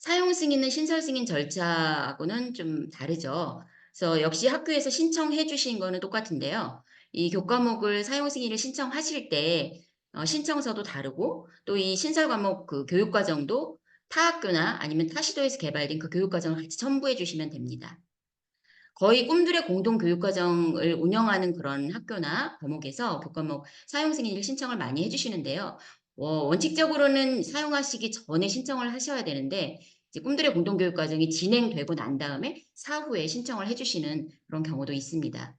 사용 승인은 신설 승인 절차하고는 좀 다르죠. 그래서 역시 학교에서 신청해 주신 거는 똑같은데요. 이 교과목을 사용 승인을 신청하실 때 신청서도 다르고 또 이 신설 과목 그 교육 과정도 타 학교나 아니면 타 시도에서 개발된 그 교육 과정을 같이 첨부해 주시면 됩니다. 거의 꿈들의 공동 교육 과정을 운영하는 그런 학교나 과목에서 교과목 사용 승인을 신청을 많이 해 주시는데요. 원칙적으로는 사용하시기 전에 신청을 하셔야 되는데 이제 꿈들의 공동 교육 과정이 진행되고 난 다음에 사후에 신청을 해 주시는 그런 경우도 있습니다.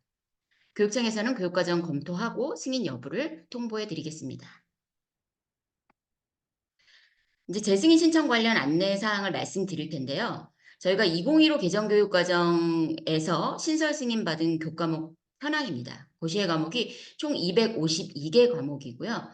교육청에서는 교육과정 검토하고 승인 여부를 통보해 드리겠습니다. 이제 재승인 신청 관련 안내 사항을 말씀드릴 텐데요. 저희가 2015 개정교육과정에서 신설 승인받은 교과목 현황입니다. 고시의 과목이 총 252개 과목이고요.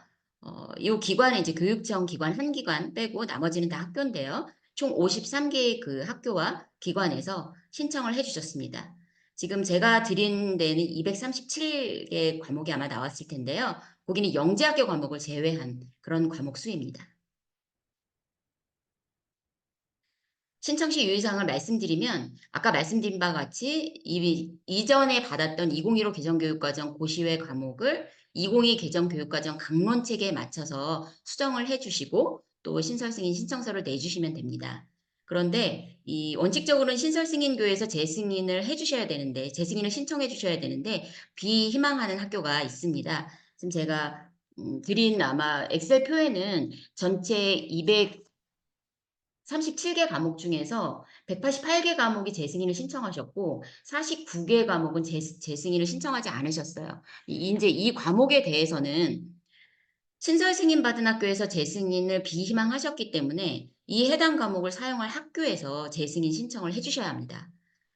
이 기관은 이제 교육청 기관 한 기관 빼고 나머지는 다 학교인데요. 총 53개의 그 학교와 기관에서 신청을 해주셨습니다. 지금 제가 드린 데는 237개 과목이 아마 나왔을 텐데요. 거기는 영재학교 과목을 제외한 그런 과목 수입니다. 신청 시 유의사항을 말씀드리면 아까 말씀드린 바와 같이 이전에 받았던 2015 개정교육과정 고시외 과목을 2022 개정교육과정 강론책에 맞춰서 수정을 해주시고 또 신설승인 신청서를 내주시면 됩니다. 그런데 이 원칙적으로는 신설승인교에서 재승인을 해주셔야 되는데 재승인을 신청해 주셔야 되는데 비희망하는 학교가 있습니다. 지금 제가 드린 아마 엑셀 표에는 전체 37개 과목 중에서 188개 과목이 재승인을 신청하셨고 49개 과목은 재승인을 신청하지 않으셨어요. 이제 이 과목에 대해서는 신설 승인 받은 학교에서 재승인을 비희망하셨기 때문에 이 해당 과목을 사용할 학교에서 재승인 신청을 해주셔야 합니다.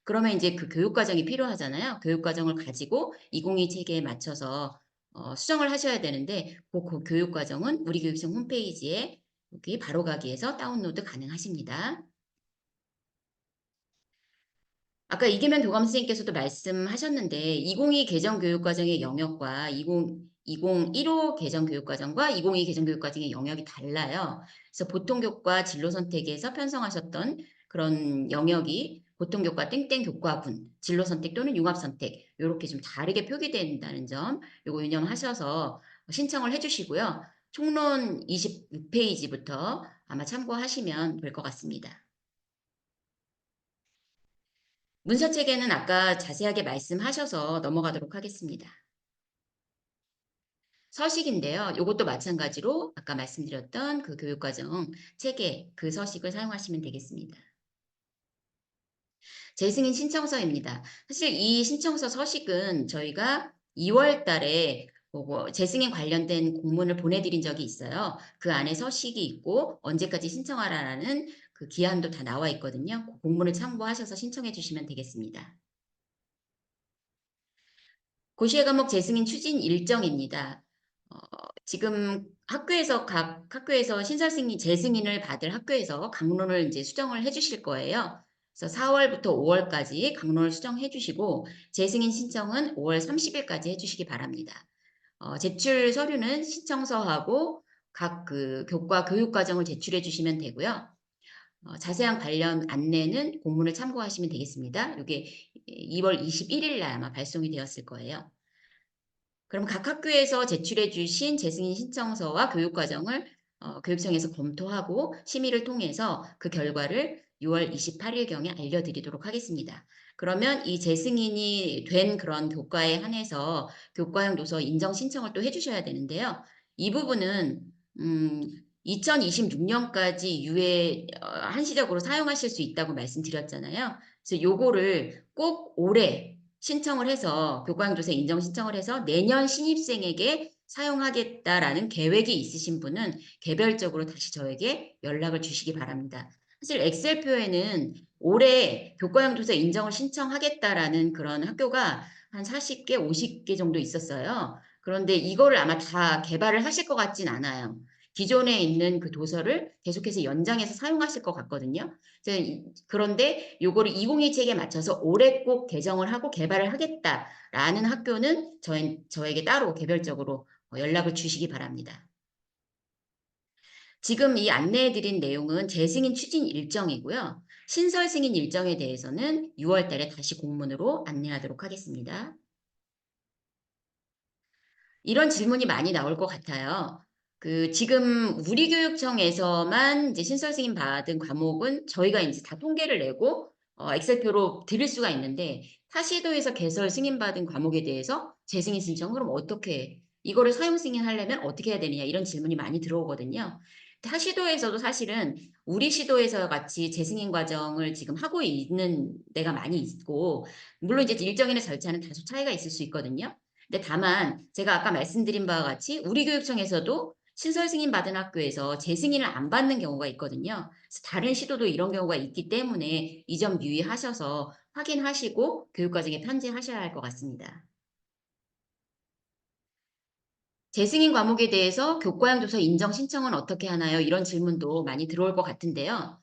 그러면 이제 그 교육과정이 필요하잖아요. 교육과정을 가지고 2022 체계에 맞춰서 수정을 하셔야 되는데 그 교육과정은 우리 교육청 홈페이지에 여기 바로가기에서 다운로드 가능하십니다. 아까 이계면 교감 선생님께서도 말씀하셨는데 2022 개정 교육과정의 영역과 2015 개정 교육과정과 2022 개정 교육과정의 영역이 달라요. 그래서 보통교과 진로선택에서 편성하셨던 그런 영역이 보통교과 땡땡 교과군, 진로선택 또는 융합선택 이렇게 좀 다르게 표기된다는 점 이거 유념하셔서 신청을 해주시고요. 총론 26페이지부터 아마 참고하시면 될 것 같습니다. 문서체계는 아까 자세하게 말씀하셔서 넘어가도록 하겠습니다. 서식인데요. 이것도 마찬가지로 아까 말씀드렸던 그 교육과정 체계, 그 서식을 사용하시면 되겠습니다. 재승인 신청서입니다. 사실 이 신청서 서식은 저희가 2월 달에 재승인 관련된 공문을 보내드린 적이 있어요. 그 안에 서식이 있고 언제까지 신청하라는 그 기한도 다 나와 있거든요. 그 공문을 참고하셔서 신청해 주시면 되겠습니다. 고시의 과목 재승인 추진 일정입니다. 지금 각 학교에서 신설승인, 재승인을 받을 학교에서 강론을 이제 수정을 해주실 거예요. 그래서 4월부터 5월까지 강론을 수정해 주시고 재승인 신청은 5월 30일까지 해주시기 바랍니다. 제출 서류는 신청서하고 각 그 교과 교육과정을 제출해 주시면 되고요. 자세한 관련 안내는 공문을 참고하시면 되겠습니다. 이게 2월 21일 날 아마 발송이 되었을 거예요. 그럼 각 학교에서 제출해 주신 재승인 신청서와 교육과정을 교육청에서 검토하고 심의를 통해서 그 결과를 6월 28일경에 알려드리도록 하겠습니다. 그러면 이 재승인이 된 그런 교과에 한해서 교과형 도서 인정 신청을 또 해주셔야 되는데요. 이 부분은 2026년까지 한시적으로 사용하실 수 있다고 말씀드렸잖아요. 그래서 요거를 꼭 올해 신청을 해서 교과형도서 인정 신청을 해서 내년 신입생에게 사용하겠다라는 계획이 있으신 분은 개별적으로 다시 저에게 연락을 주시기 바랍니다. 사실 엑셀표에는 올해 교과형도서 인정을 신청하겠다라는 그런 학교가 한 40개, 50개 정도 있었어요. 그런데 이거를 아마 다 개발을 하실 것 같진 않아요. 기존에 있는 그 도서를 계속해서 연장해서 사용하실 것 같거든요. 그런데 요거를 2022 책에 맞춰서 올해 꼭 개정을 하고 개발을 하겠다라는 학교는 저에게 따로 개별적으로 연락을 주시기 바랍니다. 지금 이 안내해드린 내용은 재승인 추진 일정이고요. 신설 승인 일정에 대해서는 6월 달에 다시 공문으로 안내하도록 하겠습니다. 이런 질문이 많이 나올 것 같아요. 지금 우리 교육청에서만 이제 신설 승인 받은 과목은 저희가 인제 다 통계를 내고 엑셀표로 드릴 수가 있는데, 타시도에서 개설 승인받은 과목에 대해서 재승인 신청을 그럼 어떻게 해? 이거를 사용 승인하려면 어떻게 해야 되느냐, 이런 질문이 많이 들어오거든요. 타시도에서도 사실은 우리 시도에서 같이 재승인 과정을 지금 하고 있는 데가 많이 있고, 물론 이제 일정이나 절차는 다소 차이가 있을 수 있거든요. 근데 다만 제가 아까 말씀드린 바와 같이 우리 교육청에서도 신설 승인 받은 학교에서 재승인을 안 받는 경우가 있거든요. 그래서 다른 시도도 이런 경우가 있기 때문에 이 점 유의하셔서 확인하시고 교육과정에 편제하셔야 할 것 같습니다. 재승인 과목에 대해서 교과형 도서 인정 신청은 어떻게 하나요? 이런 질문도 많이 들어올 것 같은데요.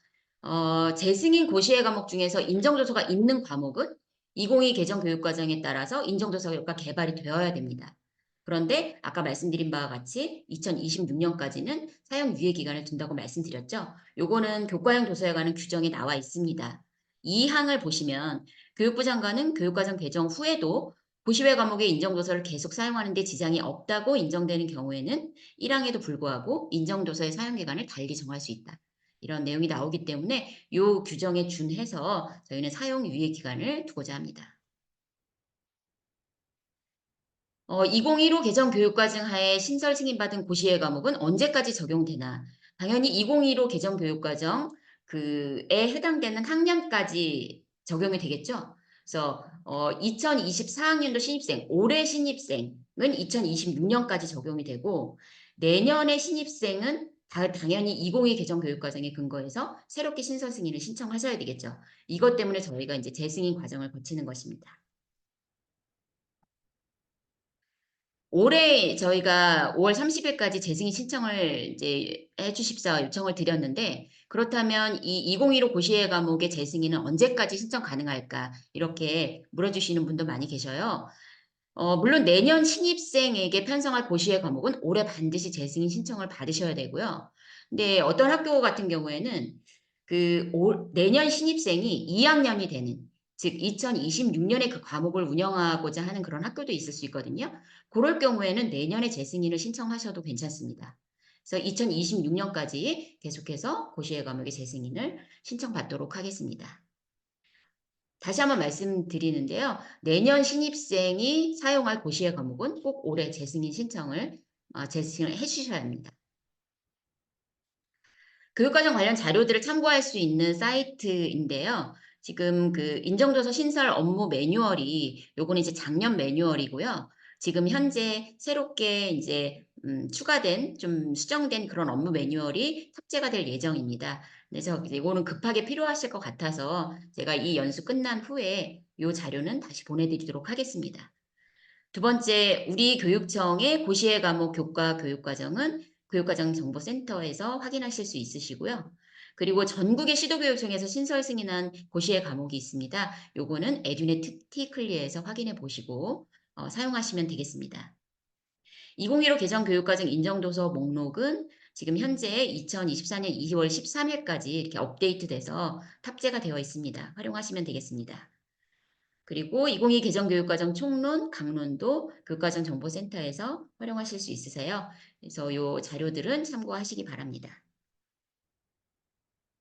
재승인 고시의 과목 중에서 인정도서가 있는 과목은 2022 개정 교육과정에 따라서 인정도서가 개발이 되어야 됩니다. 그런데 아까 말씀드린 바와 같이 2026년까지는 사용 유예 기간을 둔다고 말씀드렸죠. 요거는 교과형 도서에 관한 규정이 나와 있습니다. 이 항을 보시면 교육부 장관은 교육과정 개정 후에도 고시외 과목의 인정도서를 계속 사용하는 데 지장이 없다고 인정되는 경우에는 1항에도 불구하고 인정도서의 사용기간을 달리 정할 수 있다, 이런 내용이 나오기 때문에 이 규정에 준해서 저희는 사용 유예 기간을 두고자 합니다. 2015 개정 교육과정 하에 신설 승인받은 고시의 과목은 언제까지 적용되나? 당연히 2015 개정 교육과정 에 해당되는 학년까지 적용이 되겠죠. 그래서 2024학년도 신입생, 올해 신입생은 2026년까지 적용이 되고, 내년의 신입생은 당연히 2022 개정 교육과정에 근거해서 새롭게 신설 승인을 신청하셔야 되겠죠. 이것 때문에 저희가 이제 재승인 과정을 거치는 것입니다. 올해 저희가 5월 30일까지 재승인 신청을 이제 해주십사 요청을 드렸는데, 그렇다면 이 2015 고시의 과목의 재승인은 언제까지 신청 가능할까? 이렇게 물어주시는 분도 많이 계셔요. 물론 내년 신입생에게 편성할 고시의 과목은 올해 반드시 재승인 신청을 받으셔야 되고요. 근데 어떤 학교 같은 경우에는 내년 신입생이 2학년이 되는, 즉 2026년에 그 과목을 운영하고자 하는 그런 학교도 있을 수 있거든요. 그럴 경우에는 내년에 재승인을 신청하셔도 괜찮습니다. 그래서 2026년까지 계속해서 고시의 과목의 재승인을 신청받도록 하겠습니다. 다시 한번 말씀드리는데요. 내년 신입생이 사용할 고시의 과목은 꼭 올해 재승인 재승인을 해주셔야 합니다. 교육과정 관련 자료들을 참고할 수 있는 사이트인데요. 지금 인정도서 신설 업무 매뉴얼이, 요거는 이제 작년 매뉴얼이고요. 지금 현재 새롭게 이제 추가된, 좀 수정된 그런 업무 매뉴얼이 탑재가 될 예정입니다. 그래서 이거는 급하게 필요하실 것 같아서 제가 이 연수 끝난 후에 이 자료는 다시 보내드리도록 하겠습니다. 두 번째, 우리 교육청의 고시의 과목 교과 교육과정은 교육과정정보센터에서 확인하실 수 있으시고요. 그리고 전국의 시도교육청에서 신설 승인한 고시의 과목이 있습니다. 요거는 에듀넷 T클리어에서 확인해 보시고 사용하시면 되겠습니다. 2015 개정 교육과정 인정도서 목록은 지금 현재 2024년 2월 13일까지 이렇게 업데이트돼서 탑재가 되어 있습니다. 활용하시면 되겠습니다. 그리고 2022 개정교육과정 총론, 강론도 교육과정정보센터에서 활용하실 수 있으세요. 그래서 이 자료들은 참고하시기 바랍니다.